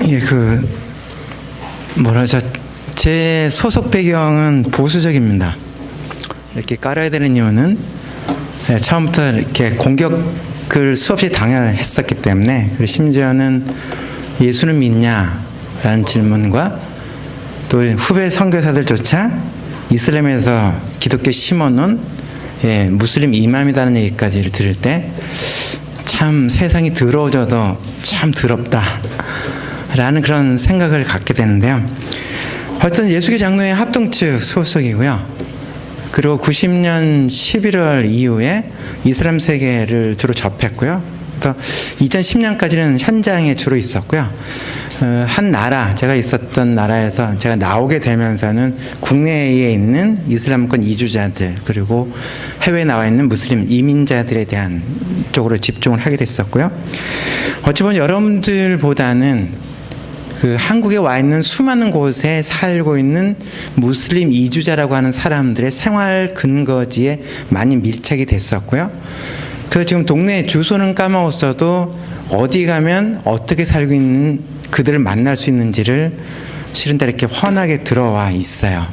예, 제 소속 배경은 보수적입니다. 이렇게 깔아야 되는 이유는 처음부터 이렇게 공격을 수없이 당했었기 때문에, 그리고 심지어는 예수는 믿냐라는 질문과 또 후배 선교사들조차 이슬람에서 기독교 심어놓은 무슬림 이맘이라는 얘기까지를 들을 때 참 세상이 더러워져도 참 더럽다 라는 그런 생각을 갖게 되는데요. 어쨌든 예수교 장로회 합동측 소속이고요. 그리고 90년 11월 이후에 이슬람 세계를 주로 접했고요. 그래서 2010년까지는 현장에 주로 있었고요. 한 나라, 제가 있었던 나라에서 제가 나오게 되면서는 국내에 있는 이슬람권 이주자들, 그리고 해외에 나와 있는 무슬림 이민자들에 대한 쪽으로 집중을 하게 됐었고요. 어찌 보면 여러분들보다는 한국에 와 있는 수많은 곳에 살고 있는 무슬림 이주자라고 하는 사람들의 생활 근거지에 많이 밀착이 됐었고요. 그래서 지금 동네 주소는 까먹었어도 어디 가면 어떻게 살고 있는 그들을 만날 수 있는지를 실은 다 이렇게 훤하게 들어와 있어요.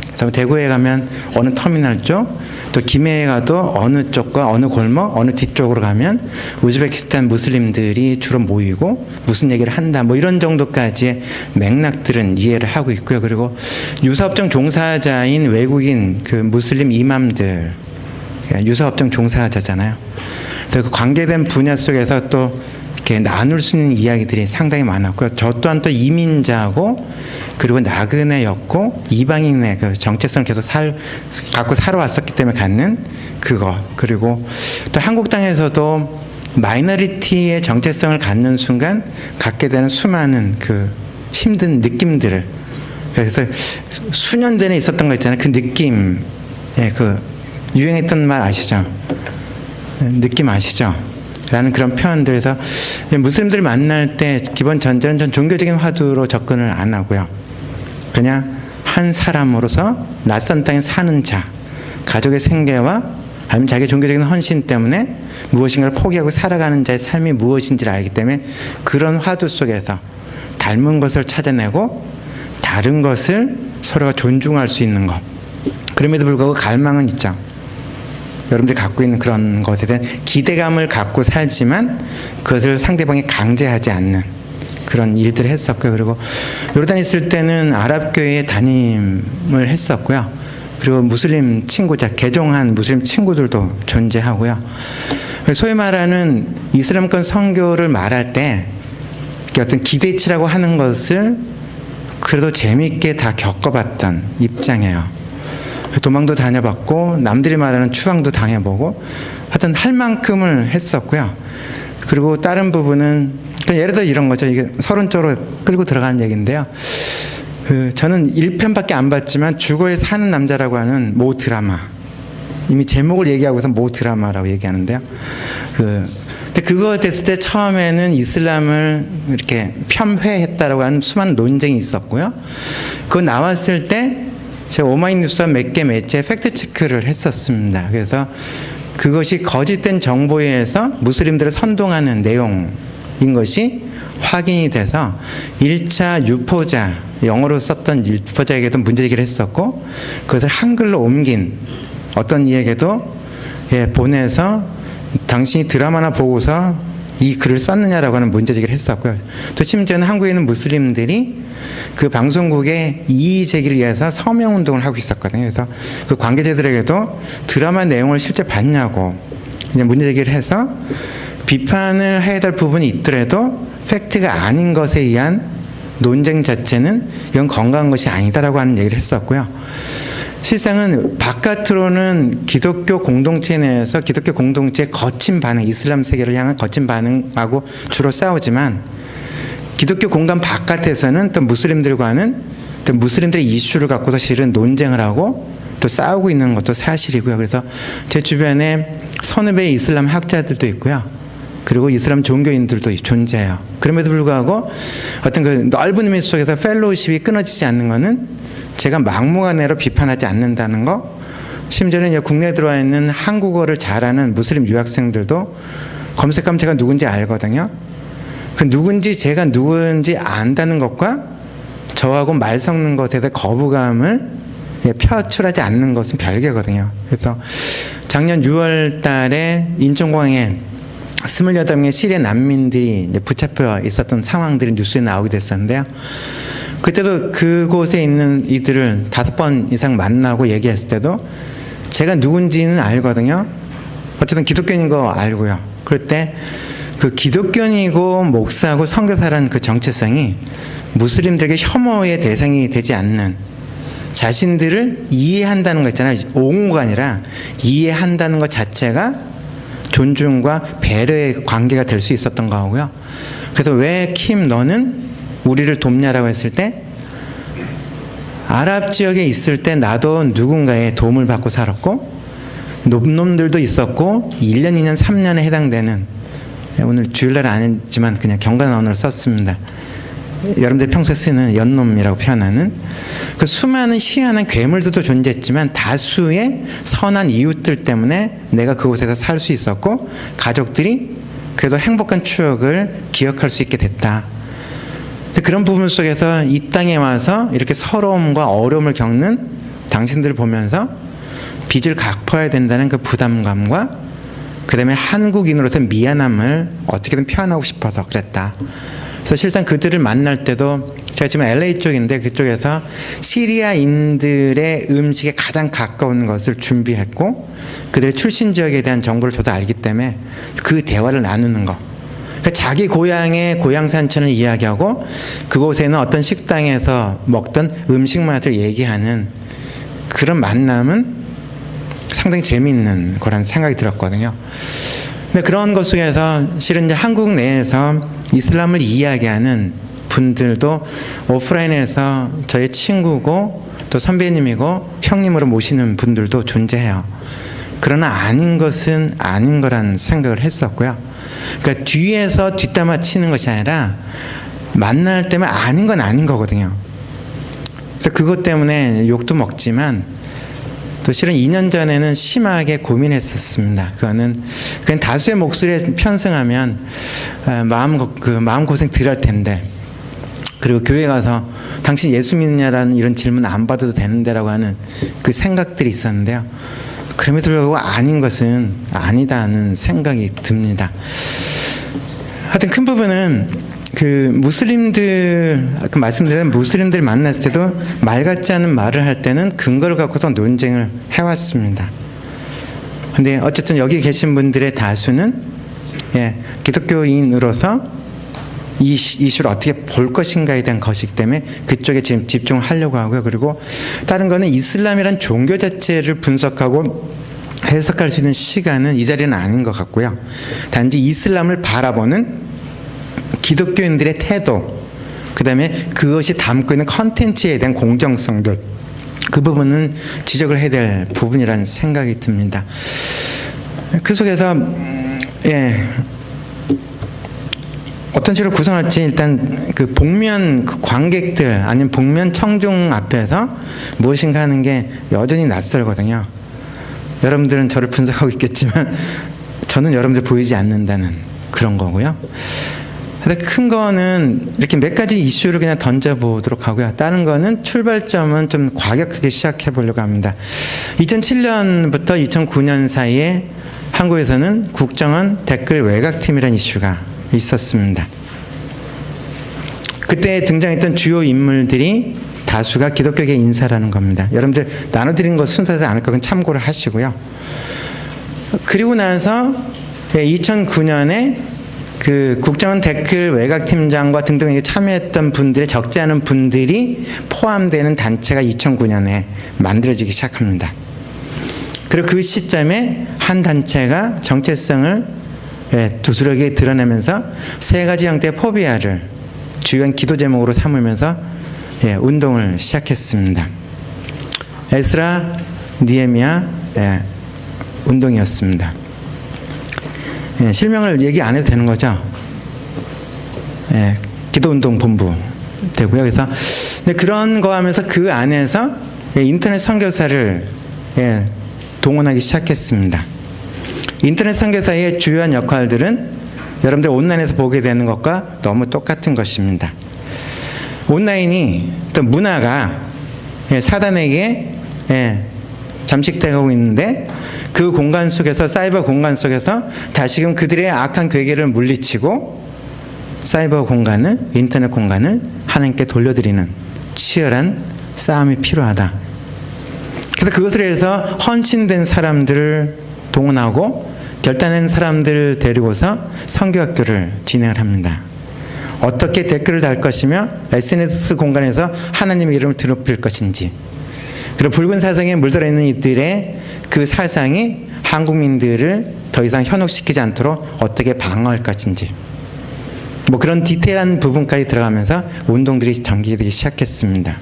그래서 대구에 가면 어느 터미널 쪽, 또 김해에 가도 어느 쪽과 어느 골목, 어느 뒤쪽으로 가면 우즈베키스탄 무슬림들이 주로 모이고 무슨 얘기를 한다, 뭐 이런 정도까지의 맥락들은 이해를 하고 있고요. 그리고 유사업종 종사자인 외국인 무슬림 이맘들, 유사업종 종사자잖아요. 그래서 그 관계된 분야 속에서 또 이렇게 나눌 수 있는 이야기들이 상당히 많았고요. 저 또한 또 이민자고, 그리고 나그네였고, 이방인의 정체성을 계속 갖고 살아왔었기 때문에 갖는 그거, 그리고 또 한국 땅에서도 마이너리티의 정체성을 갖는 순간 갖게 되는 수많은 힘든 느낌들을, 그래서 수년 전에 있었던 거 있잖아요. 그 느낌, 유행했던 말 아시죠? 느낌 아시죠? 라는 그런 표현들에서 무슬림들 만날 때 기본 전제는 전 종교적인 화두로 접근을 안 하고요. 그냥 한 사람으로서 낯선 땅에 사는 자, 가족의 생계와 아니면 자기 종교적인 헌신 때문에 무엇인가를 포기하고 살아가는 자의 삶이 무엇인지를 알기 때문에 그런 화두 속에서 닮은 것을 찾아내고 다른 것을 서로가 존중할 수 있는 것. 그럼에도 불구하고 갈망은 있죠. 여러분들이 갖고 있는 그런 것에 대한 기대감을 갖고 살지만 그것을 상대방이 강제하지 않는 그런 일들을 했었고요. 그리고 요르단에 있을 때는 아랍교회에 담임을 했었고요. 그리고 무슬림 친구자, 개종한 무슬림 친구들도 존재하고요. 소위 말하는 이슬람권 선교를 말할 때 어떤 기대치라고 하는 것을 그래도 재미있게 다 겪어봤던 입장이에요. 도망도 다녀봤고 남들이 말하는 추방도 당해보고 하여튼 할 만큼을 했었고요. 그리고 다른 부분은 예를 들어 이런 거죠. 이게 서론 쪽으로 끌고 들어가는 얘기인데요. 저는 1편밖에 안 봤지만 죽어에 사는 남자라고 하는 모 드라마, 이미 제목을 얘기하고서 모 드라마라고 얘기하는데요. 근데 그거 됐을 때 처음에는 이슬람을 이렇게 폄훼했다라고 하는 수많은 논쟁이 있었고요. 그거 나왔을 때 제가 오마이뉴스와 몇 개 매체에 팩트체크를 했었습니다. 그래서 그것이 거짓된 정보에 의해서 무슬림들을 선동하는 내용인 것이 확인이 돼서 1차 유포자, 영어로 썼던 유포자에게도 문제제기를 했었고, 그것을 한글로 옮긴 어떤 이에게도 보내서 당신이 드라마나 보고서 이 글을 썼느냐라고 하는 문제제기를 했었고요. 또 심지어는 한국에 있는 무슬림들이 그 방송국의 이의 제기를 위해서 서명운동을 하고 있었거든요. 그래서 그 관계자들에게도 드라마 내용을 실제 봤냐고 이제 문제제기를 해서 비판을 해야 될 부분이 있더라도 팩트가 아닌 것에 의한 논쟁 자체는 이건 건강한 것이 아니다라고 하는 얘기를 했었고요. 실상은 바깥으로는 기독교 공동체 내에서 기독교 공동체의 거친 반응, 이슬람 세계를 향한 거친 반응하고 주로 싸우지만 기독교 공간 바깥에서는 또 무슬림들과는 또 무슬림들의 이슈를 갖고도 실은 논쟁을 하고 또 싸우고 있는 것도 사실이고요. 그래서 제 주변에 선후배 이슬람 학자들도 있고요. 그리고 이슬람 종교인들도 존재해요. 그럼에도 불구하고 어떤 그 넓은 의미 속에서 펠로우십이 끊어지지 않는 것은 제가 막무가내로 비판하지 않는다는 거, 심지어는 국내에 들어와 있는 한국어를 잘하는 무슬림 유학생들도 검색하면 제가 누군지 알거든요. 그 누군지 제가 누군지 안다는 것과 저하고 말 섞는 것에 대해 거부감을 표출하지 않는 것은 별개거든요. 그래서 작년 6월 달에 인천공항에 28명의 시리아 난민들이 이제 붙잡혀 있었던 상황들이 뉴스에 나오게 됐었는데요. 그때도 그곳에 있는 이들을 5번 이상 만나고 얘기했을 때도 제가 누군지는 알거든요. 어쨌든 기독교인인 거 알고요. 그럴 때 그 기독교인이고 목사고 선교사라는 그 정체성이 무슬림들에게 혐오의 대상이 되지 않는, 자신들을 이해한다는 거 있잖아요. 옹호가 아니라 이해한다는 것 자체가 존중과 배려의 관계가 될 수 있었던 거고요. 그래서 왜 킴 너는 우리를 돕냐라고 했을 때, 아랍 지역에 있을 때 나도 누군가의 도움을 받고 살았고 놈놈들도 있었고 1년, 2년, 3년에 해당되는, 오늘 주일날 아니지만 그냥 경건 언어를 썼습니다. 여러분들이 평소에 쓰는 연놈이라고 표현하는 그 수많은 희한한 괴물들도 존재했지만 다수의 선한 이웃들 때문에 내가 그곳에서 살 수 있었고 가족들이 그래도 행복한 추억을 기억할 수 있게 됐다. 그런 부분 속에서 이 땅에 와서 이렇게 서러움과 어려움을 겪는 당신들을 보면서 빚을 갚아야 된다는 그 부담감과 그 다음에 한국인으로서 미안함을 어떻게든 표현하고 싶어서 그랬다. 그래서 실상 그들을 만날 때도 제가 지금 LA 쪽인데 그쪽에서 시리아인들의 음식에 가장 가까운 것을 준비했고 그들의 출신 지역에 대한 정보를 저도 알기 때문에 그 대화를 나누는 거. 그러니까 자기 고향의 고향 산천을 이야기하고 그곳에는 어떤 식당에서 먹던 음식 맛을 얘기하는 그런 만남은 상당히 재미있는 거라는 생각이 들었거든요. 근데 그런 것 속에서 실은 이제 한국 내에서 이슬람을 이야기하는 분들도 오프라인에서 저의 친구고 또 선배님이고 형님으로 모시는 분들도 존재해요. 그러나 아닌 것은 아닌 거라는 생각을 했었고요. 그러니까 뒤에서 뒷담화 치는 것이 아니라 만날 때면 아닌 건 아닌 거거든요. 그래서 그것 때문에 욕도 먹지만 또 실은 2년 전에는 심하게 고민했었습니다. 그건 다수의 목소리에 편승하면 마음고생 덜 할 텐데, 그리고 교회 가서 당신 예수 믿느냐라는 이런 질문 안 받아도 되는데라고 하는 그 생각들이 있었는데요. 그럼에도 불구하고 아닌 것은 아니다는 생각이 듭니다. 하여튼 큰 부분은 그 무슬림들, 아까 말씀드린 무슬림들 만났을 때도 말 같지 않은 말을 할 때는 근거를 갖고서 논쟁을 해왔습니다. 근데 어쨌든 여기 계신 분들의 다수는 기독교인으로서 이 이슈를 어떻게 볼 것인가에 대한 것이기 때문에 그쪽에 지금 집중하려고 하고요. 그리고 다른 거는 이슬람이란 종교 자체를 분석하고 해석할 수 있는 시간은 이 자리는 아닌 것 같고요. 단지 이슬람을 바라보는 기독교인들의 태도, 그 다음에 그것이 담고 있는 컨텐츠에 대한 공정성들, 그 부분은 지적을 해야 될 부분이라는 생각이 듭니다. 그 속에서 어떤 식으로 구성할지 일단 그 복면 그 관객들 아니면 복면 청중 앞에서 무엇인가 하는 게 여전히 낯설거든요. 여러분들은 저를 분석하고 있겠지만 저는 여러분들 보이지 않는다는 그런 거고요. 근데 큰 거는 이렇게 몇 가지 이슈를 그냥 던져보도록 하고요. 다른 거는 출발점은 좀 과격하게 시작해 보려고 합니다. 2007년부터 2009년 사이에 한국에서는 국정원 댓글 외곽팀이라는 이슈가 있었습니다. 그때 등장했던 주요 인물들이 다수가 기독교계 인사라는 겁니다. 여러분들 나눠드린 것 순서대로 않을 거면 참고를 하시고요. 그리고 나서 2009년에 그 국정원 댓글 외곽팀장과 등등에 참여했던 분들의 적지 않은 분들이 포함되는 단체가 2009년에 만들어지기 시작합니다. 그리고 그 시점에 한 단체가 정체성을 두드러지게 드러내면서 세 가지 형태의 포비아를 주요한 기도 제목으로 삼으면서 운동을 시작했습니다. 에스라, 니에미야 운동이었습니다. 실명을 얘기 안 해도 되는 거죠. 기도운동 본부 되고요. 그래서 그런 거 하면서 그 안에서 인터넷 선교사를 동원하기 시작했습니다. 인터넷 선교사의 주요한 역할들은 여러분들 온라인에서 보게 되는 것과 너무 똑같은 것입니다. 온라인이 또 문화가 사단에게 잠식되고 있는데 그 공간 속에서, 사이버 공간 속에서 다시금 그들의 악한 괴계를 물리치고 사이버 공간을, 인터넷 공간을 하나님께 돌려드리는 치열한 싸움이 필요하다. 그래서 그것을 위해서 헌신된 사람들을 동원하고 결단한 사람들을 데리고서 선교학교를 진행을 합니다. 어떻게 댓글을 달 것이며 SNS 공간에서 하나님의 이름을 드높일 것인지, 그리고 붉은 사상에 물들어 있는 이들의 그 사상이 한국민들을 더 이상 현혹시키지 않도록 어떻게 방어할 것인지, 뭐 그런 디테일한 부분까지 들어가면서 운동들이 전개되기 시작했습니다.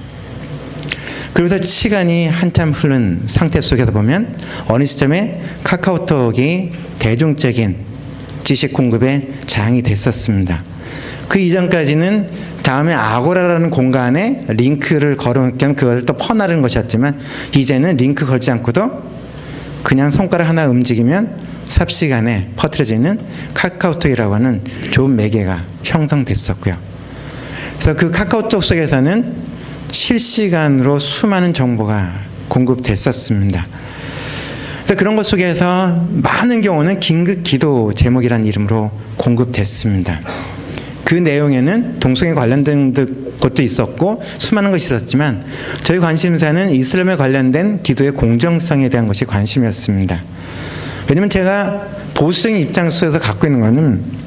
그래서 시간이 한참 흐른 상태 속에서 보면 어느 시점에 카카오톡이 대중적인 지식 공급의 장이 됐었습니다. 그 이전까지는 다음에 아고라라는 공간에 링크를 걸어놓으면 그걸 또 퍼나르는 것이었지만, 이제는 링크 걸지 않고도 그냥 손가락 하나 움직이면 삽시간에 퍼뜨려지는 카카오톡이라고 하는 좋은 매개가 형성됐었고요. 그래서 그 카카오톡 속에서는 실시간으로 수많은 정보가 공급됐었습니다. 그런 것 속에서 많은 경우는 긴급 기도 제목이라는 이름으로 공급됐습니다. 그 내용에는 동성애 관련된 것도 있었고 수많은 것이 있었지만, 저희 관심사는 이슬람에 관련된 기도의 공정성에 대한 것이 관심이었습니다. 왜냐하면 제가 보수적인 입장 속에서 갖고 있는 것은,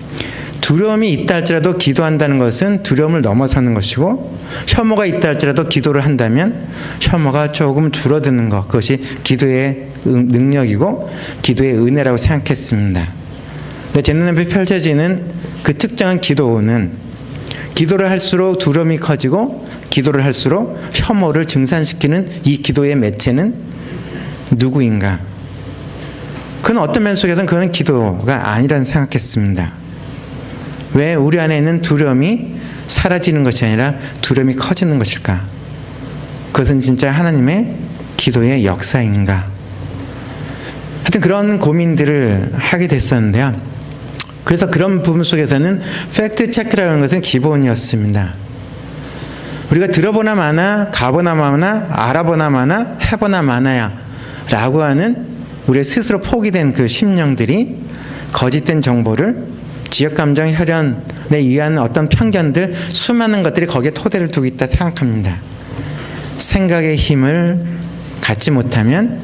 두려움이 있다 할지라도 기도한다는 것은 두려움을 넘어서는 것이고, 혐오가 있다 할지라도 기도를 한다면 혐오가 조금 줄어드는 것, 그것이 기도의 능력이고 기도의 은혜라고 생각했습니다. 근데 제 눈앞에 펼쳐지는 그 특정한 기도는, 기도를 할수록 두려움이 커지고 기도를 할수록 혐오를 증산시키는 이 기도의 매체는 누구인가? 그건 어떤 면 속에서는 그건 기도가 아니라는 생각했습니다. 왜 우리 안에 있는 두려움이 사라지는 것이 아니라 두려움이 커지는 것일까? 그것은 진짜 하나님의 기도의 역사인가? 하여튼 그런 고민들을 하게 됐었는데요. 그래서 그런 부분 속에서는 팩트 체크라는 것은 기본이었습니다. 우리가 들어보나 마나, 가보나 마나, 알아보나 마나, 해보나 마나야 라고 하는 우리의 스스로 포기된 그 심령들이 거짓된 정보를, 지역감정, 혈연에 의한 어떤 편견들, 수많은 것들이 거기에 토대를 두고 있다 생각합니다. 생각의 힘을 갖지 못하면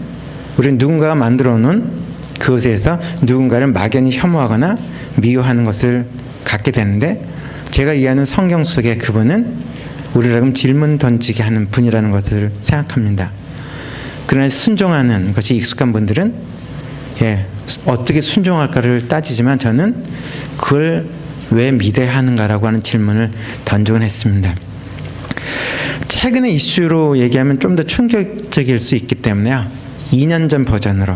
우리는 누군가가 만들어 놓은 그것에서 누군가를 막연히 혐오하거나 미워하는 것을 갖게 되는데, 제가 이해하는 성경 속의 그분은 우리를 하여금 질문 던지게 하는 분이라는 것을 생각합니다. 그러나 순종하는 것이 익숙한 분들은 어떻게 순종할까를 따지지만, 저는 그걸 왜 믿어야 하는가라고 하는 질문을 던지곤 했습니다. 최근의 이슈로 얘기하면 좀 더 충격적일 수 있기 때문에요, 2년 전 버전으로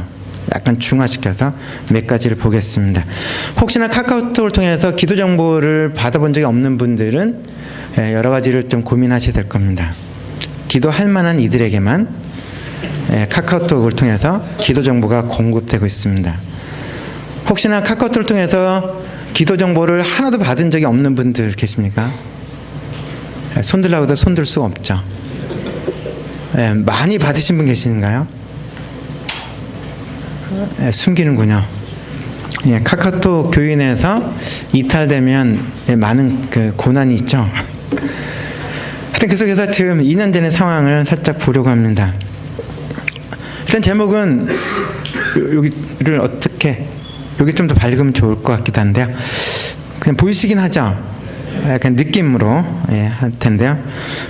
약간 중화시켜서 몇 가지를 보겠습니다. 혹시나 카카오톡을 통해서 기도 정보를 받아본 적이 없는 분들은 여러 가지를 좀 고민하셔야 될 겁니다. 기도할 만한 이들에게만 카카오톡을 통해서 기도 정보가 공급되고 있습니다. 혹시나 카카오톡을 통해서 기도 정보를 하나도 받은 적이 없는 분들 계십니까? 손들라고 해도 손들 수가 없죠. 많이 받으신 분 계신가요? 숨기는군요. 카카오톡 교인에서 이탈되면 많은 그 고난이 있죠. 하여튼 그 속에서 지금 2년 전의 상황을 살짝 보려고 합니다. 일단 제목은 여기를 어떻게, 여기 좀 더 밝으면 좋을 것 같기도 한데요. 그냥 보이시긴 하죠. 약간 느낌으로 할 텐데요.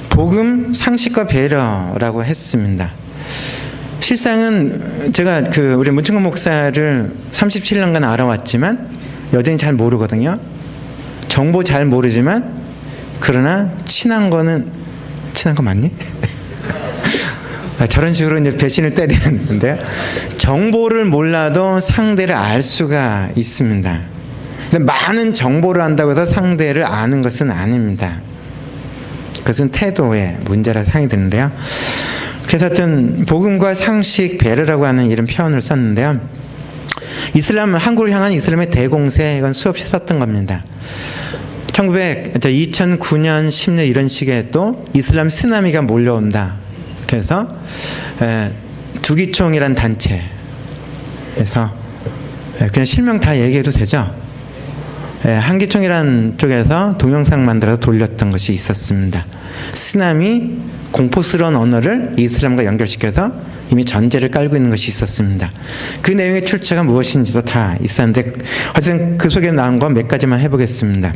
복음, 상식과 배려라고 했습니다. 실상은 제가 우리 문충곤 목사를 37년간 알아왔지만 여전히 잘 모르거든요. 정보 잘 모르지만, 그러나 친한 거 맞니? 저런 식으로 이제 배신을 때리는데요. 정보를 몰라도 상대를 알 수가 있습니다. 근데 많은 정보를 안다고 해서 상대를 아는 것은 아닙니다. 그것은 태도의 문제라 생각이 드는데요. 그래서 하여튼 복음과 상식, 배려라고 하는 이런 표현을 썼는데요. 이슬람, 한국을 향한 이슬람의 대공세, 이건 수없이 썼던 겁니다. 2009년, 10년 이런 시기에 또 이슬람 쓰나미가 몰려온다. 그래서 두기총이란 단체에서 그냥 실명 다 얘기해도 되죠? 한기총이란 쪽에서 동영상 만들어서 돌렸던 것이 있었습니다. 쓰나미, 공포스러운 언어를 이슬람과 연결시켜서 이미 전제를 깔고 있는 것이 있었습니다. 그 내용의 출처가 무엇인지도 다 있었는데 어쨌든 그 속에 나온 거 몇 가지만 해보겠습니다.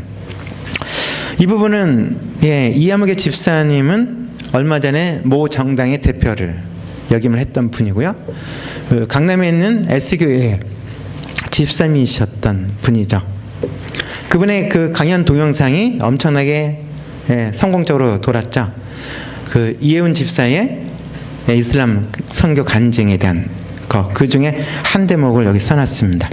이 부분은 이하무개 집사님은 얼마 전에 모 정당의 대표를 역임을 했던 분이고요. 강남에 있는 S교회 집사님이셨던 분이죠. 그분의 그 강연 동영상이 엄청나게 성공적으로 돌았죠. 그 이혜훈 집사의 이슬람 선교 간증에 대한 그 중에 한 대목을 여기 써놨습니다.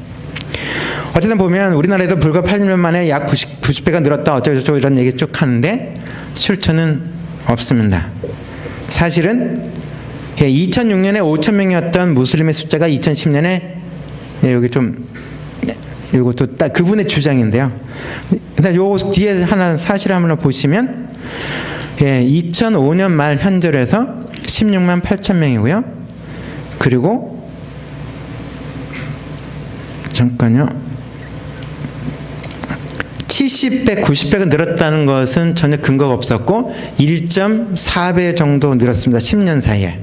어쨌든 보면 우리나라에도 불과 8년 만에 약 90배가 늘었다 어쩌고저쩌고 이런 얘기 쭉 하는데 출처는 없습니다. 사실은 2006년에 5천 명이었던 무슬림의 숫자가 2010년에 여기 좀 이것도 딱 그분의 주장인데요. 일단 요 뒤에 하나 사실 한번 보시면 2005년 말 현재로 해서 16만 8천 명이고요. 그리고 잠깐요. 70배, 90배가 늘었다는 것은 전혀 근거가 없었고 1.4배 정도 늘었습니다. 10년 사이에.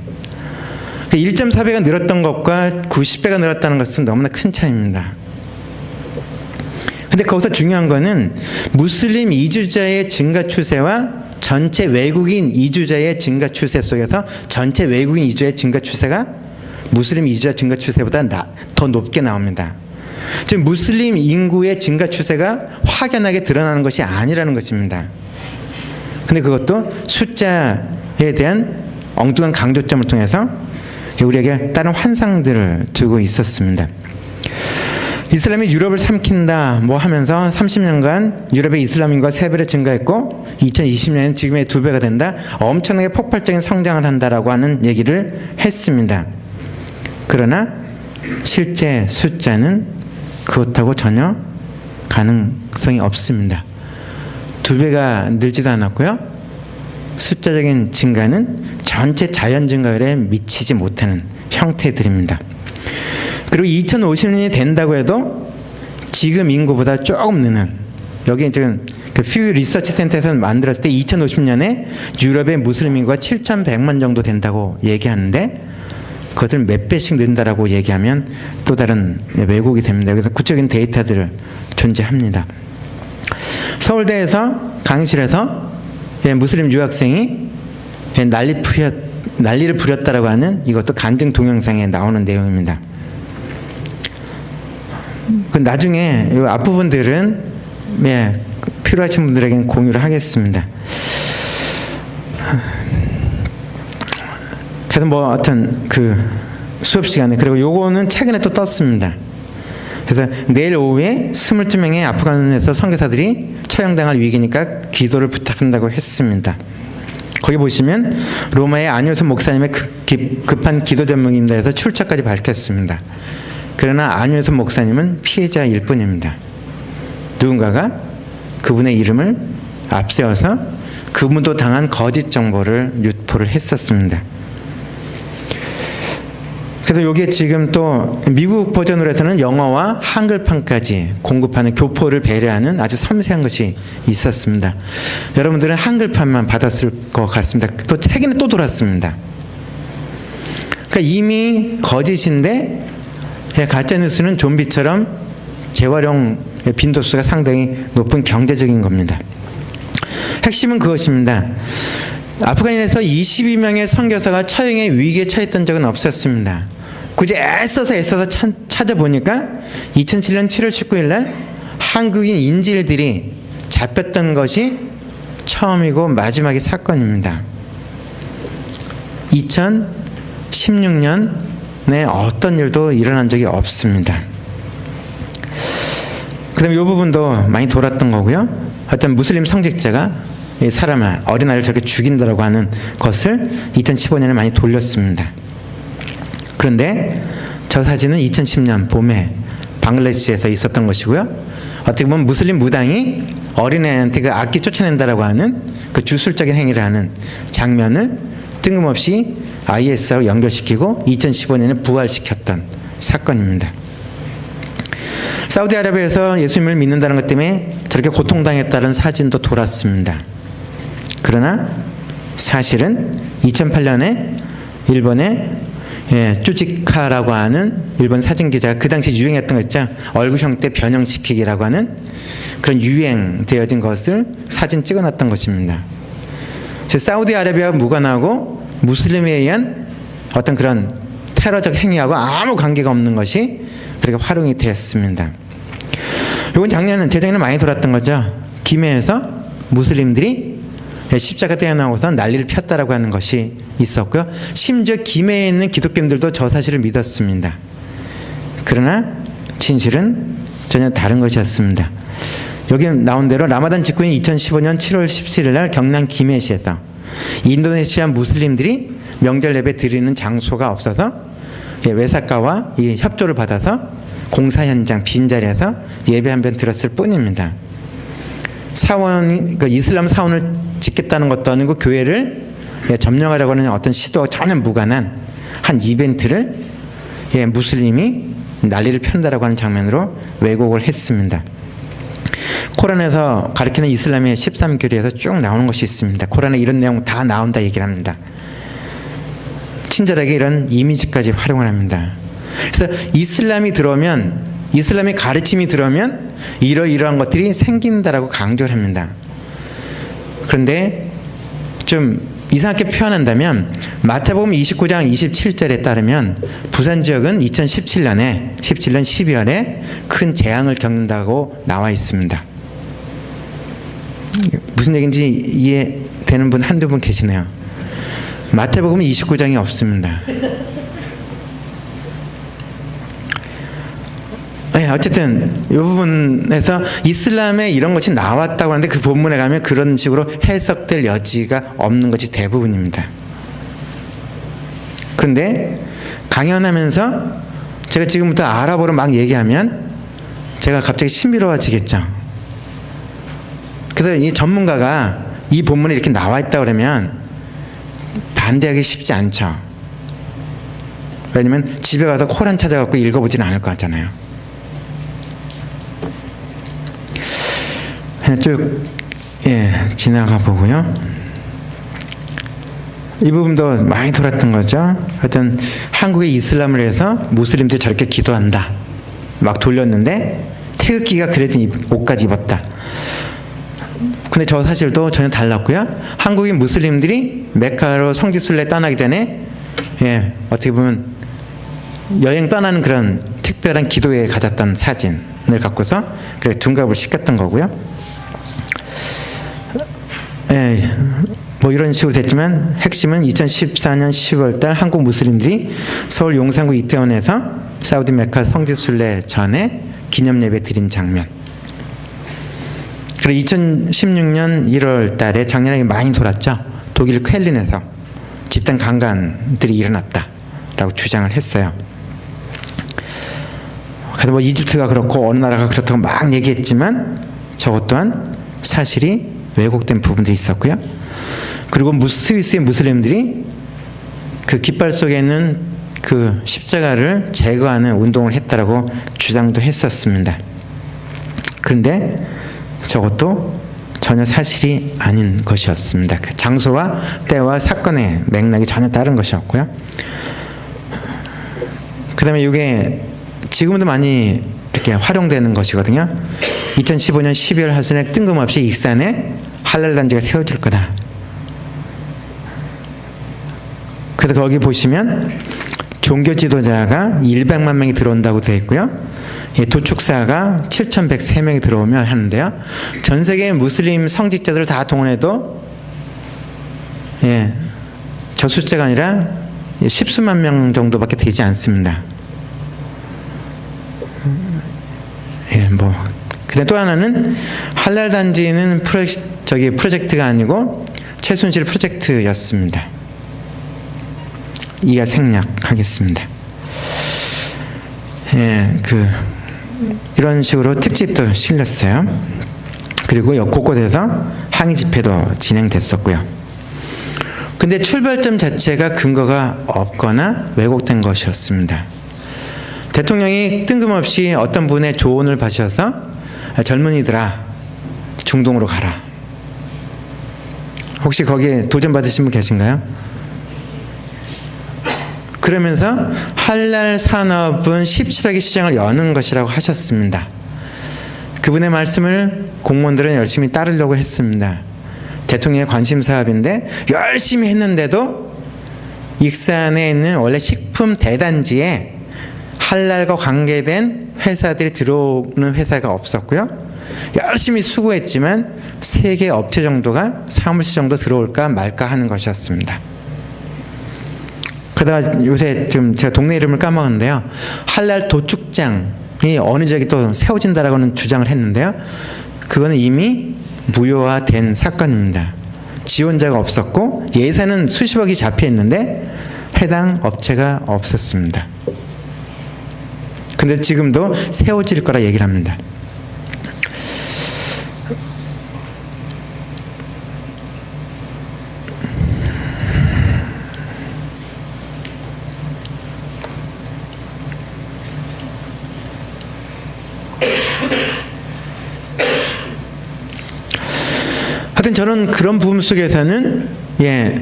1.4배가 늘었던 것과 90배가 늘었다는 것은 너무나 큰 차이입니다. 근데 거기서 중요한 거는 무슬림 이주자의 증가 추세와 전체 외국인 이주자의 증가 추세 속에서 전체 외국인 이주자의 증가 추세가 무슬림 이주자 증가 추세보다 더 높게 나옵니다. 즉 무슬림 인구의 증가 추세가 확연하게 드러나는 것이 아니라는 것입니다. 근데 그것도 숫자에 대한 엉뚱한 강조점을 통해서 우리에게 다른 환상들을 두고 있었습니다. 이슬람이 유럽을 삼킨다 뭐 하면서 30년간 유럽의 이슬람 인구가 3배로 증가했고 2020년에는 지금의 2배가 된다. 엄청나게 폭발적인 성장을 한다라고 하는 얘기를 했습니다. 그러나 실제 숫자는 그렇다고 전혀 가능성이 없습니다. 2배가 늘지도 않았고요. 숫자적인 증가는 전체 자연 증가율에 미치지 못하는 형태들입니다. 그리고 2050년이 된다고 해도 지금 인구보다 조금 느는, 여기 지금 그 퓨 리서치 센터에서 만들었을 때 2050년에 유럽의 무슬림 인구가 7,100만 정도 된다고 얘기하는데 그것을 몇 배씩 는다라고 얘기하면 또 다른 왜곡이 됩니다. 그래서 구체적인 데이터들을 존재합니다. 서울대에서 강의실에서 무슬림 유학생이 난리를 부렸다라고 하는 이것도 간증 동영상에 나오는 내용입니다. 그 나중에 이 앞부분들은 필요하신 분들에게는 공유를 하겠습니다. 그래서 뭐 어떤 그 수업 시간에, 그리고 요거는 최근에 또 떴습니다. 그래서 내일 오후에 22명의 아프간에서 선교사들이 처형당할 위기니까 기도를 부탁한다고 했습니다. 거기 보시면 로마의 안효선 목사님의 급한 기도 전문입니다 해서 출처까지 밝혔습니다. 그러나 안효선 목사님은 피해자일 뿐입니다. 누군가가 그분의 이름을 앞세워서 그분도 당한 거짓 정보를 유포를 했었습니다. 그래서 여기에 지금 또 미국 버전으로 해서는 영어와 한글판까지 공급하는 교포를 배려하는 아주 섬세한 것이 있었습니다. 여러분들은 한글판만 받았을 것 같습니다. 또 최근에 또 돌았습니다. 그러니까 이미 거짓인데 가짜뉴스는 좀비처럼 재활용 빈도수가 상당히 높은 경제적인 겁니다. 핵심은 그것입니다. 아프간에서 22명의 선교사가 처형의 위기에 처했던 적은 없었습니다. 굳이 애써서 찾아보니까 2007년 7월 19일 날 한국인 인질들이 잡혔던 것이 처음이고 마지막의 사건입니다. 2016년에 어떤 일도 일어난 적이 없습니다. 그 다음에 이 부분도 많이 돌았던 거고요. 어떤 무슬림 성직자가 사람을, 어린아이를 저렇게 죽인다라고 하는 것을 2015년에 많이 돌렸습니다. 그런데 저 사진은 2010년 봄에 방글라데시에서 있었던 것이고요. 어떻게 보면 무슬림 무당이 어린애한테 그 악기 쫓아낸다라고 하는 그 주술적인 행위를 하는 장면을 뜬금없이 IS하고 연결시키고 2015년에 부활시켰던 사건입니다. 사우디아라비아에서 예수님을 믿는다는 것 때문에 저렇게 고통당했다는 사진도 돌았습니다. 그러나 사실은 2008년에 일본의 쭈지카라고 하는 일본 사진기자가 그 당시 유행했던 거 있죠. 얼굴 형태 변형시키기라고 하는 그런 유행되어진 것을 사진 찍어놨던 것입니다. 사우디아라비아와 무관하고 무슬림에 의한 어떤 그런 테러적 행위하고 아무 관계가 없는 것이 그렇게 활용이 되었습니다. 이건 재작년에 많이 돌았던 거죠. 김해에서 무슬림들이 십자가 떼어나오고서 난리를 폈다라고 하는 것이 있었고요. 심지어 김해에 있는 기독교인들도 저 사실을 믿었습니다. 그러나 진실은 전혀 다른 것이었습니다. 여기 나온 대로 라마단 직후인 2015년 7월 17일 날 경남 김해시에서 인도네시아 무슬림들이 명절 예배 드리는 장소가 없어서 외사과와 이 협조를 받아서 공사 현장 빈자리에서 예배 한 번 드렸을 뿐입니다. 사원이 그 이슬람 사원을 짓겠다는 것도 아니고 교회를 점령하려고 하는 어떤 시도와 전혀 무관한 한 이벤트를 무슬림이 난리를 편다라고 하는 장면으로 왜곡을 했습니다. 코란에서 가르치는 이슬람의 13교리에서 쭉 나오는 것이 있습니다. 코란에 이런 내용 다 나온다 얘기를 합니다. 친절하게 이런 이미지까지 활용을 합니다. 그래서 이슬람이 들어오면, 이슬람의 가르침이 들어오면 이러이러한 것들이 생긴다라고 강조를 합니다. 그런데 좀 이상하게 표현한다면 마태복음 29장 27절에 따르면 부산 지역은 2017년 12월에 큰 재앙을 겪는다고 나와 있습니다. 무슨 얘기인지 이해되는 분 한두 분 계시네요. 마태복음 29장이 없습니다. 어쨌든 이 부분에서 이슬람에 이런 것이 나왔다고 하는데 그 본문에 가면 그런 식으로 해석될 여지가 없는 것이 대부분입니다. 그런데 강연하면서 제가 지금부터 아랍어로 막 얘기하면 제가 갑자기 신비로워지겠죠. 그래서 이 전문가가 이 본문에 이렇게 나와 있다 그러면 반대하기 쉽지 않죠. 왜냐면 집에 가서 코란 찾아갖고 읽어보진 않을 것 같잖아요. 쭉 지나가 보고요. 이 부분도 많이 돌았던 거죠. 하여튼 한국에 이슬람을 해서 무슬림들이 저렇게 기도한다 막 돌렸는데 태극기가 그려진 옷까지 입었다. 근데 저 사실도 전혀 달랐고요. 한국인 무슬림들이 메카로 성지순례 떠나기 전에 어떻게 보면 여행 떠나는 그런 특별한 기도회에 가졌던 사진을 갖고서 그렇게 둔갑을 시켰던 거고요. 뭐 이런 식으로 됐지만 핵심은 2014년 10월달 한국 무슬림들이 서울 용산구 이태원에서 사우디 메카 성지순례 전에 기념예배 드린 장면. 그리고 2016년 1월달에 작년에 많이 돌았죠. 독일 쾰린에서 집단 강간들이 일어났다라고 주장을 했어요. 그래서 뭐 이집트가 그렇고 어느 나라가 그렇다고 막 얘기했지만 저것 또한 사실이 왜곡된 부분들이 있었고요. 그리고 스위스의 무슬림들이 그 깃발 속에 있는 그 십자가를 제거하는 운동을 했다라고 주장도 했었습니다. 그런데 저것도 전혀 사실이 아닌 것이었습니다. 그 장소와 때와 사건의 맥락이 전혀 다른 것이었고요. 그 다음에 이게 지금도 많이 이렇게 활용되는 것이거든요. 2015년 12월 하순에 뜬금없이 익산에 할랄 단지가 세워질 거다. 그래서 거기 보시면 종교 지도자가 100만 명이 들어온다고 되어 있고요. 도축사가 7,103명이 들어오면 하는데요. 전 세계 무슬림 성직자들을 다 동원해도 저 숫자가 아니라 10수만 명 정도밖에 되지 않습니다. 근데 또 하나는 할랄 단지는 프로젝트가 아니고 최순실 프로젝트였습니다. 이가 생략하겠습니다. 이런 식으로 특집도 실렸어요. 그리고 곳곳에서 항의 집회도 진행됐었고요. 근데 출발점 자체가 근거가 없거나 왜곡된 것이었습니다. 대통령이 뜬금없이 어떤 분의 조언을 받으셔서 젊은이들아 중동으로 가라. 혹시 거기에 도전받으신 분 계신가요? 그러면서 할랄 산업은 17억의 시장을 여는 것이라고 하셨습니다. 그분의 말씀을 공무원들은 열심히 따르려고 했습니다. 대통령의 관심 사업인데 열심히 했는데도 익산에 있는 원래 식품 대단지에 할랄과 관계된 회사들이 들어오는 회사가 없었고요. 열심히 수고했지만 3개 업체 정도가 사무실 정도 들어올까 말까 하는 것이었습니다. 그러다가 요새 지금 제가 동네 이름을 까먹었는데요. 할랄 도축장이 어느 지역에 또 세워진다라고는 주장을 했는데요. 그거는 이미 무효화된 사건입니다. 지원자가 없었고 예산은 수십억이 잡혀 있는데 해당 업체가 없었습니다. 근데 지금도 세워질 거라 얘기를 합니다. 하여튼 저는 그런 부분 속에서는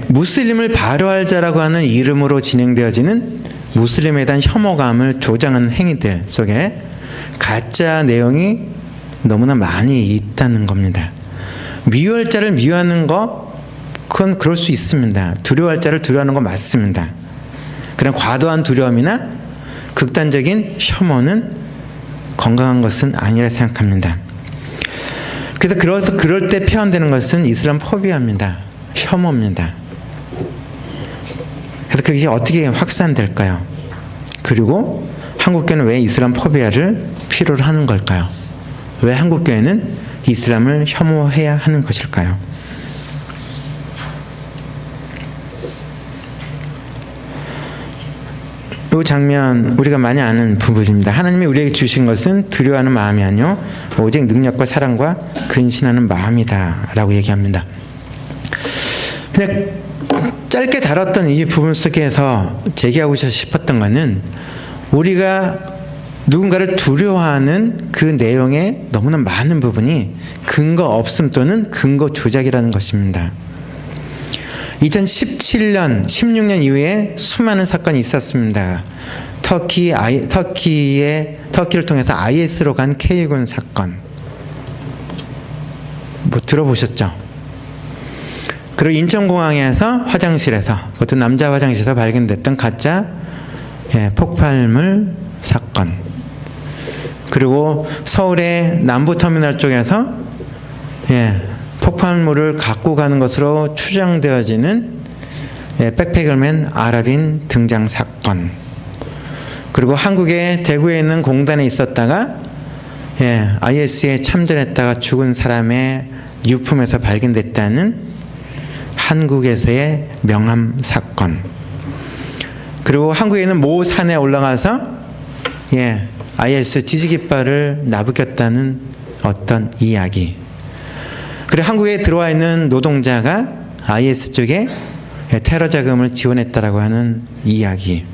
무슬림을 바로할 자라고 하는 이름으로 진행되어지는 무슬림에 대한 혐오감을 조장하는 행위들 속에 가짜 내용이 너무나 많이 있다는 겁니다. 미워할 자를 미워하는 거 그건 그럴 수 있습니다. 두려워할 자를 두려워하는 거 맞습니다. 그런 과도한 두려움이나 극단적인 혐오는 건강한 것은 아니라 생각합니다. 그래서 그럴 때 표현되는 것은 이슬람 포비아입니다. 혐오입니다. 그래서 그게 어떻게 확산될까요? 그리고 한국교회는 왜 이슬람 포비아를 필요로 하는 걸까요? 왜 한국교회는 이슬람을 혐오해야 하는 것일까요? 이 장면 우리가 많이 아는 부분입니다. 하나님이 우리에게 주신 것은 두려워하는 마음이 아니요 오직 능력과 사랑과 근신하는 마음이다 라고 얘기합니다. 그냥 짧게 다뤘던 이 부분 속에서 제기하고 싶었던 것은 우리가 누군가를 두려워하는 그 내용의 너무나 많은 부분이 근거 없음 또는 근거 조작이라는 것입니다. 2017년, 16년 이후에 수많은 사건이 있었습니다. 터키를 통해서 IS로 간 K군 사건. 뭐 들어보셨죠? 그리고 인천공항에서 화장실에서, 그것도 남자 화장실에서 발견됐던 가짜 폭발물 사건. 그리고 서울의 남부터미널 쪽에서 폭발물을 갖고 가는 것으로 추정되어지는 백팩을 맨 아랍인 등장 사건. 그리고 한국의 대구에 있는 공단에 있었다가 IS에 참전했다가 죽은 사람의 유품에서 발견됐다는 한국에서의 명함 사건. 그리고 한국에 있는 모 산에 올라가서 IS 지지깃발을 나부꼈다는 어떤 이야기. 그리고 한국에 들어와 있는 노동자가 IS 쪽에 테러 자금을 지원했다라고 하는 이야기.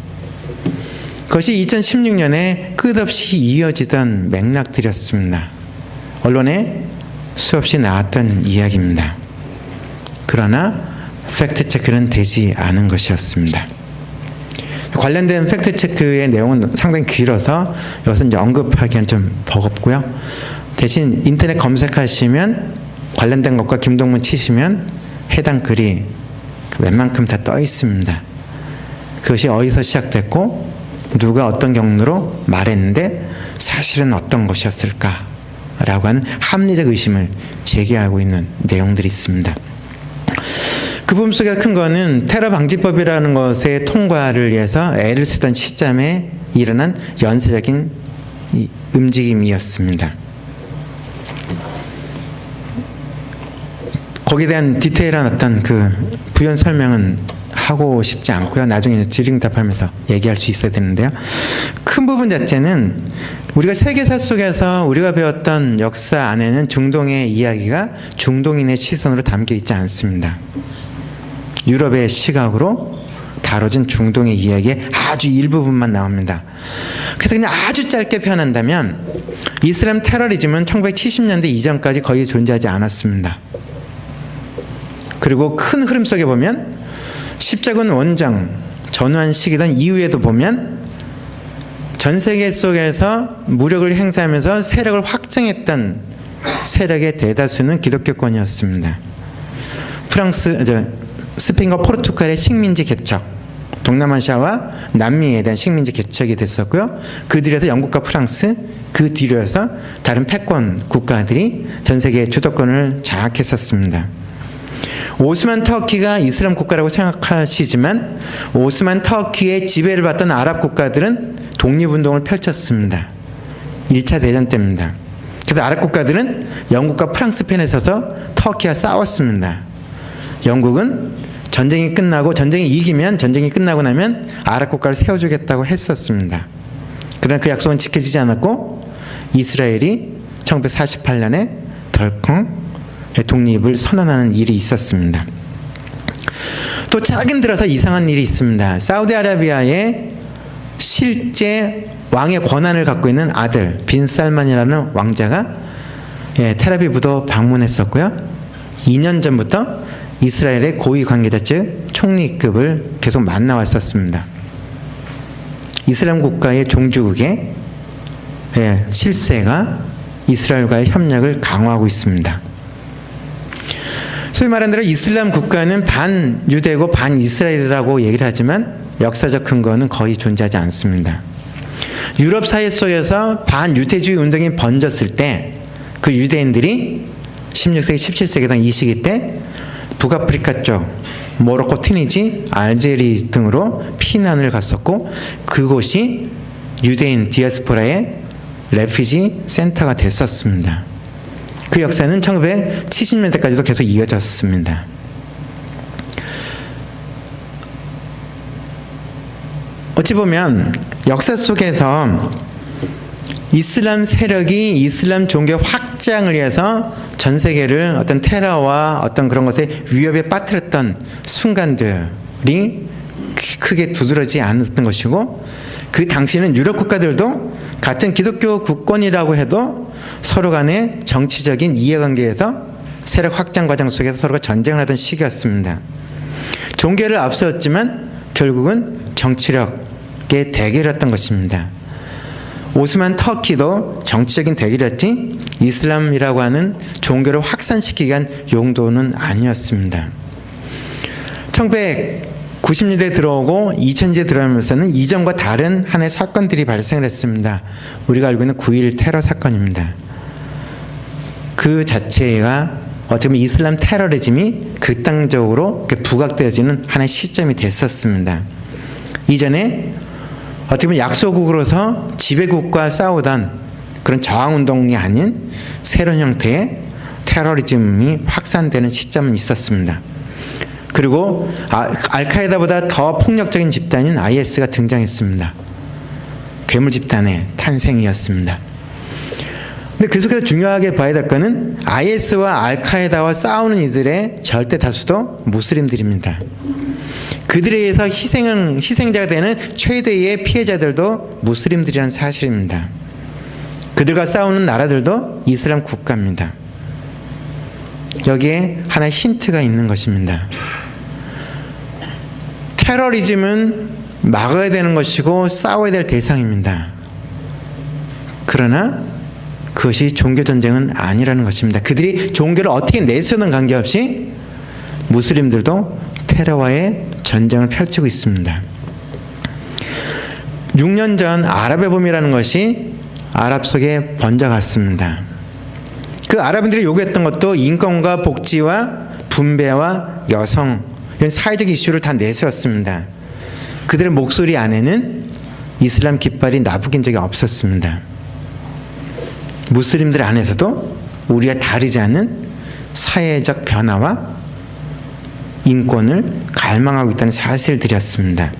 그것이 2016년에 끝없이 이어지던 맥락들이었습니다. 언론에 수없이 나왔던 이야기입니다. 그러나 팩트체크는 되지 않은 것이었습니다. 관련된 팩트체크의 내용은 상당히 길어서 이것은 언급하기는 좀 버겁고요. 대신 인터넷 검색하시면 관련된 것과 김동문 치시면 해당 글이 웬만큼 다 떠 있습니다. 그것이 어디서 시작됐고 누가 어떤 경로로 말했는데 사실은 어떤 것이었을까라고 하는 합리적 의심을 제기하고 있는 내용들이 있습니다. 그 부분 속에 큰 거는 테러 방지법이라는 것의 통과를 위해서 애를 쓰던 시점에 일어난 연쇄적인 움직임이었습니다. 거기에 대한 디테일한 어떤 그 부연 설명은 하고 싶지 않고요. 나중에 질의응답하면서 얘기할 수 있어야 되는데요. 큰 부분 자체는 우리가 세계사 속에서 우리가 배웠던 역사 안에는 중동의 이야기가 중동인의 시선으로 담겨 있지 않습니다. 유럽의 시각으로 다뤄진 중동의 이야기의 아주 일부분만 나옵니다. 그래서 그냥 아주 짧게 표현한다면 이슬람 테러리즘은 1970년대 이전까지 거의 존재하지 않았습니다. 그리고 큰 흐름 속에 보면 십자군 원정 전후한 시기던 이후에도 보면 전 세계 속에서 무력을 행사하면서 세력을 확장했던 세력의 대다수는 기독교권이었습니다. 스페인과 포르투갈의 식민지 개척, 동남아시아와 남미에 대한 식민지 개척이 됐었고요. 그 뒤에서 영국과 프랑스, 그 뒤로서 다른 패권 국가들이 전 세계의 주도권을 장악했었습니다. 오스만 터키가 이슬람 국가라고 생각하시지만 오스만 터키의 지배를 받던 아랍 국가들은 독립운동을 펼쳤습니다. 1차 대전 때입니다. 그래서 아랍 국가들은 영국과 프랑스 편에 서서 터키와 싸웠습니다. 영국은 전쟁이 이기면 전쟁이 끝나고 나면 아랍 국가를 세워주겠다고 했었습니다. 그러나 그 약속은 지켜지지 않았고 이스라엘이 1948년에 덜컹 독립을 선언하는 일이 있었습니다. 또 최근 들어서 이상한 일이 있습니다. 사우디아라비아의 실제 왕의 권한을 갖고 있는 아들 빈 살만이라는 왕자가 텔아비브도 방문했었고요. 2년 전부터 이스라엘의 고위 관계자 즉 총리급을 계속 만나왔었습니다. 이슬람 국가의 종주국의 실세가 이스라엘과의 협력을 강화하고 있습니다. 소위 말하는 대로 이슬람 국가는 반유대고 반이스라엘이라고 얘기를 하지만 역사적 근거는 거의 존재하지 않습니다. 유럽 사회 속에서 반유대주의 운동이 번졌을 때 그 유대인들이 16세기, 17세기 이 시기 때 북아프리카 쪽, 모로코, 튀니지, 알제리 등으로 피난을 갔었고 그곳이 유대인 디아스포라의 레피지 센터가 됐었습니다. 그 역사는 1970년대까지도 계속 이어졌습니다. 어찌 보면 역사 속에서 이슬람 세력이 이슬람 종교 확장을 위해서 전 세계를 어떤 테러와 어떤 그런 것에 위협에 빠뜨렸던 순간들이 크게 두드러지지 않았던 것이고 그 당시에는 유럽 국가들도 같은 기독교 국권이라고 해도 서로 간의 정치적인 이해관계에서 세력 확장 과정 속에서 서로가 전쟁을 하던 시기였습니다. 종교를 앞세웠지만 결국은 정치력의 대결이었던 것입니다. 오스만 터키도 정치적인 대결이었지 이슬람이라고 하는 종교를 확산시키기 위한 용도는 아니었습니다. 1990년대에 들어오고 2000년대에 들어오면서는 이전과 다른 하나의 사건들이 발생을 했습니다. 우리가 알고 있는 9.11 테러 사건입니다. 그 자체가 어떻게 보면 이슬람 테러리즘이 극단적으로 부각되어지는 하나의 시점이 됐었습니다. 이전에 어떻게 보면 약소국으로서 지배국과 싸우던 그런 저항운동이 아닌 새로운 형태의 테러리즘이 확산되는 시점은 있었습니다. 그리고 알카에다보다 더 폭력적인 집단인 IS가 등장했습니다. 괴물 집단의 탄생이었습니다. 근데 그 속에서 중요하게 봐야 될 것은 IS와 알카에다와 싸우는 이들의 절대 다수도 무슬림들입니다. 그들에 의해서 희생자가 되는 최대의 피해자들도 무슬림들이라는 사실입니다. 그들과 싸우는 나라들도 이슬람 국가입니다. 여기에 하나의 힌트가 있는 것입니다. 테러리즘은 막아야 되는 것이고 싸워야 될 대상입니다. 그러나 그것이 종교전쟁은 아니라는 것입니다. 그들이 종교를 어떻게 내세우는 관계없이 무슬림들도 테러와의 전쟁을 펼치고 있습니다. 6년 전 아랍의 봄이라는 것이 아랍 속에 번져갔습니다. 그 아랍인들이 요구했던 것도 인권과 복지와 분배와 여성 이런 사회적 이슈를 다 내세웠습니다. 그들의 목소리 안에는 이슬람 깃발이 나부긴 적이 없었습니다. 무슬림들 안에서도 우리가 다르지 않은 사회적 변화와 인권을 갈망하고 있다는 사실들이었습니다.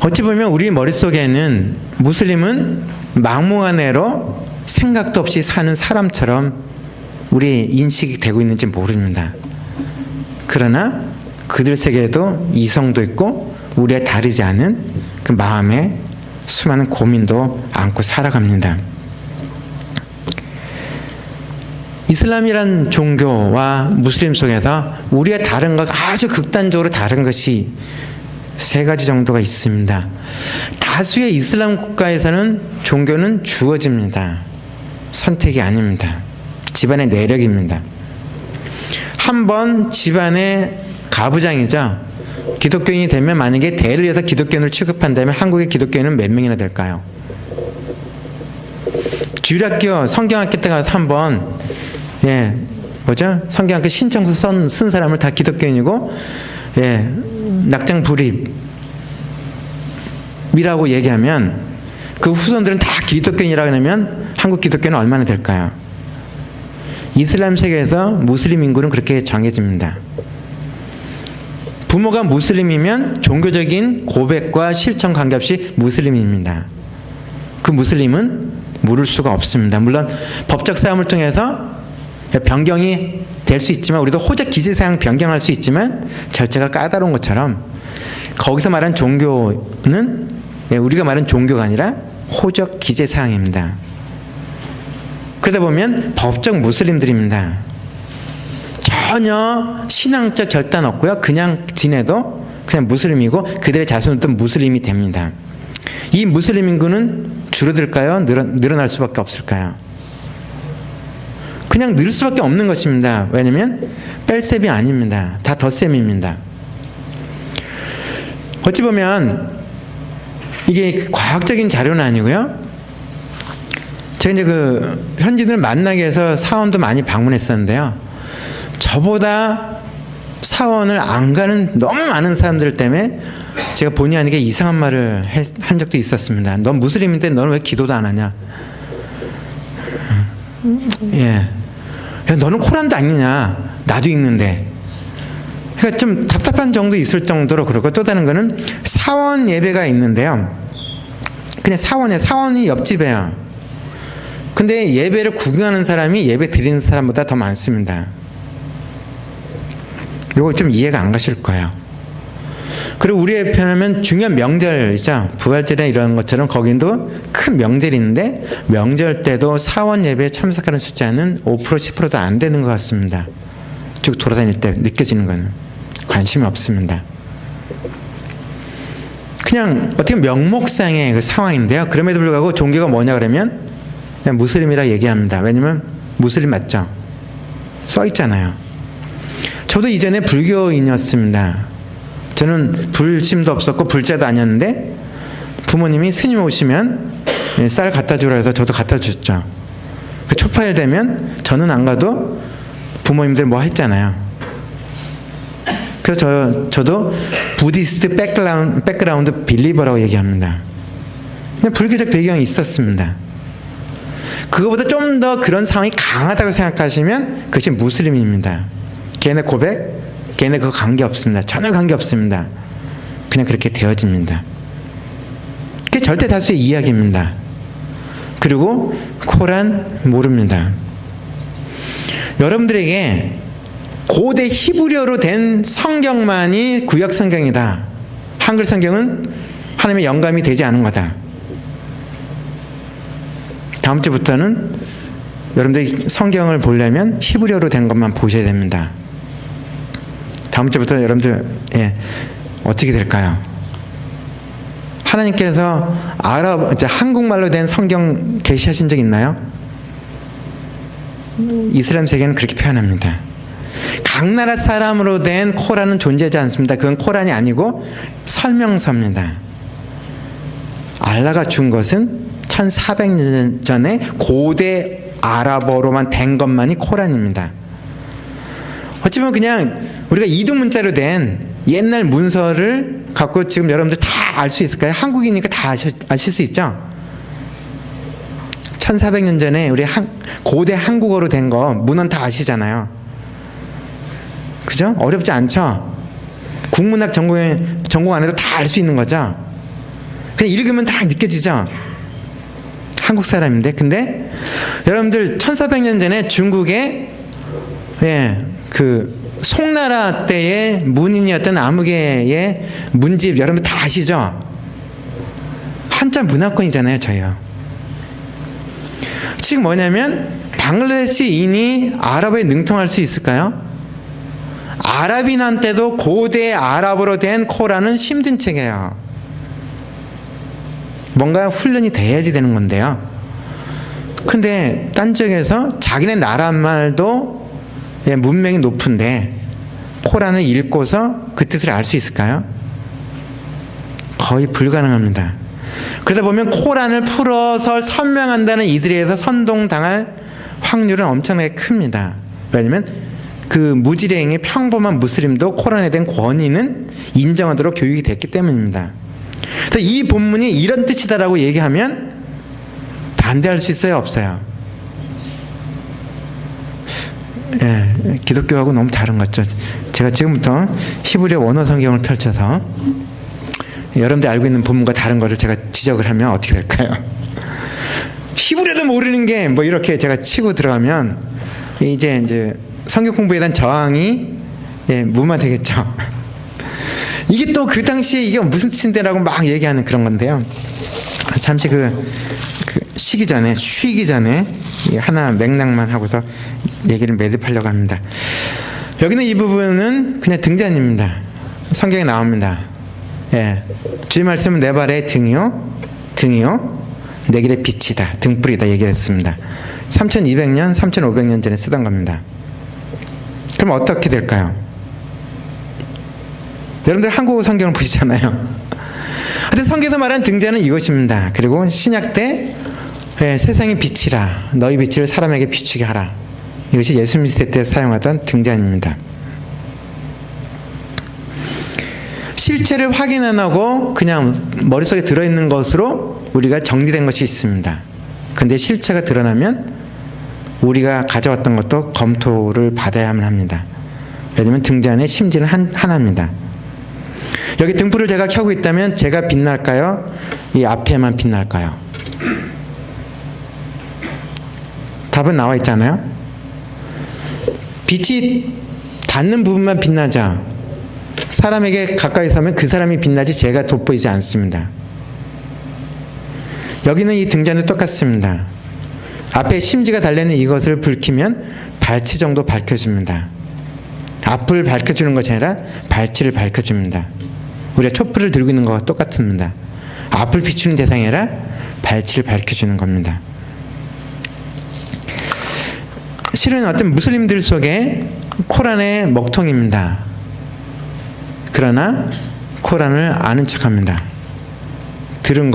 어찌 보면 우리 머릿속에는 무슬림은 막무가내로 생각도 없이 사는 사람처럼 우리 인식이 되고 있는지 모릅니다. 그러나 그들 세계에도 이성도 있고 우리와 다르지 않은 그 마음에 수많은 고민도 안고 살아갑니다. 이슬람이란 종교와 무슬림 속에서 우리와 다른 것, 아주 극단적으로 다른 것이 세 가지 정도가 있습니다. 다수의 이슬람 국가에서는 종교는 주어집니다. 선택이 아닙니다. 집안의 내력입니다. 한번 집안의 가부장이죠. 기독교인이 되면 만약에 대를 이어서 기독교인을 취급한다면 한국의 기독교인은 몇 명이나 될까요? 주일학교, 성경학교 때 가서 한번 성경학교 신청서 쓴 사람을 다 기독교인이고 낙장 불입이라고 얘기하면 그 후손들은 다 기독교인이라고 하면 한국 기독교는 얼마나 될까요? 이슬람 세계에서 무슬림 인구는 그렇게 정해집니다. 부모가 무슬림이면 종교적인 고백과 실천 관계없이 무슬림입니다. 그 무슬림은 물을 수가 없습니다. 물론 법적 싸움을 통해서 변경이 될 수 있지만, 우리도 호적 기재사항 변경할 수 있지만 절차가 까다로운 것처럼 거기서 말한 종교는 우리가 말한 종교가 아니라 호적 기재사항입니다. 그러다 보면 법적 무슬림들입니다. 전혀 신앙적 결단 없고요. 그냥 지내도 그냥 무슬림이고 그들의 자손도 무슬림이 됩니다. 이 무슬림 인구는 줄어들까요? 늘어날 수밖에 없을까요? 그냥 늘 수밖에 없는 것입니다. 왜냐하면 뺄셈이 아닙니다. 다 덧셈입니다. 어찌 보면 이게 과학적인 자료는 아니고요. 제가 이제 그 현지인을 만나기 위해서 사원도 많이 방문했었는데요. 저보다 사원을 안 가는 너무 많은 사람들 때문에 제가 본의 아니게 이상한 말을 한 적도 있었습니다. 넌 무슬림인데 너는 왜 기도도 안 하냐? 야, 너는 코란도 안 읽냐? 나도 읽는데. 그러니까 좀 답답한 정도 있을 정도로 그러고, 또 다른 거는 사원 예배가 있는데요. 그냥 사원이 옆집이에요. 근데 예배를 구경하는 사람이 예배 드리는 사람보다 더 많습니다. 이거 좀 이해가 안 가실 거예요. 그리고 우리에 편하면 중요한 명절이죠. 부활절이나 이런 것처럼 거긴도 큰 명절이 있는데 명절 때도 사원 예배에 참석하는 숫자는 5% 10%도 안 되는 것 같습니다. 쭉 돌아다닐 때 느껴지는 거는 관심이 없습니다. 그냥 어떻게 명목상의 그 상황인데요. 그럼에도 불구하고 종교가 뭐냐 그러면 그냥 무슬림이라 얘기합니다. 왜냐면 무슬림 맞죠? 써 있잖아요. 저도 이전에 불교인이었습니다. 저는 불심도 없었고 불자도 아니었는데 부모님이 스님 오시면 쌀 갖다 주라 해서 저도 갖다 줬죠. 그 초파일 되면 저는 안 가도 부모님들 뭐 했잖아요. 그래서 저도 부디스트 백그라운드 빌리버라고 얘기합니다. 그냥 불교적 배경이 있었습니다. 그거보다 좀 더 그런 상황이 강하다고 생각하시면 그것이 무슬림입니다. 걔네 고백, 걔네 그거 관계없습니다. 전혀 관계없습니다. 그냥 그렇게 되어집니다. 그게 절대 다수의 이야기입니다. 그리고 코란 모릅니다. 여러분들에게 고대 히브리어로 된 성경만이 구약 성경이다. 한글 성경은 하나님의 영감이 되지 않은 거다. 다음 주부터는 여러분들이 성경을 보려면 히브리어로 된 것만 보셔야 됩니다. 다음 주부터 여러분들 어떻게 될까요? 하나님께서 한국말로 된 성경 계시하신 적 있나요? 이슬람 세계는 그렇게 표현합니다. 각 나라 사람으로 된 코란은 존재하지 않습니다. 그건 코란이 아니고 설명서입니다. 알라가 준 것은 1400년 전에 고대 아랍어로만 된 것만이 코란입니다. 어찌 보면 그냥 우리가 이중문자로 된 옛날 문서를 갖고 지금 여러분들 다 알 수 있을까요? 한국이니까 다 아실 수 있죠? 1400년 전에 우리 고대 한국어로 된 거 문헌 다 아시잖아요. 그죠? 어렵지 않죠? 국문학 전공 안 해도 다 알 수 있는 거죠? 그냥 읽으면 다 느껴지죠? 한국 사람인데. 근데 여러분들 1400년 전에 중국의 그 송나라 때의 문인이었던 아무개의 문집 여러분 다 아시죠? 한자 문화권이잖아요, 저희요. 지금 뭐냐면 방글라데시인이 아랍어에 능통할 수 있을까요? 아랍인한테도 고대 아랍어로 된 코란은 힘든 책이에요. 뭔가 훈련이 돼야지 되는 건데요. 근데 딴 쪽에서 자기네 나라 말도 문명이 높은데 코란을 읽고서 그 뜻을 알 수 있을까요? 거의 불가능합니다. 그러다 보면 코란을 풀어서 설명한다는 이들에 의해서 선동당할 확률은 엄청나게 큽니다. 왜냐하면 그 무지랭이 평범한 무슬림도 코란에 대한 권위는 인정하도록 교육이 됐기 때문입니다. 그래서 이 본문이 이런 뜻이다라고 얘기하면 반대할 수 있어요, 없어요? 기독교하고 너무 다른 것 같죠. 제가 지금부터 히브리어 원어 성경을 펼쳐서 여러분들 알고 있는 본문과 다른 거를 제가 지적을 하면 어떻게 될까요? 히브리어도 모르는 게 뭐 이렇게 제가 치고 들어가면 이제 성경 공부에 대한 저항이 무마되겠죠. 이게 또 그 당시에 이게 무슨 뜻인데라고 막 얘기하는 그런 건데요. 잠시 쉬기 전에 하나 맥락만 하고서 얘기를 매듭하려고 합니다. 여기는 이 부분은 그냥 등잔입니다. 성경에 나옵니다. 주의 말씀은 내 발의 등이요 내 길의 빛이다, 등불이다 얘기를 했습니다. 3200년 3500년 전에 쓰던 겁니다. 그럼 어떻게 될까요? 여러분들 한국어 성경을 보시잖아요. 하여튼 성경에서 말하는 등잔은 이것입니다. 그리고 신약 때 세상의 빛이라 너희 빛을 사람에게 비추게 하라, 이것이 예수 믿을 때 사용하던 등잔입니다. 실체를 확인 안 하고 그냥 머릿속에 들어있는 것으로 우리가 정리된 것이 있습니다. 근데 실체가 드러나면 우리가 가져왔던 것도 검토를 받아야만 합니다. 왜냐하면 등잔의 심지는 하나입니다. 여기 등불을 제가 켜고 있다면 제가 빛날까요? 이 앞에만 빛날까요? 답은 나와 있잖아요. 빛이 닿는 부분만 빛나자 사람에게 가까이 서면 그 사람이 빛나지 제가 돋보이지 않습니다. 여기는 이 등잔도 똑같습니다. 앞에 심지가 달려있는 이것을 불 켜면 발치 정도 밝혀줍니다. 앞을 밝혀주는 것이 아니라 발치를 밝혀줍니다. 우리가 촛불을 들고 있는 것과 똑같습니다. 앞을 비추는 대상이 아니라 발치를 밝혀주는 겁니다. 실은 어떤 무슬림들 속에 코란의 먹통입니다. 그러나 코란을 아는 척합니다. 들은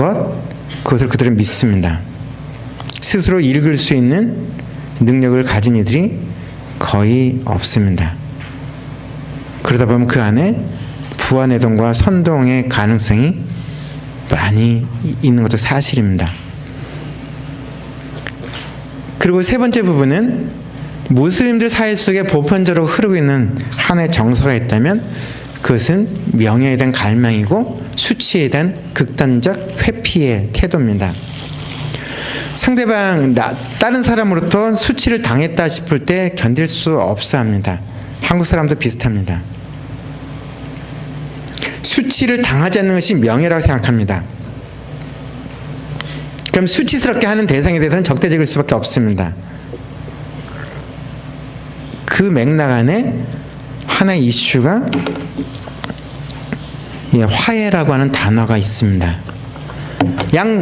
그것을 그대로 믿습니다. 스스로 읽을 수 있는 능력을 가진 이들이 거의 없습니다. 그러다 보면 그 안에 부안해동과 선동의 가능성이 많이 있는 것도 사실입니다. 그리고 세 번째 부분은 무슬림들 사회 속에 보편적으로 흐르고 있는 하나의 정서가 있다면 그것은 명예에 대한 갈망이고 수치에 대한 극단적 회피의 태도입니다. 상대방 다른 사람으로부터 수치를 당했다 싶을 때 견딜 수 없어 합니다. 한국 사람도 비슷합니다. 수치를 당하지 않는 것이 명예라고 생각합니다. 그럼 수치스럽게 하는 대상에 대해서는 적대적일 수밖에 없습니다. 그 맥락 안에 하나의 이슈가 화해라고 하는 단어가 있습니다.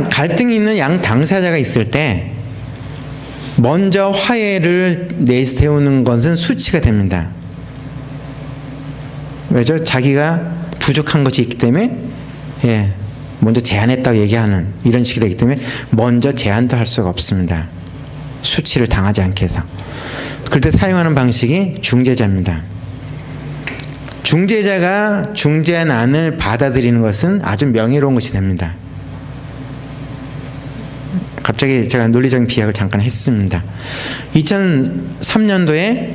갈등이 있는 양 당사자가 있을 때 먼저 화해를 내세우는 것은 수치가 됩니다. 왜죠? 자기가 부족한 것이 있기 때문에 먼저 제안했다고 얘기하는 이런 식이 되기 때문에 먼저 제안도 할 수가 없습니다. 수치를 당하지 않게 해서. 그럴 때 사용하는 방식이 중재자입니다. 중재자가 중재한 안을 받아들이는 것은 아주 명예로운 것이 됩니다. 갑자기 제가 논리적인 비약을 잠깐 했습니다. 2004년도에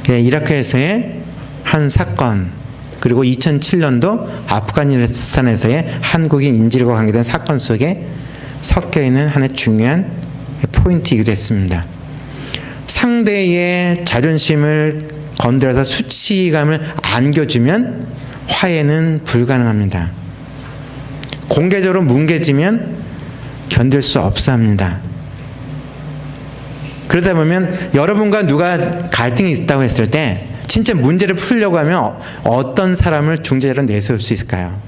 이라크에서의 한 사건, 그리고 2007년도 아프가니스탄에서의 한국인 인질과 관계된 사건 속에 섞여 있는 하나의 중요한 포인트이기도 했습니다. 상대의 자존심을 건드려서 수치감을 안겨주면 화해는 불가능합니다. 공개적으로 뭉개지면 견딜 수 없어 합니다. 그러다 보면 여러분과 누가 갈등이 있다고 했을 때 진짜 문제를 풀려고 하면 어떤 사람을 중재자로 내세울 수 있을까요?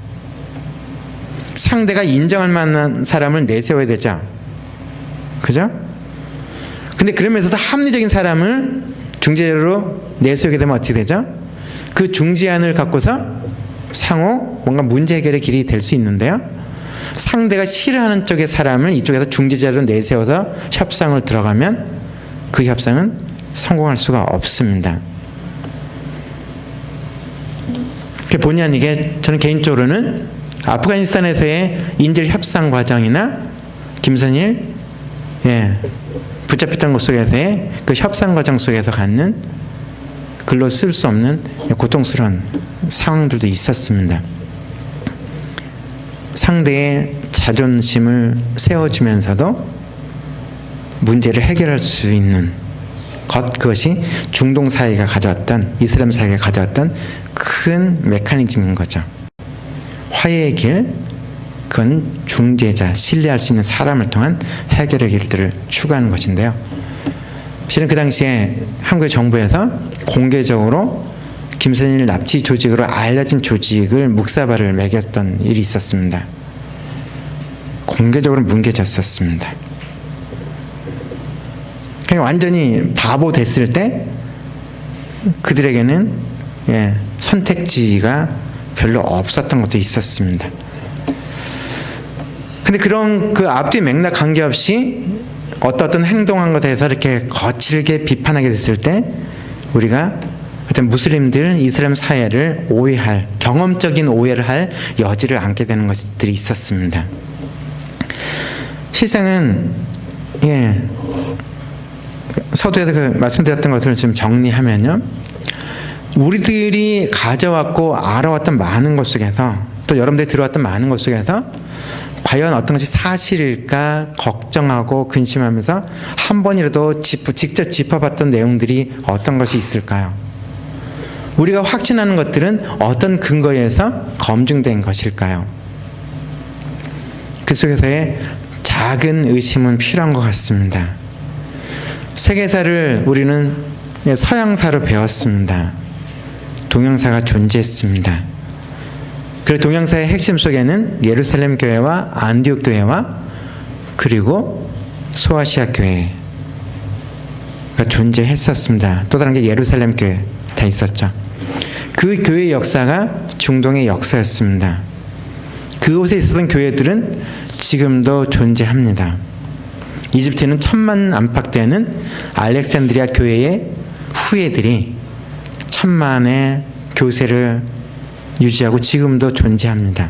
상대가 인정할 만한 사람을 내세워야 되죠. 그죠? 근데 그러면서도 합리적인 사람을 중재자로 내세우게 되면 어떻게 되죠? 그 중재안을 갖고서 상호 뭔가 문제 해결의 길이 될 수 있는데요. 상대가 싫어하는 쪽의 사람을 이쪽에서 중재자로 내세워서 협상을 들어가면 그 협상은 성공할 수가 없습니다. 본의 아니게 저는 개인적으로는 아프가니스탄에서의 인질 협상 과정이나 김선일 붙잡혔던 곳 속에서의 그 협상 과정 속에서 갖는 글로 쓸 수 없는 고통스러운 상황들도 있었습니다. 상대의 자존심을 세워주면서도 문제를 해결할 수 있는 그것이 중동 사회가 가져왔던, 이슬람 사회가 가져왔던 큰 메커니즘인 거죠. 화해의 길, 그건 중재자, 신뢰할 수 있는 사람을 통한 해결의 길들을 추구하는 것인데요. 실은 그 당시에 한국 정부에서 공개적으로 김선일 납치 조직으로 알려진 조직을 묵사발을 매겼던 일이 있었습니다. 공개적으로 뭉개졌었습니다. 완전히 바보 됐을 때 그들에게는 선택지가 별로 없었던 것도 있었습니다. 근데 그런 그 앞뒤 맥락 관계없이 어떤 행동한 것에 대해서 이렇게 거칠게 비판하게 됐을 때 우리가 어떤 무슬림들, 이슬람 사회를 오해할, 경험적인 오해를 할 여지를 안게 되는 것들이 있었습니다. 실상은 서두에서 그 말씀드렸던 것을 좀 정리하면요, 우리들이 가져왔고 알아왔던 많은 것 속에서, 또 여러분들이 들어왔던 많은 것 속에서 과연 어떤 것이 사실일까 걱정하고 근심하면서 한 번이라도 직접 짚어봤던 내용들이 어떤 것이 있을까요? 우리가 확신하는 것들은 어떤 근거에서 검증된 것일까요? 그 속에서의 작은 의심은 필요한 것 같습니다. 세계사를 우리는 서양사로 배웠습니다. 동양사가 존재했습니다. 그리고 동양사의 핵심 속에는 예루살렘 교회와 안디옥 교회와 그리고 소아시아 교회가 존재했었습니다. 또 다른 게 예루살렘 교회 다 있었죠. 그 교회의 역사가 중동의 역사였습니다. 그곳에 있었던 교회들은 지금도 존재합니다. 이집트는 천만 안팎되는 알렉산드리아 교회의 후예들이 천만의 교세를 유지하고 지금도 존재합니다.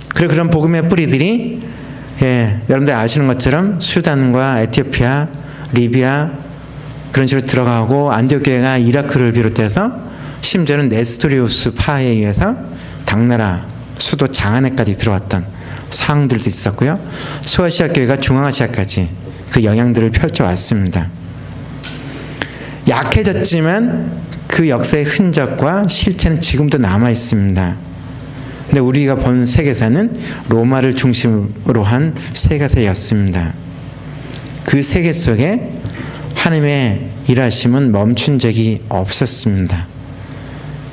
그리고 그런 복음의 뿌리들이 여러분들 아시는 것처럼 수단과 에티오피아, 리비아 그런 식으로 들어가고 안디옥 교회가 이라크를 비롯해서 심지어는 네스토리우스 파에 의해서 당나라 수도 장안에까지 들어왔던 상황들도 있었고요. 소아시아 교회가 중앙아시아까지 그 영향들을 펼쳐왔습니다. 약해졌지만 그 역사의 흔적과 실체는 지금도 남아있습니다. 근데 우리가 본 세계사는 로마를 중심으로 한 세계사였습니다. 그 세계 속에 하나님의 일하심은 멈춘 적이 없었습니다.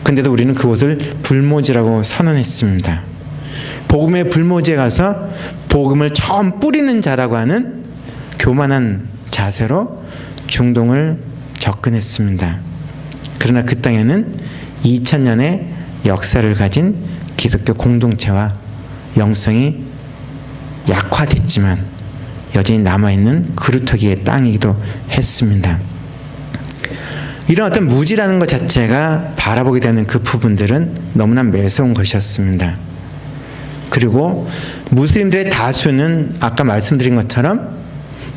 근데도 우리는 그곳을 불모지라고 선언했습니다. 복음의 불모지에 가서 복음을 처음 뿌리는 자라고 하는 교만한 자세로 중동을 접근했습니다. 그러나 그 땅에는 2000년의 역사를 가진 기독교 공동체와 영성이 약화됐지만 여전히 남아있는 그루터기의 땅이기도 했습니다. 이런 어떤 무지라는 것 자체가 바라보게 되는 그 부분들은 너무나 매서운 것이었습니다. 그리고 무슬림들의 다수는 아까 말씀드린 것처럼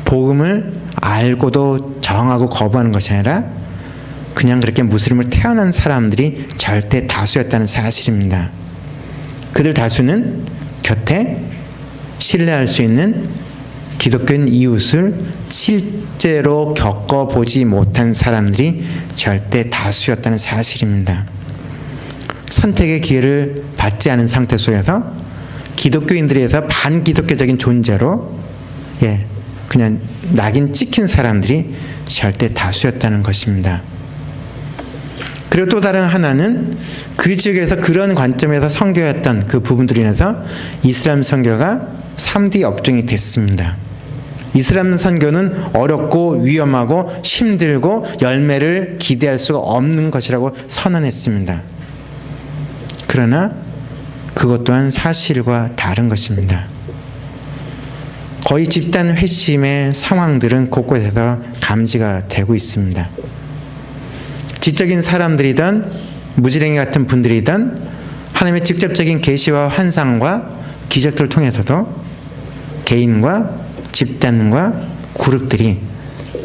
복음을 알고도 저항하고 거부하는 것이 아니라 그냥 그렇게 무슬림으로 태어난 사람들이 절대 다수였다는 사실입니다. 그들 다수는 곁에 신뢰할 수 있는 기독교인 이웃을 실제로 겪어보지 못한 사람들이 절대 다수였다는 사실입니다. 선택의 기회를 받지 않은 상태 속에서 기독교인들에서 반기독교적인 존재로 그냥 낙인 찍힌 사람들이 절대 다수였다는 것입니다. 그리고 또 다른 하나는 그 지역에서 그런 관점에서 선교했던 그 부분들로 인해서 이슬람 선교가 3D 업종이 됐습니다. 이슬람 선교는 어렵고 위험하고 힘들고 열매를 기대할 수가 없는 것이라고 선언했습니다. 그러나 그것 또한 사실과 다른 것입니다. 거의 집단 회심의 상황들은 곳곳에서 감지가 되고 있습니다. 지적인 사람들이든 무지랭이 같은 분들이든 하나님의 직접적인 계시와 환상과 기적들을 통해서도 개인과 집단과 그룹들이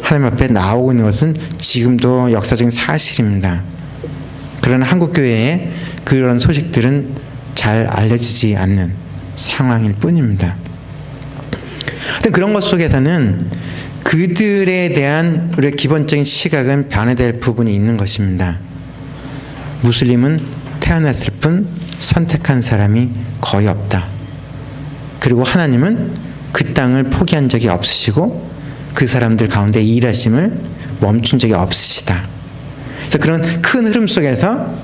하나님 앞에 나오고 있는 것은 지금도 역사적인 사실입니다. 그러나 한국교회에 그런 소식들은 잘 알려지지 않는 상황일 뿐입니다. 그런 것 속에서는 그들에 대한 우리의 기본적인 시각은 변화될 부분이 있는 것입니다. 무슬림은 태어났을 뿐 선택한 사람이 거의 없다. 그리고 하나님은 그 땅을 포기한 적이 없으시고 그 사람들 가운데 일하심을 멈춘 적이 없으시다. 그래서 그런 큰 흐름 속에서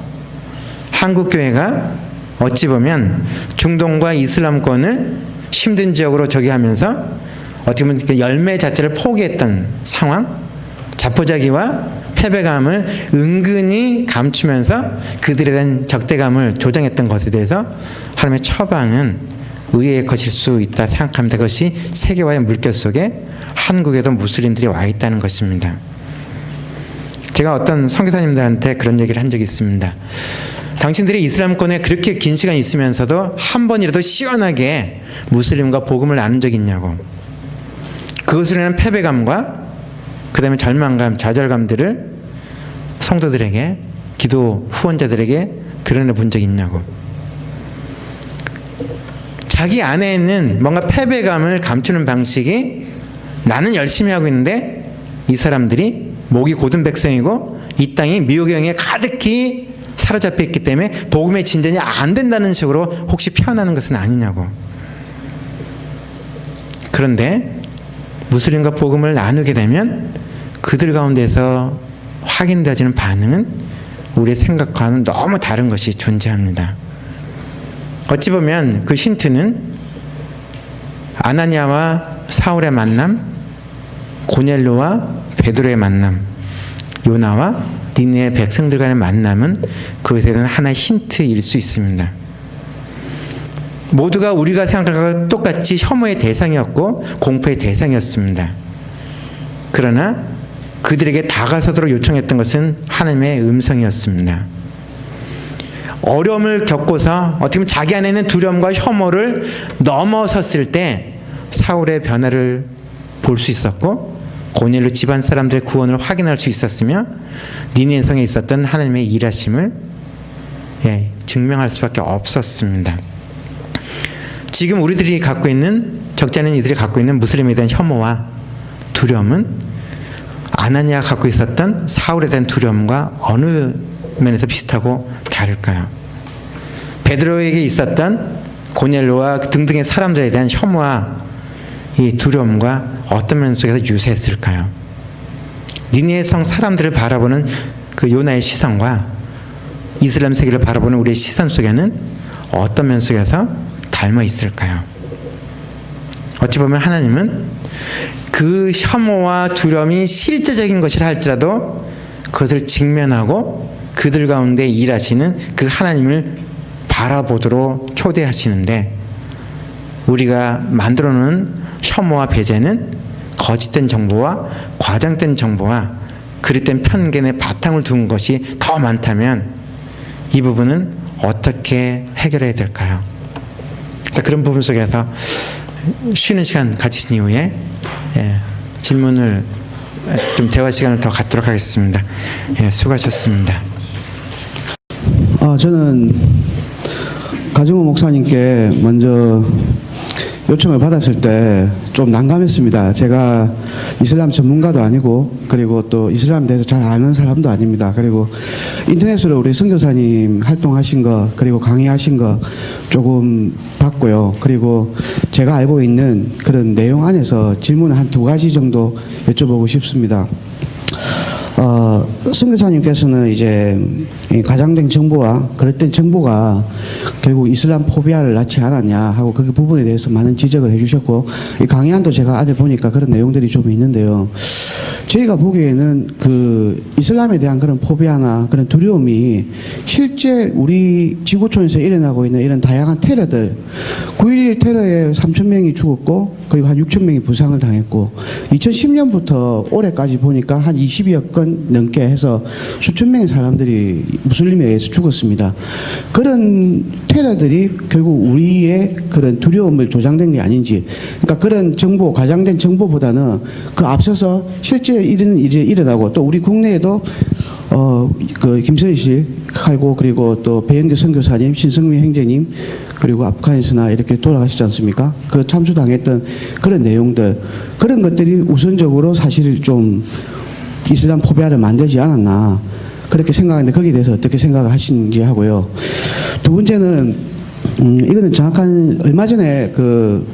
한국교회가 어찌 보면 중동과 이슬람권을 힘든 지역으로 저기 하면서 어떻게 보면 열매 자체를 포기했던 상황, 자포자기와 패배감을 은근히 감추면서 그들에 대한 적대감을 조장했던 것에 대해서 하나님의 처방은 의의 것일 수 있다 생각합니다. 그것이 세계화의 물결 속에 한국에도 무슬림들이 와 있다는 것입니다. 제가 어떤 선교사님들한테 그런 얘기를 한 적이 있습니다. 당신들이 이슬람권에 그렇게 긴 시간 있으면서도 한 번이라도 시원하게 무슬림과 복음을 나눈 적이 있냐고. 그것으로 인한 패배감과 그 다음에 절망감, 좌절감들을 성도들에게, 기도 후원자들에게 드러내 본 적이 있냐고. 자기 안에 있는 뭔가 패배감을 감추는 방식이 나는 열심히 하고 있는데 이 사람들이 목이 고든 백성이고 이 땅이 미혹의 영에 가득히 사로잡혀 있기 때문에 복음의 진전이 안 된다는 식으로 혹시 표현하는 것은 아니냐고. 그런데 무슬림과 복음을 나누게 되면 그들 가운데서 확인되어지는 반응은 우리의 생각과는 너무 다른 것이 존재합니다. 어찌 보면 그 힌트는 아나니아와 사울의 만남, 고넬료와 베드로의 만남, 요나와 니느웨 백성들 간의 만남은 그것에 대한 하나의 힌트일 수 있습니다. 모두가 우리가 생각하고 똑같이 혐오의 대상이었고 공포의 대상이었습니다. 그러나 그들에게 다가서도록 요청했던 것은 하나님의 음성이었습니다. 어려움을 겪고서 어떻게 보면 자기 안에 있는 두려움과 혐오를 넘어섰을 때 사울의 변화를 볼 수 있었고 고넬료 집안 사람들의 구원을 확인할 수 있었으며 니느웨 성에 있었던 하나님의 일하심을 증명할 수밖에 없었습니다. 지금 우리들이 갖고 있는, 적지 않은 이들이 갖고 있는 무슬림에 대한 혐오와 두려움은 아나니아가 갖고 있었던 사울에 대한 두려움과 어느 면에서 비슷하고 다를까요? 베드로에게 있었던 고넬료와 등등의 사람들에 대한 혐오와 이 두려움과 어떤 면 속에서 유사했을까요? 니느웨 성 사람들을 바라보는 그 요나의 시선과 이슬람 세계를 바라보는 우리의 시선 속에는 어떤 면 속에서 닮아 있을까요? 어찌 보면 하나님은 그 혐오와 두려움이 실제적인 것이라 할지라도 그것을 직면하고 그들 가운데 일하시는 그 하나님을 바라보도록 초대하시는데 우리가 만들어놓은 혐오와 배제는 거짓된 정보와 과장된 정보와 그릇된 편견의 바탕을 둔 것이 더 많다면 이 부분은 어떻게 해결해야 될까요? 그런 부분 속에서 쉬는 시간 가지신 이후에 질문을 좀 대화 시간을 더 갖도록 하겠습니다. 예, 수고하셨습니다. 저는 가정호 목사님께 먼저 요청을 받았을 때 좀 난감했습니다. 제가 이슬람 전문가도 아니고, 그리고 또 이슬람에 대해서 잘 아는 사람도 아닙니다. 그리고 인터넷으로 우리 선교사님 활동하신 거, 그리고 강의하신 거 조금 봤고요. 그리고 제가 알고 있는 그런 내용 안에서 질문을 한 2가지 정도 여쭤보고 싶습니다. 선교사님께서는 이제 과장된 정보와 그릇된 정보가 결국 이슬람 포비아를 낳지 않았냐 하고 그 부분에 대해서 많은 지적을 해주셨고, 이 강의안도 제가 안에 보니까 그런 내용들이 좀 있는데요. 저희가 보기에는 그 이슬람에 대한 그런 포비아나 그런 두려움이 실제 우리 지구촌에서 일어나고 있는 이런 다양한 테러들, 9.11 테러에 3,000명이 죽었고 그리고 한 6,000명이 부상을 당했고, 2010년부터 올해까지 보니까 한 20여 건 넘게 해서 수천 명의 사람들이 무슬림에 의해서 죽었습니다. 그런 테러들이 결국 우리의 그런 두려움을 조장된 게 아닌지, 그러니까 그런 정보, 과장된 정보보다는 그 앞서서 실제 이런 일이 일어나고, 또 우리 국내에도 그 김선희 씨 하고, 그리고 또 배영규 선교사님, 신성민 형제님, 그리고 아프간에서나 이렇게 돌아가시지 않습니까? 그 참수당했던 그런 내용들, 그런 것들이 우선적으로 사실 좀 이슬람 포비아를 만들지 않았나 그렇게 생각하는데, 거기에 대해서 어떻게 생각을 하시는지 하고요. 두 번째는 이거는 정확한 얼마 전에 그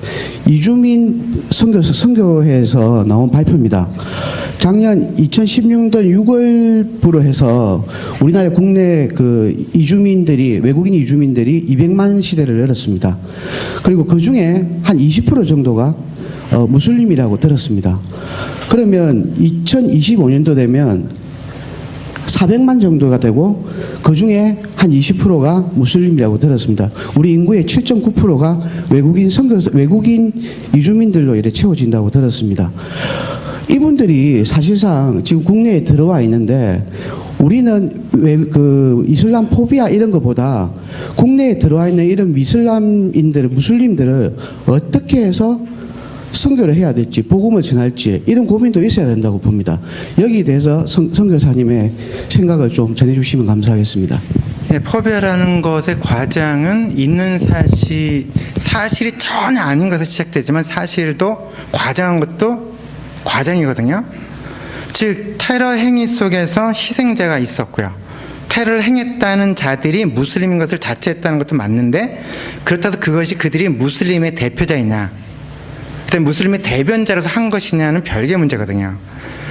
이주민 선교회에서 나온 발표입니다. 작년 2016년 6월부로 해서 우리나라 국내 그 이주민들이, 외국인 이주민들이 200만 시대를 열었습니다. 그리고 그 중에 한 20% 정도가 무슬림이라고 들었습니다. 그러면 2025년도 되면 400만 정도가 되고, 그 중에 한 20%가 무슬림이라고 들었습니다. 우리 인구의 7.9%가 외국인 이주민들로 이렇게 채워진다고 들었습니다. 이분들이 사실상 지금 국내에 들어와 있는데, 우리는 왜 그 이슬람 포비아 이런 것보다 국내에 들어와 있는 이런 이슬람인들, 무슬림들을 어떻게 해서 선교를 해야 될지, 복음을 전할지, 이런 고민도 있어야 된다고 봅니다. 여기에 대해서 선교사님의 생각을 좀 전해주시면 감사하겠습니다. 네, 포비아라는 것의 과장은 있는 사실이 전혀 아닌 것에서 시작되지만, 사실도 과장한 것도 과장이거든요. 즉 테러 행위 속에서 희생자가 있었고요, 테러를 행했다는 자들이 무슬림인 것을 자처했다는 것도 맞는데, 그렇다고 그것이 그들이 무슬림의 대표자이냐, 무슬림의 대변자로서 한 것이냐는 별개의 문제거든요.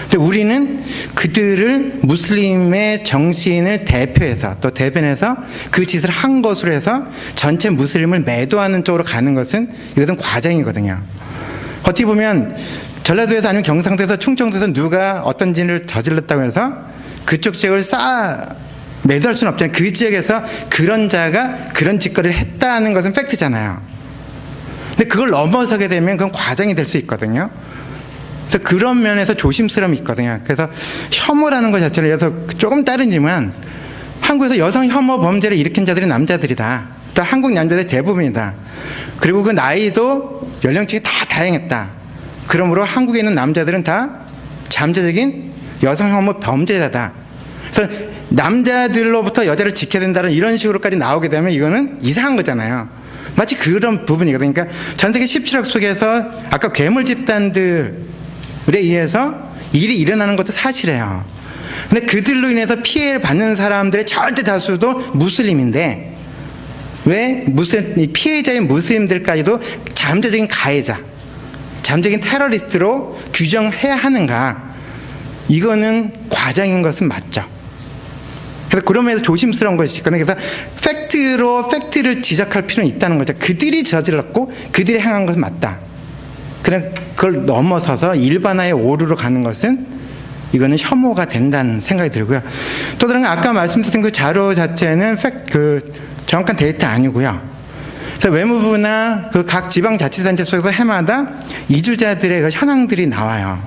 근데 우리는 그들을 무슬림의 정신을 대표해서, 또 대변해서 그 짓을 한 것으로 해서 전체 무슬림을 매도하는 쪽으로 가는 것은, 이것은 과장이거든요. 어떻게 보면 전라도에서 아니면 경상도에서 충청도에서 누가 어떤 짓을 저질렀다고 해서 그쪽 지역을 매도할 수는 없잖아요. 그 지역에서 그런 자가 그런 짓거리를 했다는 것은 팩트잖아요. 근데 그걸 넘어서게 되면 그건 과장이 될 수 있거든요. 그래서 그런 면에서 조심스러움이 있거든요. 그래서 혐오라는 것 자체를, 여기서 조금 다르지만 한국에서 여성 혐오 범죄를 일으킨 자들이 남자들이다. 또 한국 남자들이 대부분이다. 그리고 그 나이도 연령층이 다 다양했다. 그러므로 한국에 있는 남자들은 다 잠재적인 여성 혐오 범죄자다. 그래서 남자들로부터 여자를 지켜야 된다는 이런 식으로까지 나오게 되면 이거는 이상한 거잖아요. 마치 그런 부분이거든요. 그러니까 전 세계 17억 속에서 아까 괴물 집단들에 의해서 일이 일어나는 것도 사실이에요. 근데 그들로 인해서 피해를 받는 사람들의 절대 다수도 무슬림인데, 왜 피해자인 무슬림들까지도 잠재적인 가해자, 잠재적인 테러리스트로 규정해야 하는가? 이거는 과장인 것은 맞죠. 그래서 그런 면에서 조심스러운 것이 있거든요. 그래서 팩트를 지적할 필요는 있다는 거죠. 그들이 저질렀고 그들이 행한 것은 맞다. 그냥 그걸 넘어서서 일반화의 오류로 가는 것은, 이거는 혐오가 된다는 생각이 들고요. 또 다른 건 아까 말씀드린 그 자료 자체는 정확한 데이터 아니고요. 그래서 외무부나 그 각 지방자치단체 속에서 해마다 이주자들의 그 현황들이 나와요.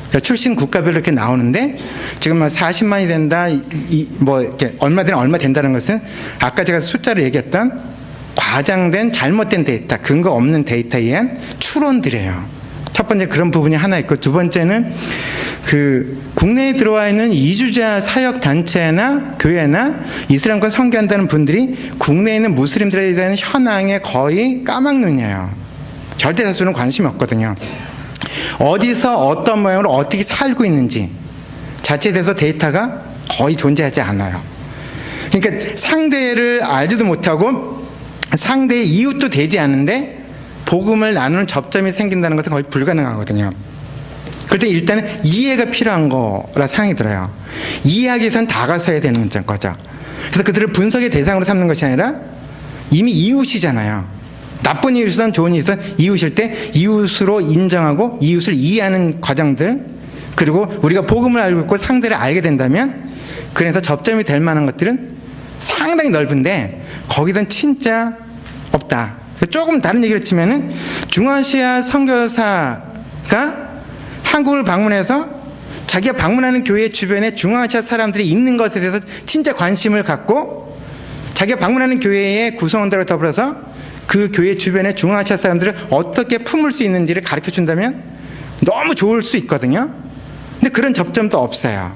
그러니까 출신 국가별로 이렇게 나오는데, 지금 40만이 된다, 이렇게 얼마 된다는 것은 아까 제가 숫자를 얘기했던 과장된 잘못된 데이터, 근거 없는 데이터에 의한 추론들이에요. 첫 번째 그런 부분이 하나 있고, 두 번째는 그 국내에 들어와 있는 이주자 사역 단체나 교회나 이슬람권 선교한다는 분들이 국내에 있는 무슬림들에 대한 현황에 거의 까막눈이에요. 절대 다수는 관심이 없거든요. 어디서 어떤 모양으로 어떻게 살고 있는지 자체에 대해서 데이터가 거의 존재하지 않아요. 그러니까 상대를 알지도 못하고 상대의 이웃도 되지 않는데 복음을 나누는 접점이 생긴다는 것은 거의 불가능하거든요. 그럴 때 일단은 이해가 필요한 거라 생각이 들어요. 이해하기 위해서는 다가서야 되는 거죠. 그래서 그들을 분석의 대상으로 삼는 것이 아니라 이미 이웃이잖아요. 나쁜 이웃이든 좋은 이웃이든 이웃일 때 이웃으로 인정하고 이웃을 이해하는 과정들, 그리고 우리가 복음을 알고 있고 상대를 알게 된다면 그래서 접점이 될 만한 것들은 상당히 넓은데 거기는 진짜 없다. 조금 다른 얘기를 치면은 중앙아시아 선교사가 한국을 방문해서 자기가 방문하는 교회 주변에 중앙아시아 사람들이 있는 것에 대해서 진짜 관심을 갖고 자기가 방문하는 교회의 구성원들과 더불어서 그 교회 주변의 중앙아시아 사람들을 어떻게 품을 수 있는지를 가르쳐 준다면 너무 좋을 수 있거든요. 근데 그런 접점도 없어요.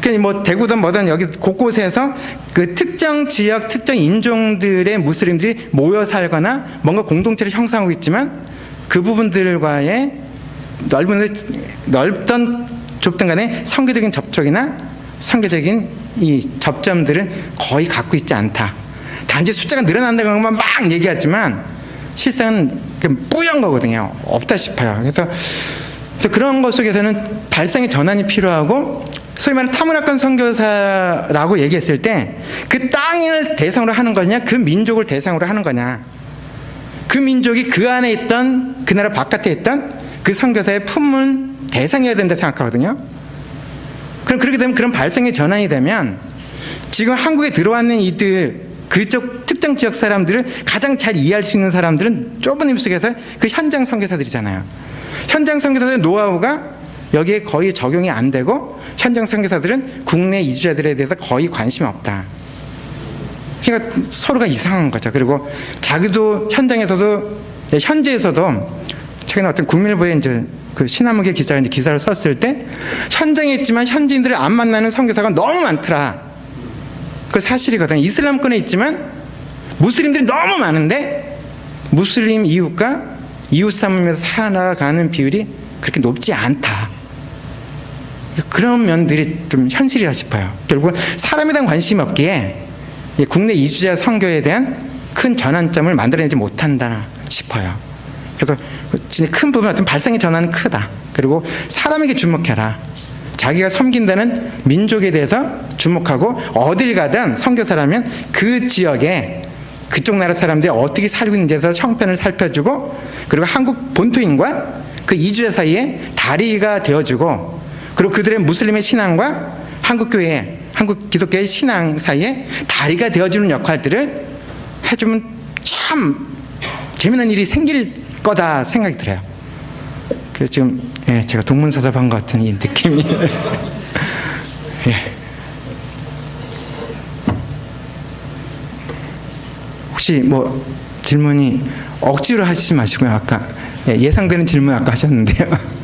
그러니까 뭐 대구든 뭐든 여기 곳곳에서 그 특정 지역, 특정 인종들의 무슬림들이 모여 살거나 뭔가 공동체를 형성하고 있지만 그 부분들과의 넓던 좁든 간에 선교적인 접촉이나 선교적인 이 접점들은 거의 갖고 있지 않다. 단지 숫자가 늘어난다는 것만 막 얘기하지만 실상은 뿌연 거거든요. 없다 싶어요. 그래서 그런 것 속에서는 발상의 전환이 필요하고, 소위 말하는 타문화권 선교사라고 얘기했을 때 그 땅을 대상으로 하는 거냐, 그 민족을 대상으로 하는 거냐, 그 민족이 그 안에 있던, 그 나라 바깥에 있던 그 선교사의 품은 대상이어야 된다 생각하거든요. 그럼 그렇게 되면, 그런 발상의 전환이 되면 지금 한국에 들어왔는 이들, 그쪽 특정 지역 사람들을 가장 잘 이해할 수 있는 사람들은 좁은 힘 속에서 그 현장 선교사들이잖아요. 현장 선교사들의 노하우가 여기에 거의 적용이 안 되고 현장 선교사들은 국내 이주자들에 대해서 거의 관심이 없다. 그러니까 서로가 이상한 거죠. 그리고 자기도 현장에서도, 현지에서도 최근에 어떤 국민일보에 이제 그 신한무개 기자가 이제 기사를 썼을 때 현장에 있지만 현지인들을 안 만나는 선교사가 너무 많더라. 그 사실이거든요. 이슬람권에 있지만 무슬림들이 너무 많은데 무슬림 이웃과 이웃 삼으면서 살아가는 비율이 그렇게 높지 않다. 그런 면들이 좀 현실이라 싶어요. 결국은 사람에 대한 관심이 없기에 국내 이주자 선교에 대한 큰 전환점을 만들어내지 못한다 싶어요. 그래서 진짜 큰 부분, 어떤 발상의 전환은 크다. 그리고 사람에게 주목해라. 자기가 섬긴다는 민족에 대해서 주목하고, 어딜 가든 선교사라면 그 지역에 그쪽 나라 사람들이 어떻게 살고 있는지에 대해서 형편을 살펴주고, 그리고 한국 본토인과 그 이주자 사이에 다리가 되어주고, 그리고 그들의 무슬림의 신앙과 한국 교회, 한국 기독교의 신앙 사이에 다리가 되어주는 역할들을 해주면 참 재미난 일이 생길 거다 생각이 들어요. 그래서 지금 제가 동문서답한 것 같은 이 느낌이 혹시 뭐 질문이 억지로 하시지 마시고요. 아까 예상되는 질문 아까 하셨는데요.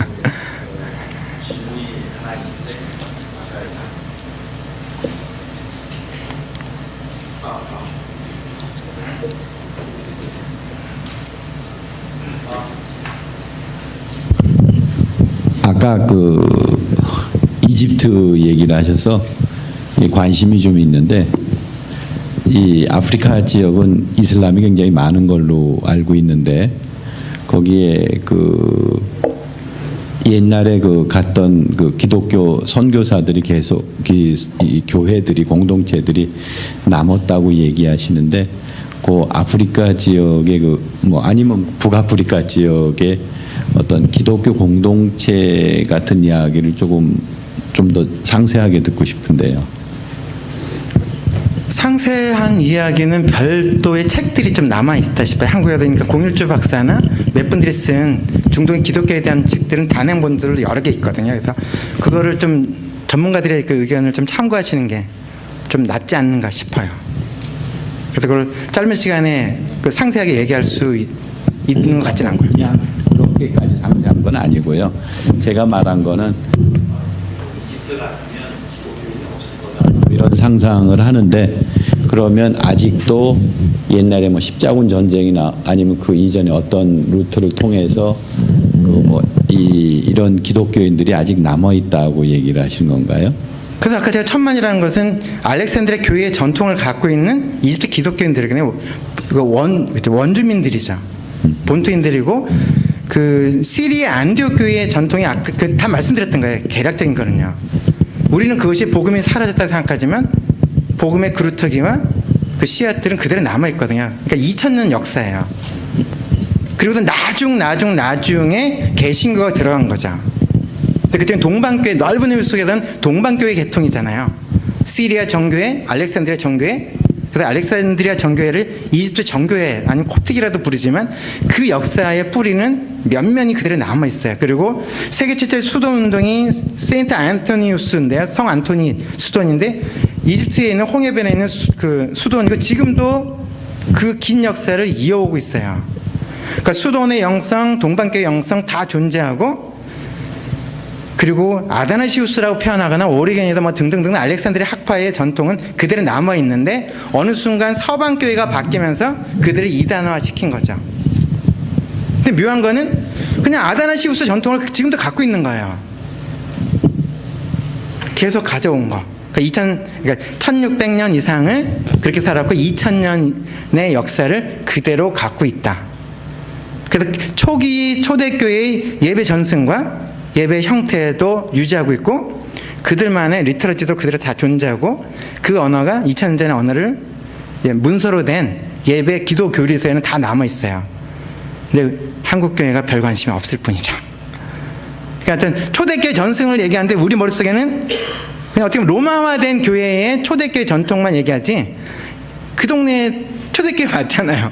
아까 그 이집트 얘기를 하셔서 관심이 좀 있는데, 이 아프리카 지역은 이슬람이 굉장히 많은 걸로 알고 있는데, 거기에 그 옛날에 그 갔던 그 기독교 선교사들이 계속 이 교회들이, 공동체들이 남았다고 얘기하시는데, 그 아프리카 지역의 그 뭐 아니면 북아프리카 지역의 어떤 기독교 공동체 같은 이야기를 좀 더 상세하게 듣고 싶은데요. 상세한 이야기는 별도의 책들이 좀 남아있다 싶어요. 한국에 그러니까 공일주 박사나 몇 분들이 쓴 중동의 기독교에 대한 책들은 단행본들로 여러 개 있거든요. 그래서 그거를 좀 전문가들의 그 의견을 좀 참고하시는 게 좀 낫지 않는가 싶어요. 그래서 그걸 짧은 시간에 그 상세하게 얘기할 수 있는 것 같지는 않고요. 그냥 그렇게까지 상세한 건 아니고요. 제가 말한 거는 이런 상상을 하는데, 그러면 아직도 옛날에 뭐 십자군 전쟁이나 아니면 그 이전에 어떤 루트를 통해서 그 뭐 이런 기독교인들이 아직 남아 있다고 얘기를 하신 건가요? 그래서 아까 제가 천만이라는 것은 알렉산드리아 교회의 전통을 갖고 있는 이집트 기독교인들이거든요. 원주민들이죠. 본토인들이고, 그 시리아 안디옥 교회의 전통이 아까 다 말씀드렸던 거예요. 개략적인 거는요. 우리는 그것이 복음이 사라졌다 생각하지만 복음의 그루터기와 그 씨앗들은 그대로 남아 있거든요. 그러니까 2000년 역사예요. 그리고서 나중에 개신교가 들어간 거죠. 근데 그때는 동방교회, 넓은 의미 속에서는 동방교회 계통이잖아요. 시리아 정교회, 알렉산드리아 정교회. 그래서 알렉산드리아 정교회를 이집트 정교회 아니면 콥틱이라도 부르지만 그 역사의 뿌리는 면면이 그대로 남아 있어요. 그리고 세계 최초의 수돈 운동이 세인트 안토니우스인데요. 성 안토니 수돈인데 이집트에 있는 홍해변에 있는 그 수돈이고 지금도 그 긴 역사를 이어오고 있어요. 그러니까 수돈의 영성, 동방교회 영성 다 존재하고, 그리고 아다나시우스라고 표현하거나 오리겐이다 뭐 등등등 알렉산드리아 학파의 전통은 그대로 남아 있는데 어느 순간 서방 교회가 바뀌면서 그들을 이단화 시킨 거죠. 근데 묘한 거는 그냥 아다나시우스 전통을 지금도 갖고 있는 거예요. 계속 가져온 거. 그러니까 1600년 이상을 그렇게 살았고 2000년의 역사를 그대로 갖고 있다. 그래서 초대교회의 예배 전승과 예배 형태도 유지하고 있고 그들만의 리터러지도 그대로 다 존재하고, 그 언어가 2000년 전의 언어를 문서로 된 예배 기도 교리서에는 다 남아 있어요. 근데 한국 교회가 별 관심이 없을 뿐이죠. 그러니까 하여튼 초대교회 전승을 얘기하는데 우리 머릿속에는 그냥 어떻게 보면 로마화된 교회의 초대교회 전통만 얘기하지 그 동네에 초대교회 맞잖아요.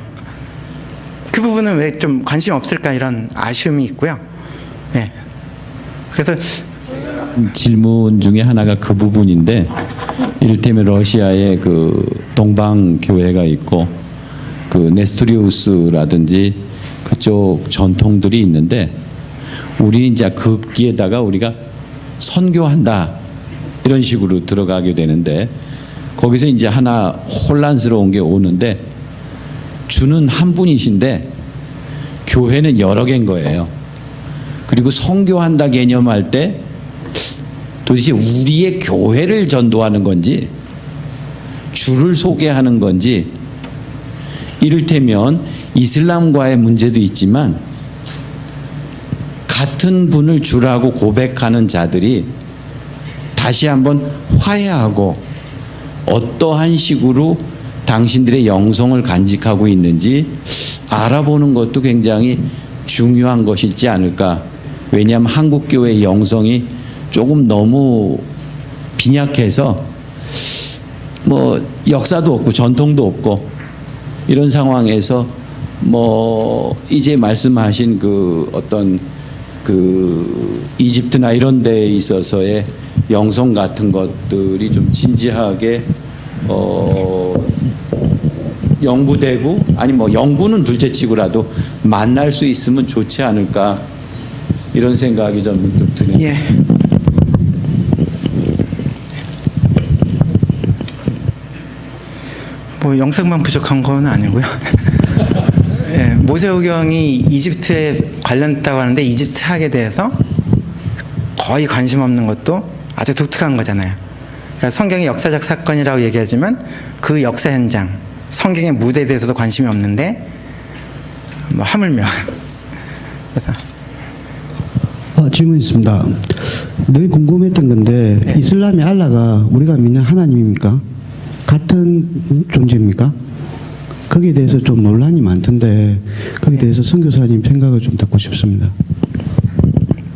그 부분은 왜 좀 관심 없을까 이런 아쉬움이 있고요. 네. 그래서 질문 중에 하나가 그 부분인데, 이를테면 러시아에 그 동방 교회가 있고 그 네스토리우스라든지 그쪽 전통들이 있는데, 우리 이제 거기에다가 우리가 선교한다 이런 식으로 들어가게 되는데, 거기서 이제 하나 혼란스러운 게 오는데, 주는 한 분이신데 교회는 여러 개인 거예요. 그리고 선교한다 개념할 때 도대체 우리의 교회를 전도하는 건지 주를 소개하는 건지, 이를테면 이슬람과의 문제도 있지만 같은 분을 주라고 고백하는 자들이 다시 한번 화해하고 어떠한 식으로 당신들의 영성을 간직하고 있는지 알아보는 것도 굉장히 중요한 것이지 않을까. 왜냐하면 한국교회의 영성이 조금 너무 빈약해서 뭐 역사도 없고 전통도 없고 이런 상황에서 뭐 이제 말씀하신 그 어떤 그 이집트나 이런 데에 있어서의 영성 같은 것들이 좀 진지하게 연구되고, 아니 뭐 연구는 둘째치고라도 만날 수 있으면 좋지 않을까 이런 생각이 좀 문득 드네요. 예. 뭐 영성만 부족한 건 아니고요. 예, 모세오경이 이집트에 관련됐다고 하는데 이집트 학에 대해서 거의 관심 없는 것도 아주 독특한 거잖아요. 그러니까 성경의 역사적 사건이라고 얘기하지만 그 역사 현장, 성경의 무대에 대해서도 관심이 없는데 뭐 하물며. 그래서 질문 있습니다. 늘 궁금했던 건데, 네. 이슬람의 알라가 우리가 믿는 하나님입니까? 같은 존재입니까? 거기에 대해서 좀 논란이 많던데 거기에 대해서 선교사님 생각을 좀 듣고 싶습니다.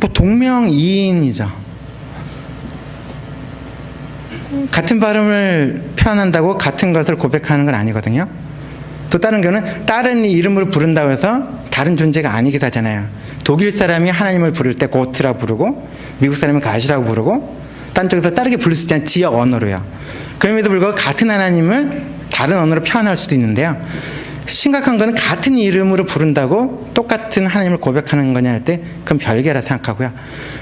뭐 동명이인이죠. 같은 발음을 표현한다고 같은 것을 고백하는 건 아니거든요. 또 다른 경우는 다른 이름으로 부른다고 해서 다른 존재가 아니기도 하잖아요. 독일 사람이 하나님을 부를 때 고트라 부르고 미국 사람은 가시라고 부르고 딴 쪽에서 다르게 부를 수 있잖아요. 지역 언어로요. 그럼에도 불구하고 같은 하나님을 다른 언어로 표현할 수도 있는데요. 심각한 거는 같은 이름으로 부른다고 똑같은 하나님을 고백하는 거냐 할 때 그건 별개라 생각하고요.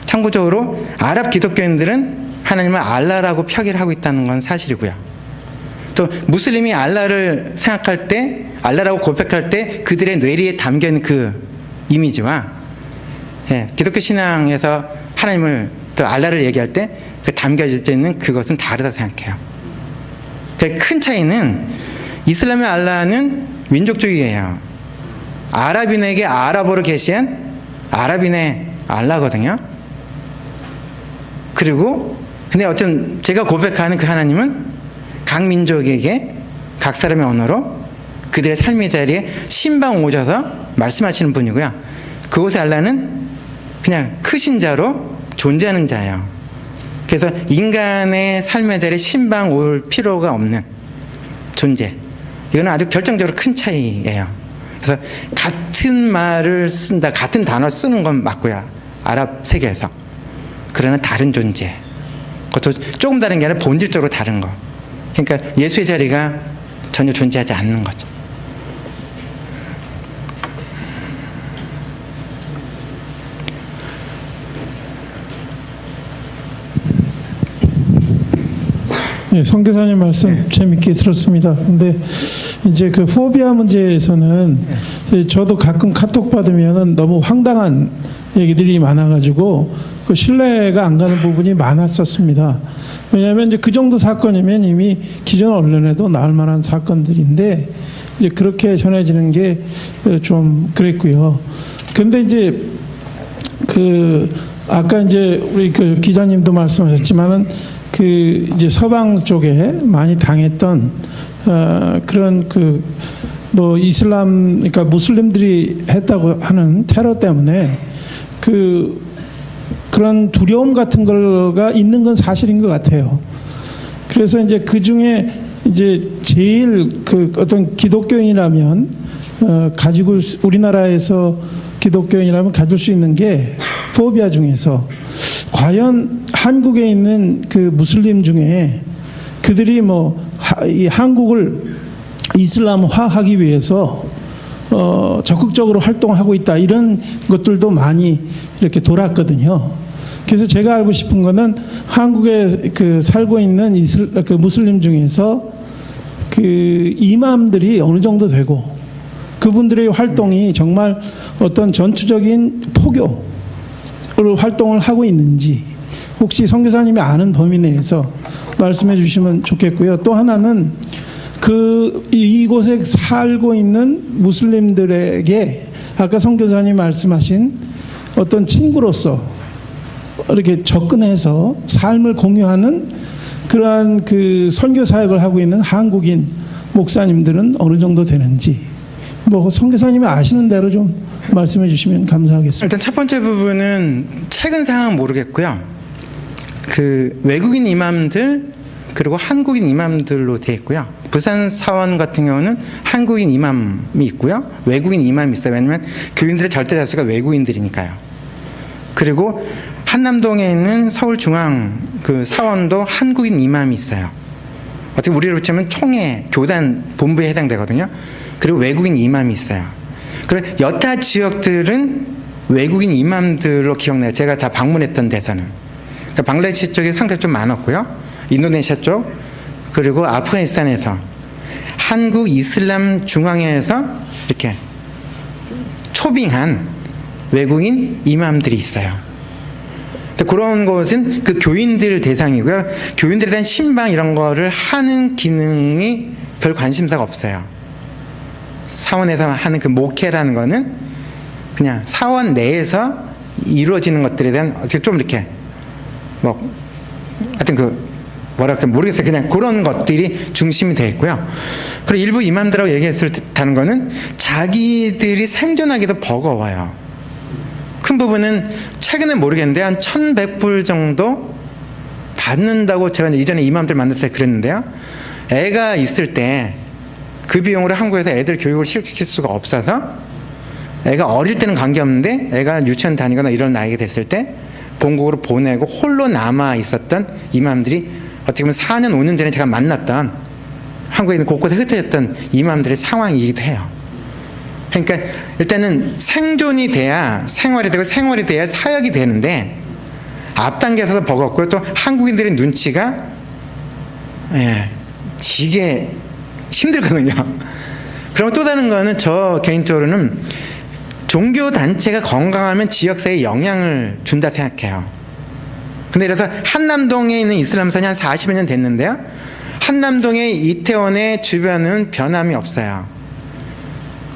참고적으로 아랍 기독교인들은 하나님을 알라라고 표기를 하고 있다는 건 사실이고요. 또 무슬림이 알라를 생각할 때, 알라라고 고백할 때 그들의 뇌리에 담겨있는 그 이미지와 기독교 신앙에서 하나님을 또 알라를 얘기할 때 그 담겨져 있는 그것은 다르다 생각해요. 큰 차이는 이슬람의 알라는 민족주의예요. 아랍인에게 아랍어로 계시한 아랍인의 알라거든요. 그리고 근데 어떤 제가 고백하는 그 하나님은 각 민족에게 각 사람의 언어로 그들의 삶의 자리에 신방 오셔서 말씀하시는 분이고요. 그곳의 알라는 그냥 크신 자로 존재하는 자예요. 그래서 인간의 삶의 자리에 신방 올 필요가 없는 존재. 이거는 아주 결정적으로 큰 차이예요. 그래서 같은 말을 쓴다, 같은 단어를 쓰는 건 맞고요. 아랍 세계에서. 그러나 다른 존재. 그것도 조금 다른 게 아니라 본질적으로 다른 거. 그러니까 예수의 자리가 전혀 존재하지 않는 거죠. 네, 선교사님 말씀 재밌게 들었습니다. 근데 이제 그 포비아 문제에서는 저도 가끔 카톡 받으면 너무 황당한 얘기들이 많아가지고 그 신뢰가 안 가는 부분이 많았었습니다. 왜냐하면 이제 그 정도 사건이면 이미 기존 언론에도 나올 만한 사건들인데 이제 그렇게 전해지는 게 좀 그랬고요. 근데 이제 그 아까 이제 우리 그 기자님도 말씀하셨지만은 그 이제 서방 쪽에 많이 당했던 그런 그 뭐 이슬람 그러니까 무슬림들이 했다고 하는 테러 때문에 그런 두려움 같은 거가 있는 건 사실인 것 같아요. 그래서 이제 그 중에 이제 제일 그 어떤 기독교인이라면 가지고 우리나라에서 기독교인이라면 가질 수 있는 게 포비아 중에서 과연 한국에 있는 그 무슬림 중에 그들이 뭐 이 한국을 이슬람화하기 위해서 적극적으로 활동하고 있다 이런 것들도 많이 이렇게 돌았거든요. 그래서 제가 알고 싶은 거는 한국에 그 살고 있는 그 무슬림 중에서 그 이맘들이 어느 정도 되고 그분들의 활동이 정말 어떤 전투적인 포교로 활동을 하고 있는지 혹시 선교사님이 아는 범위 내에서 말씀해 주시면 좋겠고요. 또 하나는 그 이곳에 살고 있는 무슬림들에게 아까 선교사님 말씀하신 어떤 친구로서 이렇게 접근해서 삶을 공유하는 그러한 그 선교 사역을 하고 있는 한국인 목사님들은 어느 정도 되는지 뭐 선교사님이 아시는 대로 좀 말씀해 주시면 감사하겠습니다. 일단 첫 번째 부분은 최근 상황은 모르겠고요. 그 외국인 이맘들 그리고 한국인 이맘들로 되어 있고요. 부산 사원 같은 경우는 한국인 이맘이 있고요. 외국인 이맘이 있어요. 왜냐하면 교인들의 절대 다수가 외국인들이니까요. 그리고 한남동에 있는 서울중앙 그 사원도 한국인 이맘이 있어요. 어떻게 우리로 치면 총회 교단 본부에 해당되거든요. 그리고 외국인 이맘이 있어요. 그리고 여타 지역들은 외국인 이맘들로 기억나요. 제가 다 방문했던 데서는. 그러니까 방글라데시 쪽이 상당히 좀 많았고요. 인도네시아 쪽 그리고 아프가니스탄에서 한국 이슬람 중앙회에서 이렇게 초빙한 외국인 이맘들이 있어요. 그런 것은 그 교인들 대상이고요. 교인들에 대한 신방 이런 거를 하는 기능이 별 관심사가 없어요. 사원에서 하는 그 목회라는 거는 그냥 사원 내에서 이루어지는 것들에 대한 좀 이렇게 뭐 하여튼 그 뭐랄까 모르겠어요. 그냥 그런 것들이 중심이 되어 있고요. 그리고 일부 이맘들하고 얘기했을 듯하는 거는 자기들이 생존하기도 버거워요. 큰 부분은 최근에 모르겠는데 한 1,100불 정도 받는다고 제가 이전에 이맘들 만날 때 그랬는데요. 애가 있을 때 그 비용으로 한국에서 애들 교육을 시킬 수가 없어서 애가 어릴 때는 관계없는데 애가 유치원 다니거나 이런 나이가 됐을 때 본국으로 보내고 홀로 남아 있었던 이맘들이 어떻게 보면 4년 5년 전에 제가 만났던 한국에 있는 곳곳에 흩어졌던 이맘들의 상황이기도 해요. 그러니까 일단은 생존이 돼야 생활이 되고 생활이 돼야 사역이 되는데 앞당겨서 버겁고 또 한국인들의 눈치가 되게 힘들거든요. 그럼 또 다른 거는 저 개인적으로는 종교 단체가 건강하면 지역사회에 영향을 준다 생각해요. 근데 그래서 한남동에 있는 이슬람선이 한 40여 년 됐는데요. 한남동의 이태원의 주변은 변함이 없어요.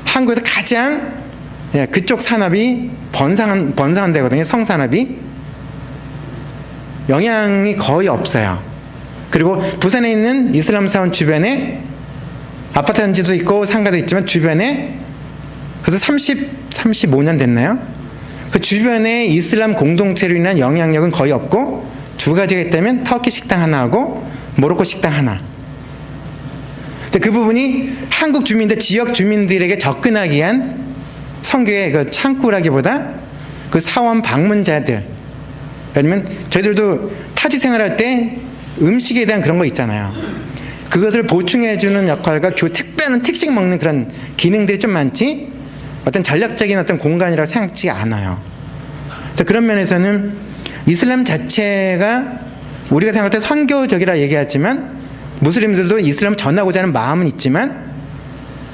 한국에서 가장 그쪽 산업이 번성한 데거든요. 성산업이. 영향이 거의 없어요. 그리고 부산에 있는 이슬람 사원 주변에 아파트 단지도 있고 상가도 있지만 주변에 그래서 35년 됐나요? 그 주변에 이슬람 공동체로 인한 영향력은 거의 없고 두 가지가 있다면 터키 식당 하나 하고 모로코 식당 하나. 근데 그 부분이 한국 주민들, 지역 주민들에게 접근하기 위한 선교의 그 창구라기보다 그 사원 방문자들. 왜냐면 저희들도 타지 생활할 때 음식에 대한 그런 거 있잖아요. 그것을 보충해주는 역할과 특별한 특식 먹는 그런 기능들이 좀 많지 어떤 전략적인 어떤 공간이라고 생각지 않아요. 그래서 그런 면에서는 이슬람 자체가 우리가 생각할 때 선교적이라 얘기하지만 무슬림들도 이슬람을 전하고자 하는 마음은 있지만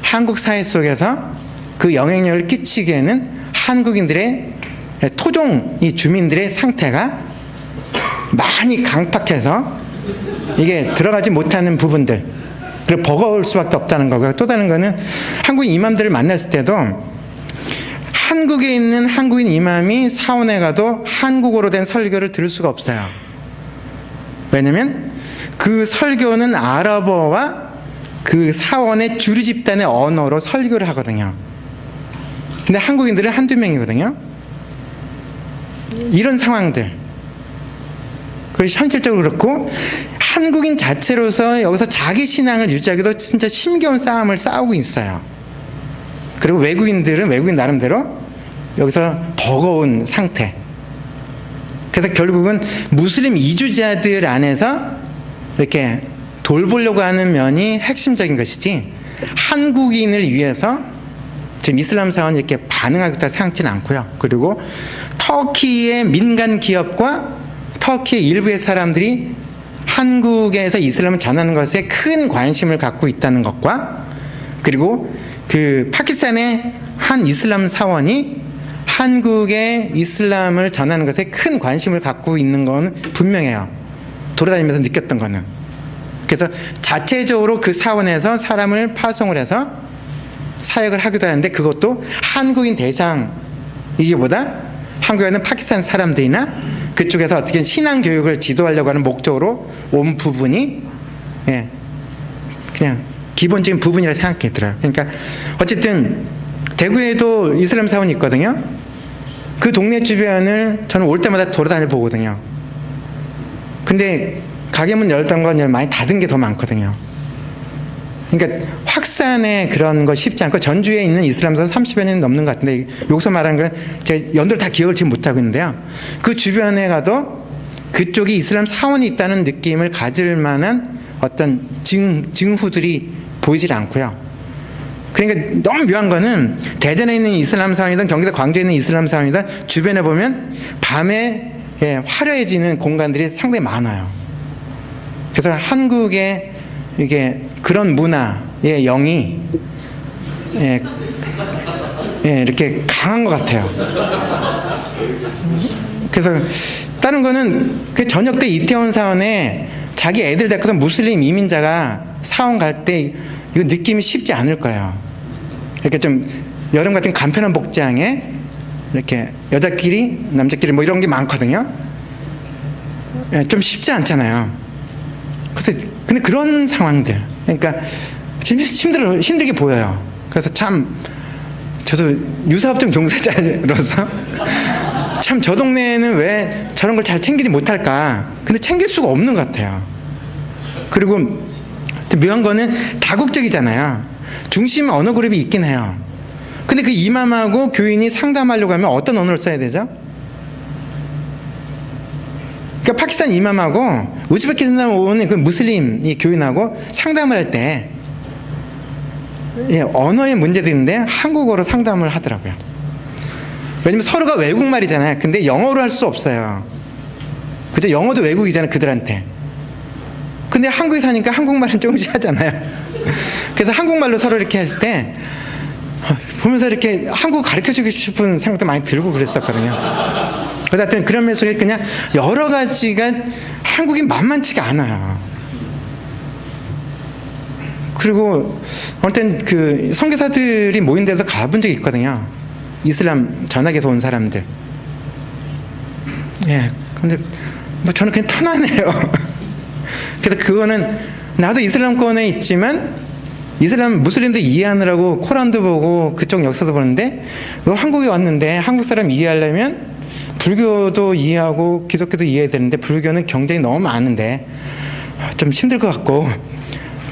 한국 사회 속에서 그 영향력을 끼치기에는 한국인들의 토종 이 주민들의 상태가 많이 강팍해서 이게 들어가지 못하는 부분들 그리고 버거울 수밖에 없다는 거고요. 또 다른 거는 한국인 이맘들을 만났을 때도 한국에 있는 한국인 이맘이 사원에 가도 한국어로 된 설교를 들을 수가 없어요. 왜냐면 그 설교는 아랍어와 그 사원의 주류 집단의 언어로 설교를 하거든요. 근데 한국인들은 한두 명이거든요. 이런 상황들. 그리고 현실적으로 그렇고 한국인 자체로서 여기서 자기 신앙을 유지하기도 진짜 힘겨운 싸움을 싸우고 있어요. 그리고 외국인들은 외국인 나름대로 여기서 버거운 상태. 그래서 결국은 무슬림 이주자들 안에서 이렇게 돌보려고 하는 면이 핵심적인 것이지 한국인을 위해서 지금 이슬람 사원이 이렇게 반응하겠다 생각지는 않고요. 그리고 터키의 민간 기업과 터키의 일부의 사람들이 한국에서 이슬람을 전하는 것에 큰 관심을 갖고 있다는 것과 그리고 그 파키스탄의 한 이슬람 사원이 한국의 이슬람을 전하는 것에 큰 관심을 갖고 있는 건 분명해요. 돌아다니면서 느꼈던 거는. 그래서 자체적으로 그 사원에서 사람을 파송을 해서 사역을 하기도 하는데 그것도 한국인 대상이기보다 한국에 있는 파키스탄 사람들이나 그쪽에서 어떻게 신앙 교육을 지도하려고 하는 목적으로 온 부분이 그냥 기본적인 부분이라 생각이 들어요. 그러니까 어쨌든 대구에도 이슬람 사원이 있거든요. 그 동네 주변을 저는 올 때마다 돌아다녀 보거든요. 근데 가게 문 열던 건 많이 닫은 게 더 많거든요. 그러니까 확산의 그런 거 쉽지 않고 전주에 있는 이슬람 사원 30여 년 넘는 것 같은데 여기서 말하는 건 제가 연도를 다 기억을 지금 못하고 있는데요. 그 주변에 가도 그쪽에 이슬람 사원이 있다는 느낌을 가질 만한 어떤 징후들이 보이질 않고요. 그러니까 너무 묘한 거는 대전에 있는 이슬람 사원이든 경기도 광주에 있는 이슬람 사원이든 주변에 보면 밤에 화려해지는 공간들이 상당히 많아요. 그래서 한국의 이게 그런 문화의 영이 이렇게 강한 것 같아요. 그래서 다른 거는 그 저녁 때 이태원 사원에 자기 애들 데리고 무슬림 이민자가 사원 갈 때 이거 느낌이 쉽지 않을 거예요. 이렇게 좀 여름 같은 간편한 복장에 이렇게 여자끼리 남자끼리 뭐 이런 게 많거든요. 좀 쉽지 않잖아요. 그래서 근데 그런 상황들 그러니까 힘들게 보여요. 그래서 참 저도 유사업종 종사자로서 참 저 동네에는 왜 저런 걸 잘 챙기지 못할까. 근데 챙길 수가 없는 것 같아요. 그리고 묘한 거는 다국적이잖아요. 중심 언어 그룹이 있긴 해요. 근데 그 이맘하고 교인이 상담하려고 하면 어떤 언어를 써야 되죠? 그러니까 파키스탄 이맘하고 우즈베키스탄 온 그 무슬림 이 교인하고 상담을 할 때 예, 언어의 문제도 있는데 한국어로 상담을 하더라고요. 왜냐면 서로가 외국말이잖아요. 근데 영어로 할 수 없어요. 그죠? 영어도 외국이잖아요, 그들한테. 근데 한국에 사니까 한국말은 조금씩 하잖아요. 그래서 한국말로 서로 이렇게 할 때 보면서 이렇게 한국 가르쳐주고 싶은 생각도 많이 들고 그랬었거든요. 그래서 하여튼 그런 면 속에 그냥 여러 가지가 한국이 만만치가 않아요. 그리고 어느 땐 그 선교사들이 모인 데서 가본 적이 있거든요. 이슬람 전학에서 온 사람들. 예, 근데 뭐 저는 그냥 편안해요. 그래서 그거는 나도 이슬람권에 있지만 이슬람 무슬림도 이해하느라고 코란도 보고 그쪽 역사도 보는데 한국에 왔는데 한국 사람 이해하려면 불교도 이해하고 기독교도 이해해야 되는데 불교는 경쟁이 너무 많은데 좀 힘들 것 같고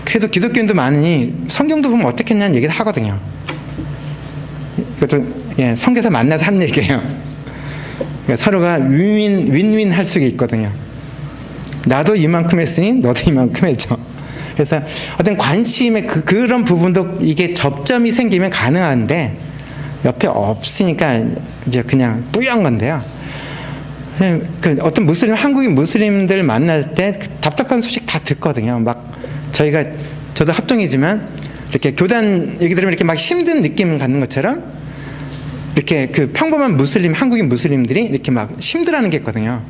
그래도 기독교인도 많으니 성경도 보면 어떻겠냐는 얘기를 하거든요. 이것도 예, 선교사 만나서 하는 얘기예요. 그러니까 서로가 윈윈 할 수가 있거든요. 나도 이만큼 했으니 너도 이만큼 해줘. 그래서 어떤 관심의 그런 부분도 이게 접점이 생기면 가능한데 옆에 없으니까 이제 그냥 뿌연 건데요. 그 어떤 무슬림, 한국인 무슬림들 만날 때 그 답답한 소식 다 듣거든요. 막 저도 합동이지만 이렇게 교단 얘기 들으면 이렇게 막 힘든 느낌을 갖는 것처럼 이렇게 그 평범한 무슬림, 한국인 무슬림들이 이렇게 막 힘들어하는 게 있거든요.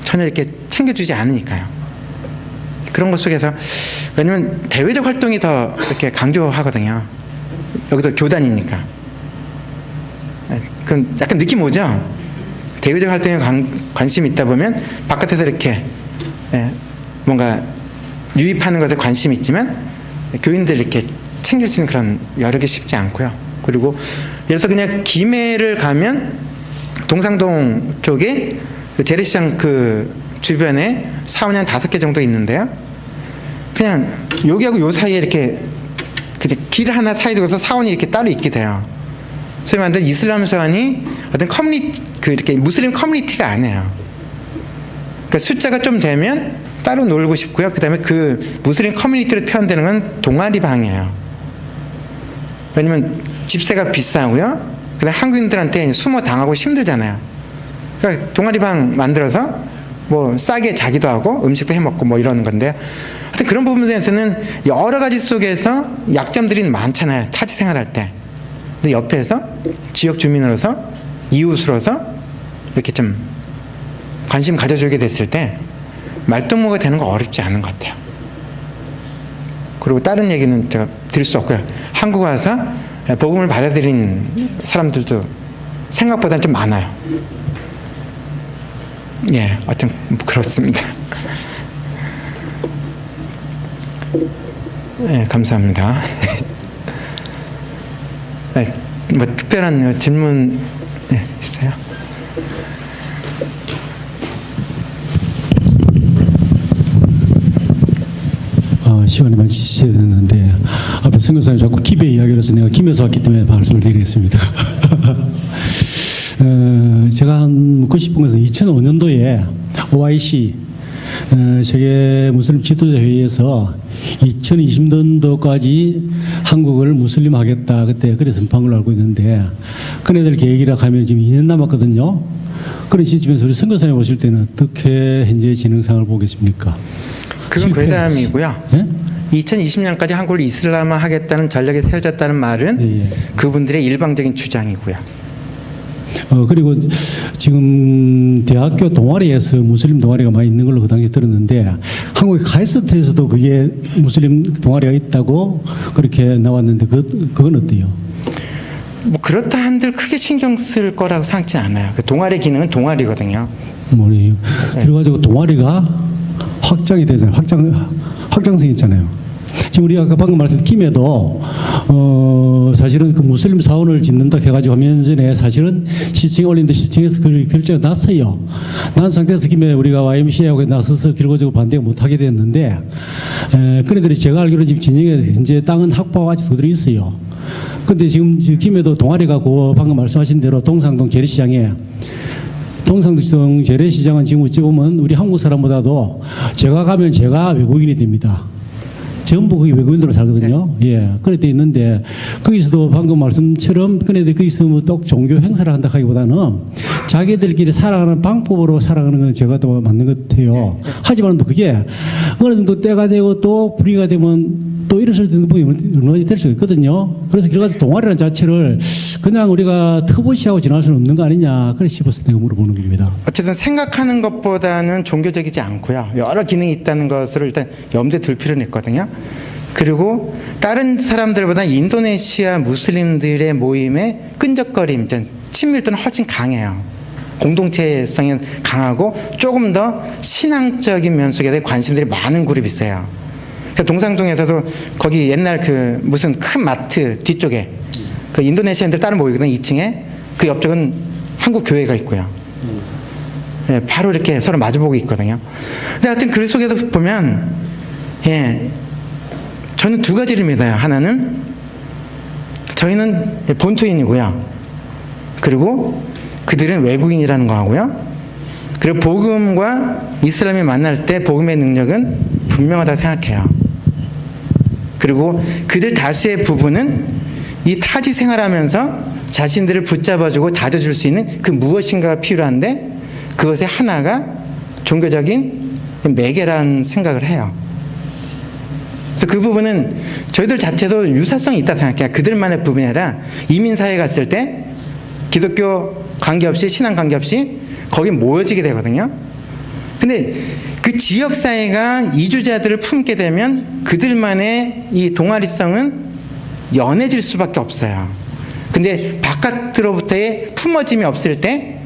전혀 이렇게 챙겨주지 않으니까요. 그런 것 속에서 왜냐면 대외적 활동이 더 이렇게 강조하거든요. 여기도 교단이니까. 그럼 약간 느낌 오죠? 대외적 활동에 관심이 있다 보면 바깥에서 이렇게 뭔가 유입하는 것에 관심이 있지만 교인들 이렇게 챙길 수 있는 그런 여러 개 쉽지 않고요. 그리고 예를 들어서 그냥 김해를 가면 동상동 쪽에 재래시장 그 주변에 사원이 5개 정도 있는데요. 그냥 여기하고 요 사이에 이렇게 길 하나 사이에 두고서 사원이 이렇게 따로 있게 돼요. 소위 말하는 이슬람 사원이 어떤 이렇게 무슬림 커뮤니티가 아니에요. 그러니까 숫자가 좀 되면 따로 놀고 싶고요. 그 다음에 그 무슬림 커뮤니티로 표현되는 건 동아리방이에요. 왜냐면 집세가 비싸고요. 그 다음에 한국인들한테 숨어 당하고 힘들잖아요. 그러니까 동아리방 만들어서 뭐 싸게 자기도 하고 음식도 해먹고 뭐 이러는 건데 하여튼 그런 부분에서는 여러 가지 속에서 약점들이 많잖아요. 타지 생활할 때. 근데 옆에서 지역 주민으로서 이웃으로서 이렇게 좀 관심 가져주게 됐을 때 말동무가 되는 거 어렵지 않은 것 같아요. 그리고 다른 얘기는 제가 드릴 수 없고요. 한국 와서 복음을 받아들인 사람들도 생각보다는 좀 많아요. 예, 하여튼 그렇습니다. 네, 감사합니다. 네, 뭐 특별한 질문 있어요? 시간이 많이 지체됐는데 앞에 선교사님 자꾸 김해 이야기를 해서 내가 김해에서 왔기 때문에 말씀을 드리겠습니다. 제가 묻고 싶은 것은 2005년도에 OIC 세계 무슬림 지도자 회의에서 2020년도까지 한국을 무슬림 하겠다 그때 그래서 선포한 걸로 알고 있는데 그네들 계획이라 하면 지금 2년 남았거든요. 그런 시점에서 우리 선교사님 보실 때는 어떻게 현재 진행상을 보고 계십니까? 그건 괴담이고요. 예? 2020년까지 한국을 이슬람화 하겠다는 전략이 세워졌다는 말은 예. 그분들의 일방적인 주장이고요. 그리고 지금 대학교 동아리에서 무슬림 동아리가 많이 있는 걸로 그 당시에 들었는데 한국의 카이스트에서도 그게 무슬림 동아리가 있다고 그렇게 나왔는데 그건 어때요? 뭐 그렇다 한들 크게 신경 쓸 거라고 생각지 않아요. 그 동아리 기능은 동아리거든요. 그래가지고 동아리가 확장이 되잖아요. 확장성이 있잖아요. 지금 우리가 아까 방금 말씀드린 김해도 사실은 그 무슬림 사원을 짓는다 해가지고 몇 년 전에 사실은 시청에 올리는데 시청에서 그 결정이 났어요. 난 상태에서 김해 우리가 YMCA하고 나서서 결과적으로 반대가 못하게 됐는데 그네들이 제가 알기로는 지금 진영에 현재 땅은 확보가 아직 그대로 있어요. 근데 지금 김해도 동아리가 방금 말씀하신 대로 동상동 재래시장에 동상동 재래시장은 지금 어찌 보면 우리 한국 사람보다도 제가 가면 제가 외국인이 됩니다. 전부 거기 외국인으로 살거든요. 예. 그래 돼 있는데 거기서도 방금 말씀처럼 그네들 거기서 뭐 또 종교 행사를 한다 하기보다는 자기들끼리 살아가는 방법으로 살아가는 건 제가 또 맞는 것 같아요. 하지만 또 그게 어느 정도 때가 되고 또 분위기가 되면 또 일어설 수 있는 부분이 얼마든지 될 수 있거든요. 그래서 결과적 동아리라는 자체를 그냥 우리가 터부시하고 지날 수는 없는 거 아니냐. 그래 싶어서 내가 물어보는 겁니다. 어쨌든 생각하는 것보다는 종교적이지 않고요. 여러 기능이 있다는 것을 일단 염두에 둘 필요는 있거든요. 그리고 다른 사람들보다 인도네시아 무슬림들의 모임의 끈적거림, 친밀도는 훨씬 강해요. 공동체성이 강하고 조금 더 신앙적인 면 속에 관심들이 많은 그룹이 있어요. 동상동에서도 거기 옛날 그 무슨 큰 마트 뒤쪽에 그 인도네시아인들 따로 모이거든요. 2층에. 그 옆쪽은 한국 교회가 있고요. 예, 바로 이렇게 서로 마주보고 있거든요. 근데 하여튼 그 속에서 보면, 예, 저는 두 가지를 믿어요. 하나는 저희는 본토인이고요. 그리고 그들은 외국인이라는 거 하고요. 그리고 복음과 이슬람이 만날 때 복음의 능력은 분명하다고 생각해요. 그리고 그들 다수의 부분은 이 타지 생활하면서 자신들을 붙잡아주고 다져줄 수 있는 그 무엇인가가 필요한데 그것의 하나가 종교적인 매개라는 생각을 해요. 그래서 그 부분은 저희들 자체도 유사성이 있다고 생각해요. 그들만의 부분이 아니라 이민사회에 갔을 때 기독교 관계없이 신앙 관계없이 거기 모여지게 되거든요. 근데 그 지역사회가 이주자들을 품게 되면 그들만의 이 동아리성은 연해질 수밖에 없어요. 근데 바깥으로부터의 품어짐이 없을 때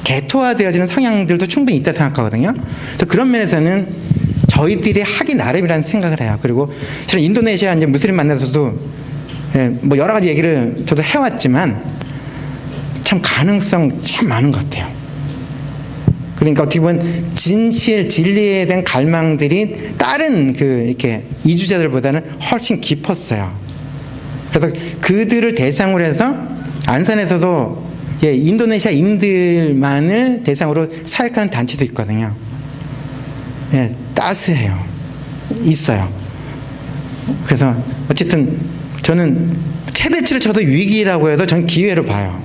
개토화되어지는 성향들도 충분히 있다고 생각하거든요. 그래서 그런 면에서는 저희들이 하기 나름이라는 생각을 해요. 그리고 저는 인도네시아 이제 무슬림 만나서도 뭐 여러 가지 얘기를 저도 해왔지만 참 가능성 참 많은 것 같아요. 그러니까 어떻게 보면 진실, 진리에 대한 갈망들이 다른 그 이렇게 이주자들보다는 훨씬 깊었어요. 그래서 그들을 대상으로 해서 안산에서도 예, 인도네시아인들만을 대상으로 사역하는 단체도 있거든요. 예, 따스해요. 있어요. 그래서 어쨌든 저는 최대치로 저도 위기라고 해도 전 기회로 봐요.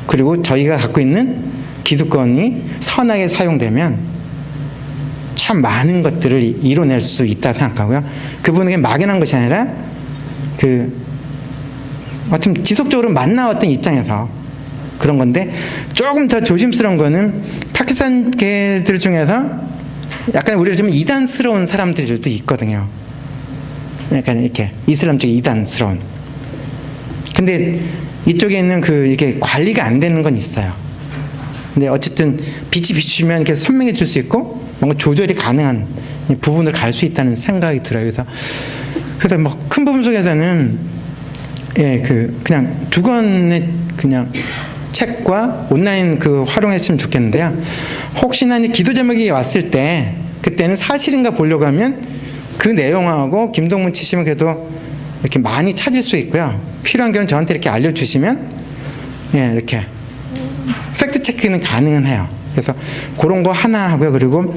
그리고 저희가 갖고 있는 기득권이 선하게 사용되면 참 많은 것들을 이뤄낼 수 있다 생각하고요. 그분에게 막연한 것이 아니라 어떤 지속적으로 만나왔던 입장에서 그런 건데 조금 더 조심스러운 거는 파키스탄 개들 중에서 약간 우리를 좀 이단스러운 사람들도 있거든요. 약간 이렇게 이슬람 쪽에 이단스러운. 근데 이쪽에 있는 이게 관리가 안 되는 건 있어요. 근데 어쨌든 빛이 비추면 이렇게 선명해질 수 있고 뭔가 조절이 가능한 부분을 갈 수 있다는 생각이 들어요. 그래서 뭐 큰 부분 속에서는 예, 그냥 두 권의 그냥 책과 온라인 활용했으면 좋겠는데요. 혹시나 기도 제목이 왔을 때 그때는 사실인가 보려고 하면 그 내용하고 김동문 치시면 그래도 이렇게 많이 찾을 수 있고요. 필요한 경우는 저한테 이렇게 알려주시면 예, 이렇게 팩트 체크는 가능은 해요. 그래서 그런 거 하나 하고요. 그리고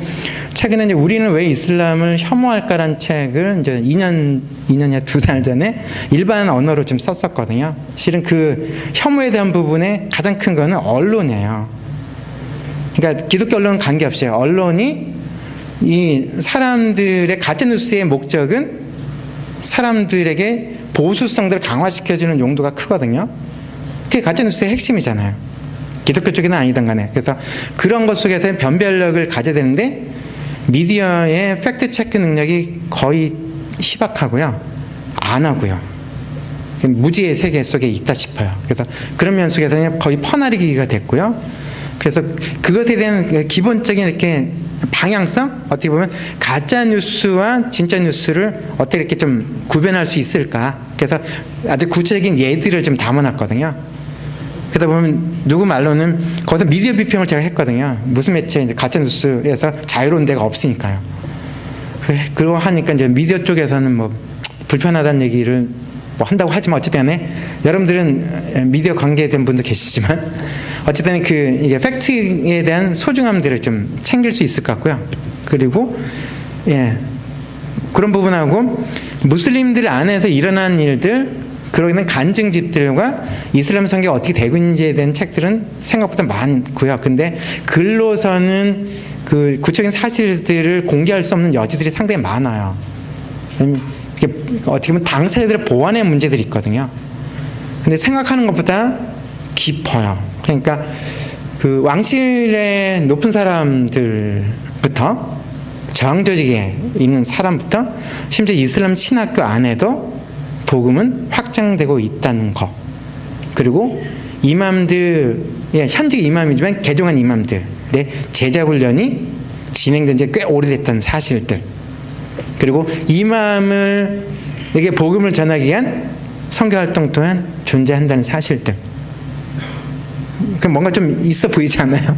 최근에 이제 우리는 왜 이슬람을 혐오할까라는 책을 이제 2년이나 2달 전에 일반 언어로 좀 썼었거든요. 실은 그 혐오에 대한 부분에 가장 큰 거는 언론이에요. 그러니까 기독교 언론은 관계없이 언론이 이 사람들의 가짜뉴스의 목적은 사람들에게 보수성들을 강화시켜주는 용도가 크거든요. 그게 가짜뉴스의 핵심이잖아요. 기독교 쪽에는 아니든 간에. 그래서 그런 것 속에서 변별력을 가져야 되는데 미디어의 팩트체크 능력이 거의 희박하고요. 안 하고요. 무지의 세계 속에 있다 싶어요. 그래서 그런 면 속에서는 거의 퍼나르기가 됐고요. 그래서 그것에 대한 기본적인 이렇게 방향성, 어떻게 보면 가짜 뉴스와 진짜 뉴스를 어떻게 이렇게 좀 구별할 수 있을까. 그래서 아주 구체적인 예들을 좀 담아놨거든요. 그러다 보면 누구 말로는 거기서 미디어 비평을 제가 했거든요. 무슨 매체 이제 가짜 뉴스에서 자유로운 데가 없으니까요. 그러고 하니까 이제 미디어 쪽에서는 뭐 불편하다는 얘기를 뭐 한다고 하지만 어쨌든 간에 여러분들은 미디어 관계에 대한 분도 계시지만 어쨌든 이게 팩트에 대한 소중함들을 좀 챙길 수 있을 것 같고요. 그리고 예, 그런 부분하고 무슬림들 안에서 일어난 일들, 그러는 간증집들과 이슬람 성경이 어떻게 되고 있는지에 대한 책들은 생각보다 많고요. 근데 글로서는 그 구체적인 사실들을 공개할 수 없는 여지들이 상당히 많아요. 이게 어떻게 보면 당사자들의 보안의 문제들이 있거든요. 근데 생각하는 것보다 깊어요. 그러니까 그 왕실의 높은 사람들부터 저항 조직에 있는 사람부터 심지어 이슬람 신학교 안에도 복음은 확장되고 있다는 거. 그리고 이맘들, 현직 이맘이지만 개종한 이맘들의 제자 훈련이 진행된 지 꽤 오래됐다는 사실들. 그리고 이맘에게 복음을 전하기 위한 선교활동 또한 존재한다는 사실들. 뭔가 좀 있어 보이지 않아요?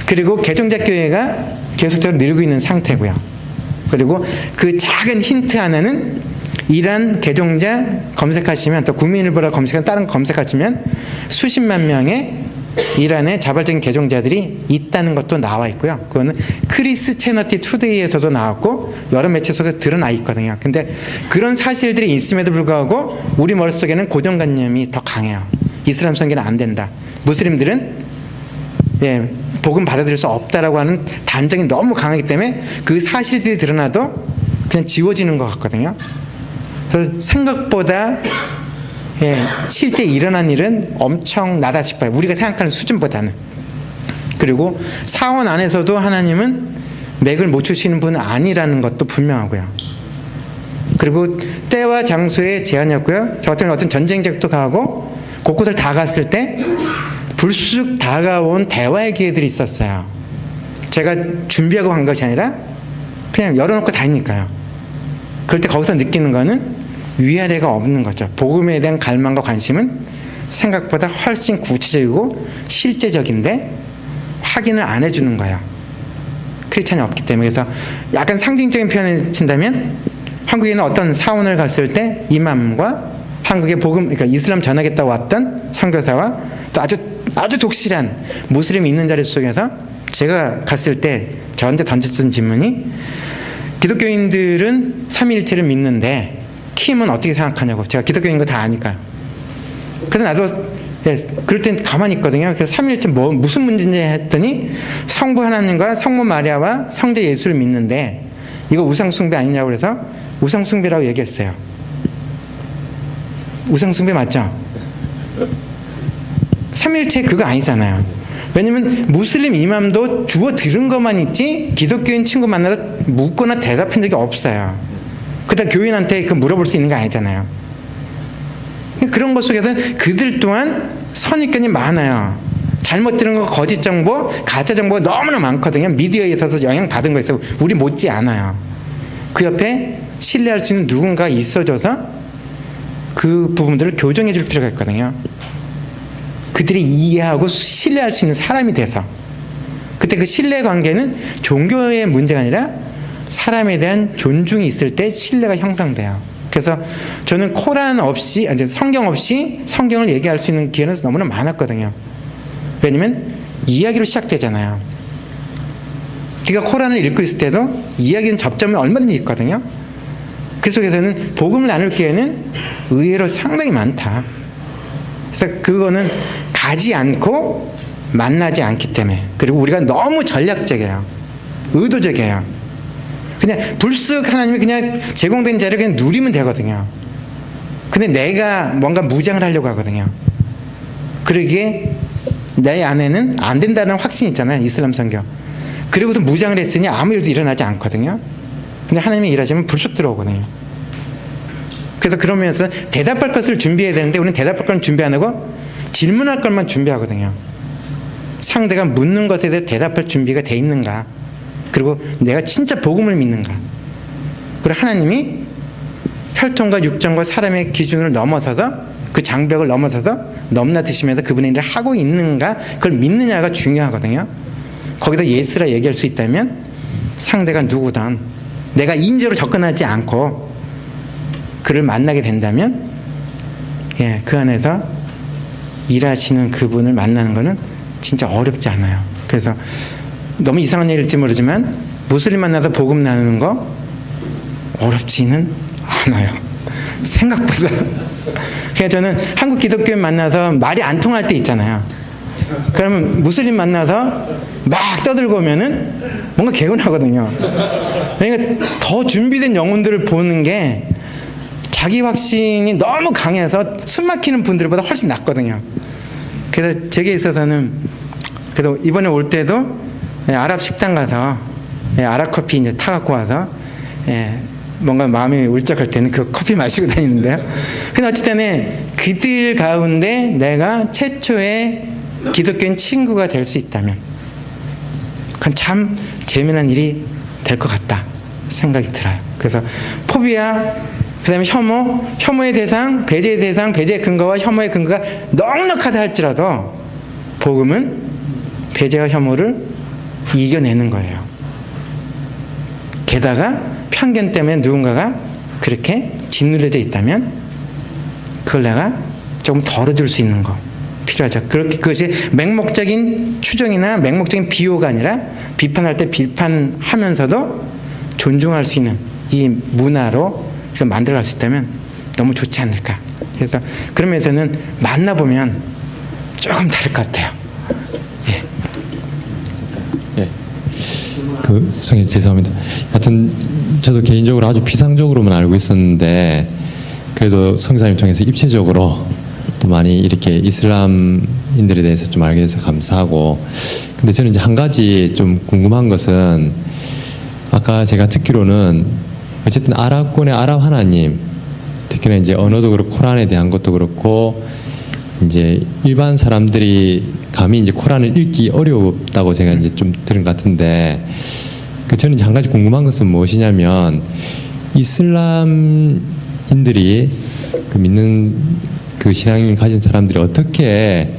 그리고 개종자 교회가 계속적으로 늘고 있는 상태고요. 그리고 그 작은 힌트 하나는 이란 개종자 검색하시면, 또 국민일보라 검색한 다른 거 검색하시면 수십만 명의 이란의 자발적인 개종자들이 있다는 것도 나와 있고요. 그거는 크리스채너티 투데이에서도 나왔고 여러 매체 속에 드러나 있거든요. 근데 그런 사실들이 있음에도 불구하고 우리 머릿속에는 고정관념이 더 강해요. 이슬람 선교는 안 된다. 무슬림들은 복음 받아들일 수 없다라고 하는 단정이 너무 강하기 때문에 그 사실들이 드러나도 그냥 지워지는 것 같거든요. 그래서 생각보다 실제 일어난 일은 엄청나다 싶어요. 우리가 생각하는 수준보다는. 그리고 사원 안에서도 하나님은 맥을 못 추시는 분은 아니라는 것도 분명하고요. 그리고 때와 장소에 제한이 없고요. 저 같은 어떤 전쟁적도 가고 곳곳을 다 갔을 때 불쑥 다가온 대화의 기회들이 있었어요. 제가 준비하고 간 것이 아니라 그냥 열어놓고 다니니까요. 그럴 때 거기서 느끼는 거는 위아래가 없는 거죠. 복음에 대한 갈망과 관심은 생각보다 훨씬 구체적이고 실제적인데 확인을 안 해주는 거예요. 크리스찬이 없기 때문에. 그래서 약간 상징적인 표현을 친다면 한국에는 어떤 사원을 갔을 때 이맘과 한국의 복음, 그러니까 이슬람 전하겠다고 왔던 선교사와 또 아주 독실한 무슬림이 있는 자리 속에서 제가 갔을 때 저한테 던졌던 질문이, 기독교인들은 삼위일체를 믿는데 킴은 어떻게 생각하냐고. 제가 기독교인 거 다 아니까요. 그래서 나도 그럴 땐 가만히 있거든요. 그래서 삼위일체 무슨 문제인지 했더니 성부 하나님과 성모 마리아와 성자 예수를 믿는데 이거 우상숭배 아니냐고 그래서 우상숭배라고 얘기했어요. 우상숭배 맞죠? 삼위일체 그거 아니잖아요. 왜냐면 무슬림 이맘도 주워 들은 것만 있지 기독교인 친구 만나서 묻거나 대답한 적이 없어요. 그다 교인한테 그 물어볼 수 있는 거 아니잖아요. 그런 것 속에서는 그들 또한 선입견이 많아요. 잘못 들은 거, 거짓 정보, 가짜 정보가 너무나 많거든요. 미디어에 있어서 영향받은 거 있어요. 우리 못지 않아요. 그 옆에 신뢰할 수 있는 누군가 있어줘서 그 부분들을 교정해 줄 필요가 있거든요. 그들이 이해하고 신뢰할 수 있는 사람이 돼서. 그때 그 신뢰 관계는 종교의 문제가 아니라 사람에 대한 존중이 있을 때 신뢰가 형성돼요. 그래서 저는 코란 없이, 성경 없이 성경을 얘기할 수 있는 기회는 너무나 많았거든요. 왜냐면 이야기로 시작되잖아요. 그러니까 코란을 읽고 있을 때도 이야기는 접점이 얼마든지 있거든요. 그 속에서는 복음을 나눌 기회는 의외로 상당히 많다. 그래서 그거는 가지 않고 만나지 않기 때문에. 그리고 우리가 너무 전략적이에요. 의도적이에요. 그냥 불쑥 하나님이 그냥 제공된 자를 그냥 누리면 되거든요. 근데 내가 뭔가 무장을 하려고 하거든요. 그러기에 내 안에는 안 된다는 확신이 있잖아요. 이슬람 선교. 그리고서 무장을 했으니 아무 일도 일어나지 않거든요. 근데 하나님이 일하시면 불쑥 들어오거든요. 그래서 그러면서 대답할 것을 준비해야 되는데 우리는 대답할 건 준비 안 하고 질문할 것만 준비하거든요. 상대가 묻는 것에 대해 대답할 준비가 돼 있는가, 그리고 내가 진짜 복음을 믿는가, 그리고 하나님이 혈통과 육정과 사람의 기준을 넘어서서 그 장벽을 넘어서서 넘나드시면서 그분의 일을 하고 있는가, 그걸 믿느냐가 중요하거든요. 거기서 예스라 얘기할 수 있다면 상대가 누구든 내가 인재로 접근하지 않고 그를 만나게 된다면 그 안에서 일하시는 그분을 만나는 것은 진짜 어렵지 않아요. 그래서 너무 이상한 얘기일지 모르지만 무슬림 만나서 복음 나누는 거 어렵지는 않아요. 생각보다. 그래서 저는 한국 기독교인 만나서 말이 안 통할 때 있잖아요. 그러면 무슬림 만나서 막 떠들고 오면은 뭔가 개운하거든요. 그러니까 더 준비된 영혼들을 보는 게 자기 확신이 너무 강해서 숨 막히는 분들보다 훨씬 낫거든요. 그래서 제게 있어서는 그래도 이번에 올 때도 아랍 식당 가서 아랍 커피 이제 타갖고 와서 뭔가 마음이 울적할 때는 그 커피 마시고 다니는데요. 근데 어쨌든 그들 가운데 내가 최초의 기독교인 친구가 될 수 있다면 그건 참 재미난 일이 될 것 같다 생각이 들어요. 그래서 포비아, 그 다음에 혐오의 대상, 배제의 대상, 배제의 근거와 혐오의 근거가 넉넉하다 할지라도 복음은 배제와 혐오를 이겨내는 거예요. 게다가 편견 때문에 누군가가 그렇게 짓누려져 있다면 그걸 내가 조금 덜어줄 수 있는 거 필요하죠. 그것이 맹목적인 추정이나 맹목적인 비호가 아니라 비판할 때 비판하면서도 존중할 수 있는 이 문화로 만들어갈 수 있다면 너무 좋지 않을까. 그래서 그런 면에서는 만나보면 조금 다를 것 같아요. 예. 성님 죄송합니다. 하여튼 저도 개인적으로 아주 비상적으로만 알고 있었는데 그래도 성사님 통해서 입체적으로 또 많이 이렇게 이슬람인들에 대해서 좀 알게 돼서 감사하고, 근데 저는 이제 한 가지 좀 궁금한 것은 아까 제가 듣기로는 어쨌든 아랍권의 아랍 하나님, 특히나 이제 언어도 그렇고 코란에 대한 것도 그렇고 이제 일반 사람들이 감히 이제 코란을 읽기 어렵다고 제가 이제 좀 들은 것 같은데, 저는 이제 한 가지 궁금한 것은 무엇이냐면 이슬람인들이 그 믿는 그 신앙을 가진 사람들이 어떻게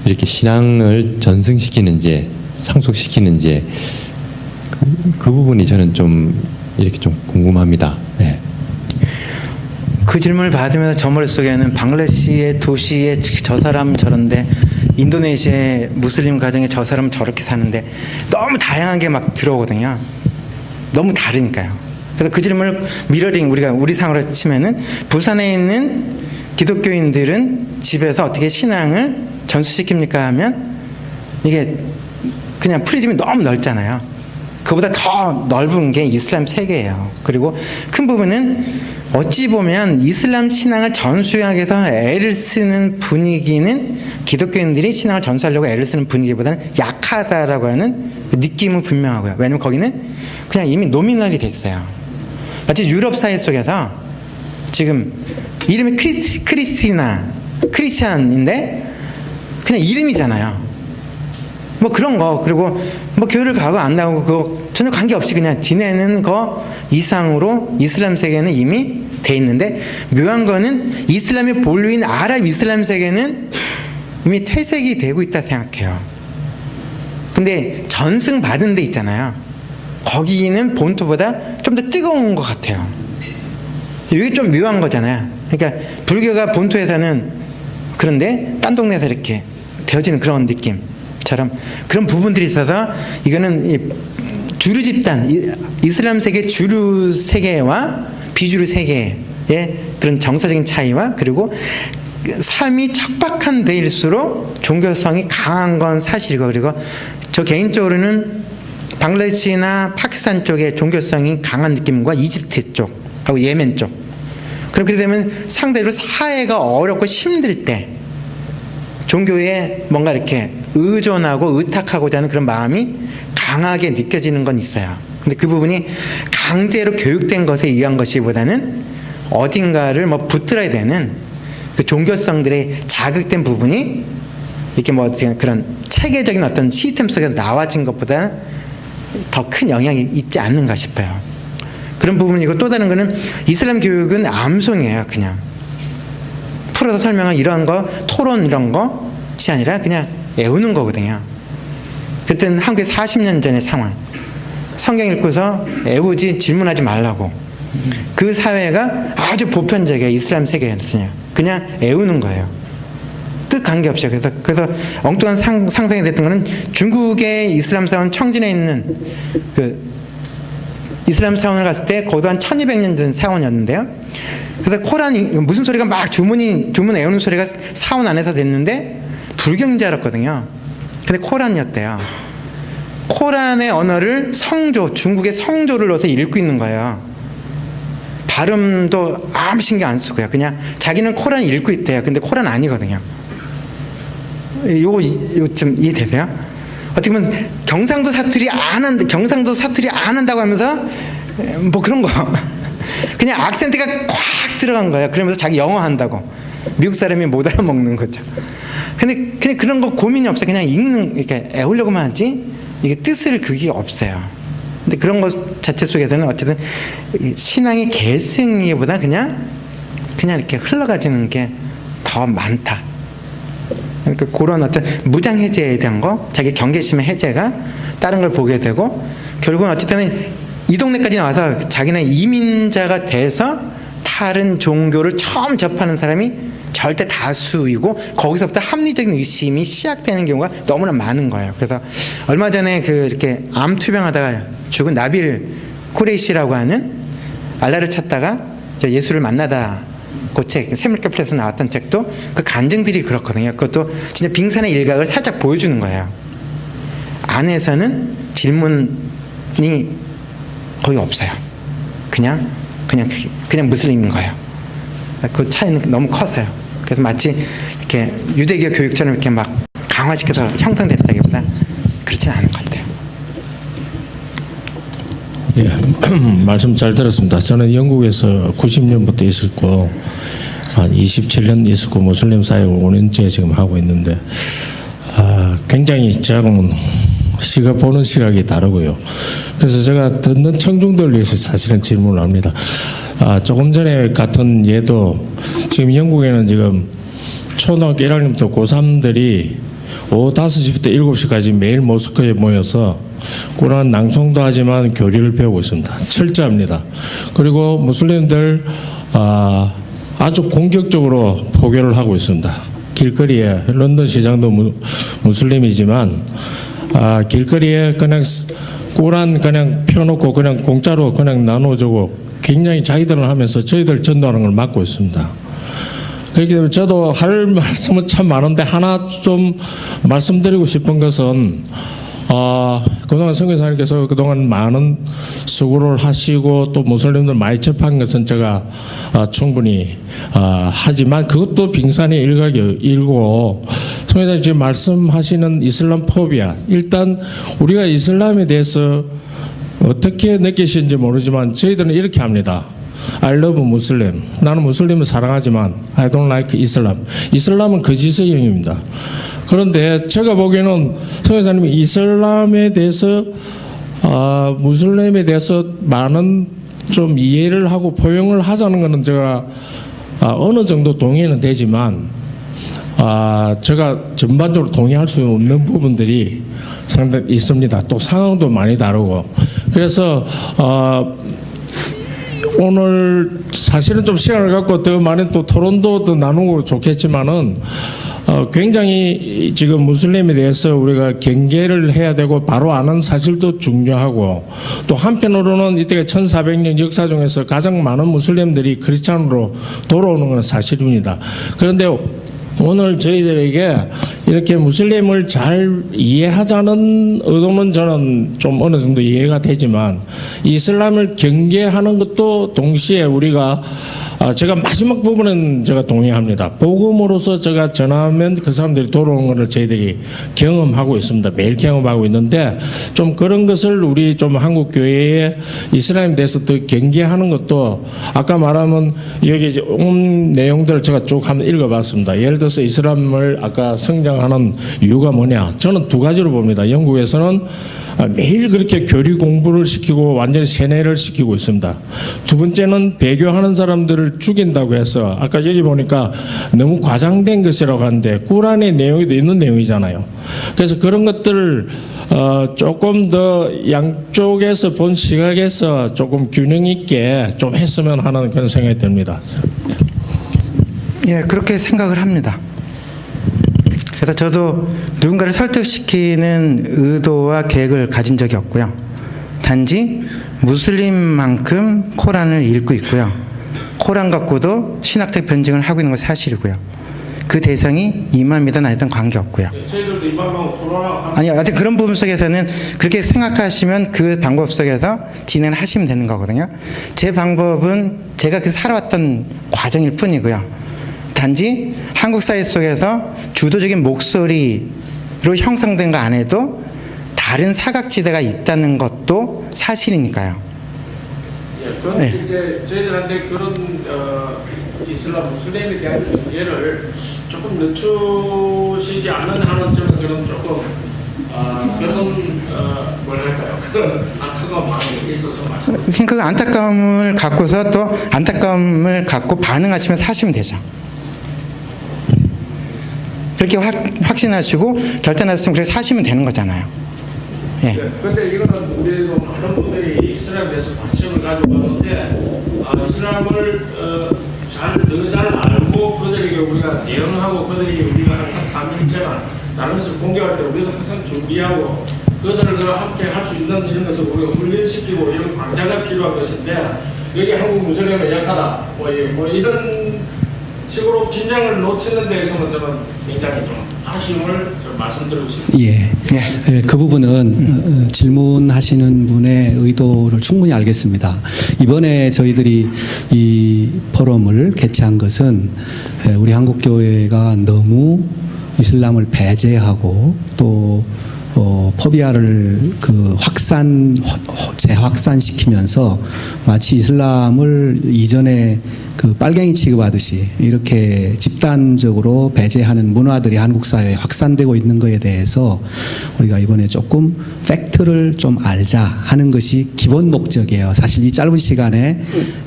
이렇게 신앙을 전승시키는지 상속시키는지 그 부분이 저는 좀 이렇게 좀 궁금합니다. 네. 그 질문을 받으면서 저 머릿속에는 방글라데시의 도시에 저 사람 저런데 인도네시아의 무슬림 가정에 저 사람은 저렇게 사는데 너무 다양하게 막 들어오거든요. 너무 다르니까요. 그래서 그 질문을 미러링 우리 상으로 치면은 부산에 있는 기독교인들은 집에서 어떻게 신앙을 전수시킵니까 하면 이게 그냥 프리즘이 너무 넓잖아요. 그보다 더 넓은 게 이슬람 세계예요. 그리고 큰 부분은 어찌 보면 이슬람 신앙을 전수하기 위해서 애를 쓰는 분위기는 기독교인들이 신앙을 전수하려고 애를 쓰는 분위기보다는 약하다라고 하는 그 느낌은 분명하고요. 왜냐하면 거기는 그냥 이미 노미널이 됐어요. 마치 유럽 사회 속에서 지금 이름이 크리스티나, 크리스찬인데 그냥 이름이잖아요. 뭐 그런 거. 그리고 뭐 교회를 가고 안 나오고 그거 전혀 관계없이 그냥 지내는 거 이상으로 이슬람 세계는 이미 돼 있는데, 묘한 거는 이슬람의 본류인 아랍 이슬람 세계는 이미 퇴색이 되고 있다 생각해요. 근데 전승 받은 데 있잖아요. 거기는 본토보다 좀 더 뜨거운 것 같아요. 이게 좀 묘한 거잖아요. 그러니까 불교가 본토에서는 그런데 딴 동네에서 이렇게 되어지는 그런 느낌처럼 그런 부분들이 있어서 이거는 이 주류 집단, 이슬람 세계 주류 세계와 비주류 세계의 그런 정서적인 차이와 그리고 삶이 척박한 데일수록 종교성이 강한 건 사실이고, 그리고 저 개인적으로는 방글라데시나 파키스탄 쪽의 종교성이 강한 느낌과 이집트 쪽하고 예멘 쪽, 그렇게 되면 상대로 사회가 어렵고 힘들 때 종교에 뭔가 이렇게 의존하고 의탁하고자 하는 그런 마음이 강하게 느껴지는 건 있어요. 근데 그 부분이 강제로 교육된 것에 의한 것이보다는 어딘가를 뭐 붙들어야 되는 그 종교성들의 자극된 부분이 이렇게 뭐 그런 체계적인 어떤 시스템 속에서 나와진 것보다 더 큰 영향이 있지 않는가 싶어요. 그런 부분이고, 또 다른 거는 이슬람 교육은 암송이에요. 그냥 풀어서 설명한 이런 거, 토론 이런 것이 아니라 그냥 애우는 거거든요. 그때는 한국의 40년 전의 상황, 성경 읽고서 애우지 질문하지 말라고. 그 사회가 아주 보편적이에요. 이슬람 세계였으냐 그냥 애우는 거예요. 뜻 관계없이. 그래서 엉뚱한 상상이 됐던 거는 중국의 이슬람 사원 청진에 있는 그 이슬람 사원을 갔을 때 거기도 한 1200년 전 사원이었는데요. 그래서 코란이 무슨 소리가 막 주문 외우는 소리가 사원 안에서 됐는데 불경인 줄 알았거든요. 근데 코란이었대요. 코란의 언어를 성조, 중국의 성조를 넣어서 읽고 있는 거예요. 발음도 아무 신경 안 쓰고요. 그냥 자기는 코란 읽고 있대요. 근데 코란 아니거든요. 요거 좀 이해되세요? 어떻게 보면 경상도 사투리 안 한다고 하면서 뭐 그런 거 그냥 악센트가 꽉 들어간 거예요. 그러면서 자기 영어 한다고. 미국 사람이 못 알아먹는 거죠. 근데 그런 거 고민이 없어요. 그냥 이렇게 애우려고만 하지 이게 뜻을 그게 없어요. 근데 그런 것 자체 속에서는 어쨌든 신앙의 계승이보다 그냥 이렇게 흘러가지는 게 더 많다. 그러니까 그런 어떤 무장 해제에 대한 거, 자기 경계심의 해제가 다른 걸 보게 되고, 결국은 어쨌든 이 동네까지 나와서 자기는 이민자가 돼서 다른 종교를 처음 접하는 사람이 절대 다수이고, 거기서부터 합리적인 의심이 시작되는 경우가 너무나 많은 거예요. 그래서 얼마 전에 이렇게 암 투병하다가 죽은 나빌 쿠레이시라고 하는, 알라를 찾다가 예수를 만나다 그 책, 샘물카플에서 나왔던 책도 그 간증들이 그렇거든요. 그것도 진짜 빙산의 일각을 살짝 보여주는 거예요. 안에서는 질문이 거의 없어요. 그냥 무슬림인 거예요. 그 차이는 너무 커서요. 그래서 마치 이렇게 유대교 교육처럼 이렇게 막 강화시켜서 형성됐다기보다 그렇지는 않은 것 같아요. 예, 말씀 잘 들었습니다. 저는 영국에서 90년부터 있었고 한 27년 있었고 무슬림 사역을 5년째 지금 하고 있는데 굉장히 저하고는 보는 시각이 다르고요. 그래서 제가 듣는 청중들을 위해서 사실은 질문을 합니다. 조금 전에 같은 예도 지금 영국에는 지금 초등학교 1학년부터 고3들이 오후 5시부터 7시까지 매일 모스크에 모여서 꾸란 낭송도 하지만 교리를 배우고 있습니다. 철저합니다. 그리고 무슬림들 아주 공격적으로 포교를 하고 있습니다. 길거리에, 런던 시장도 무슬림이지만 길거리에 그냥 꾸란 그냥 펴놓고 그냥 공짜로 그냥 나눠주고 굉장히 자기들은 하면서 저희들 전도하는 걸 막고 있습니다. 그렇기 때문에 저도 할 말씀은 참 많은데 하나 좀 말씀드리고 싶은 것은 그동안 선교사님께서 그동안 많은 수고를 하시고 또 무슬림들 많이 접한 것은 제가 충분히 하지만 그것도 빙산의 일각이고 선교사님 지금 말씀하시는 이슬람 포비아, 일단 우리가 이슬람에 대해서 어떻게 느끼시는지 모르지만 저희들은 이렇게 합니다. I love Muslim. 나는 무슬림을 사랑하지만 I don't like Islam. 이슬람은 거짓의 영입니다. 그런데 제가 보기에는 선교사님이 이슬람에 대해서 무슬림에 대해서 많은 좀 이해를 하고 포용을 하자는 것은 제가 어느 정도 동의는 되지만 제가 전반적으로 동의할 수 없는 부분들이 상당히 있습니다. 또 상황도 많이 다르고 그래서 오늘 사실은 좀 시간을 갖고 더 많은 또 토론도 더 나누고 좋겠지만은 굉장히 지금 무슬림에 대해서 우리가 경계를 해야 되고 바로 아는 사실도 중요하고 또 한편으로는 이때 1400년 역사 중에서 가장 많은 무슬림들이 크리스찬으로 돌아오는 건 사실입니다. 그런데 오늘 저희들에게 이렇게 무슬림을 잘 이해하자는 의도는 저는 좀 어느 정도 이해가 되지만 이슬람을 경계하는 것도 동시에 우리가 제가 마지막 부분은 제가 동의합니다. 복음으로서 제가 전하면 그 사람들이 돌아오는 것을 저희들이 경험하고 있습니다. 매일 경험하고 있는데 좀 그런 것을 우리 좀 한국 교회에 이슬람에 대해서 더 경계하는 것도 아까 말하면 여기 온 내용들을 제가 쭉 한번 읽어봤습니다. 예를 들어서 이슬람을 아까 성장하는 이유가 뭐냐? 저는 두 가지로 봅니다. 영국에서는 매일 그렇게 교리 공부를 시키고 완전히 세뇌를 시키고 있습니다. 두 번째는 배교하는 사람들을 죽인다고 해서 아까 여기 보니까 너무 과장된 것이라고 하는데 꾸란의 내용에도 있는 내용이잖아요. 그래서 그런 것들을 조금 더 양쪽에서 본 시각에서 조금 균형 있게 좀 했으면 하는 그런 생각이 듭니다. 예, 그렇게 생각을 합니다. 그래서 저도 누군가를 설득시키는 의도와 계획을 가진 적이 없고요. 단지 무슬림만큼 코란을 읽고 있고요. 코란 갖고도 신학적 변증을 하고 있는 건 사실이고요. 그 대상이 이맘이든 아니든 관계없고요. 저희들도 이맘하고 토론하고 아니, 하여튼 그런 부분 속에서는 그렇게 생각하시면 그 방법 속에서 진행을 하시면 되는 거거든요. 제 방법은 제가 그 살아왔던 과정일 뿐이고요. 단지 한국 사회 속에서 주도적인 목소리로 형성된 거 안에도 다른 사각지대가 있다는 것도 사실이니까요. 그런데 네. 이제 저희들한테 그런 이슬람 무슬림에 대한 이해를 조금 늦추시지 않는 한은 저는 그런 조금 그런 뭐랄까요, 그런 안타까운 마음이 있어서 말씀. 그 안타까움을 갖고서 또 안타까움을 갖고 반응하시면 사시면 되죠. 그렇게 확신하시고 결단하셨으면 그렇게 사시면 되는 거잖아요. 예. 그런데 이거는 우리도 많은 분들이 이슬람에 대해서 관심을 가지고 왔는데 이슬람을 더 잘 알고 그들에게 우리가 대응하고 그들에게 우리가 항상 삼일체만 다른 것을 공개할 때 우리도 항상 준비하고 그들과 함께 할 수 있는 이런 것을 우리가 훈련시키고 이런 강자가 필요한 것인데 여기 한국 무슬림은 약하다 뭐 이런 식으로 긴장을 놓치는 데에서는 저는 굉장히 좀 아쉬움을 좀 말씀드리고 싶습니다. 예, 그 부분은 질문하시는 분의 의도를 충분히 알겠습니다. 이번에 저희들이 이 포럼을 개최한 것은 우리 한국교회가 너무 이슬람을 배제하고 또 포비아를 재확산시키면서 마치 이슬람을 이전에 그 빨갱이 취급하듯이 이렇게 집단적으로 배제하는 문화들이 한국 사회에 확산되고 있는 것에 대해서 우리가 이번에 조금 팩트를 좀 알자 하는 것이 기본 목적이에요. 사실 이 짧은 시간에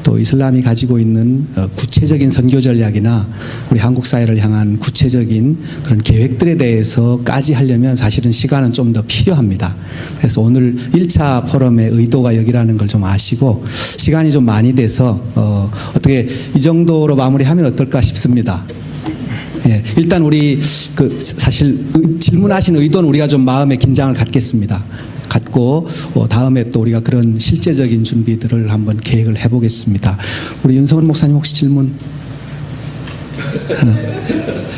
또 이슬람이 가지고 있는 구체적인 선교 전략이나 우리 한국 사회를 향한 구체적인 그런 계획들에 대해서까지 하려면 사실은 시간은 좀 더 필요합니다. 그래서 오늘 1차 포럼의 의도가 여기라는 걸 좀 아시고 시간이 좀 많이 돼서 어떻게 이 정도로 마무리하면 어떨까 싶습니다. 예, 일단 우리 사실 질문하신 의도는 우리가 좀 마음의 긴장을 갖겠습니다. 갖고 다음에 또 우리가 그런 실제적인 준비들을 한번 계획을 해보겠습니다. 우리 윤성원 목사님 혹시 질문?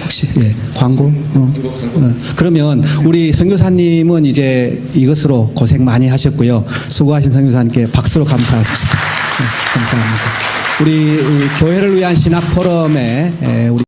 혹시 광고? 그러면 우리 선교사님은 이제 이것으로 고생 많이 하셨고요. 수고하신 선교사님께 박수로 감사하십시다. 감사합니다. 우리 교회를 위한 신학 포럼에 우리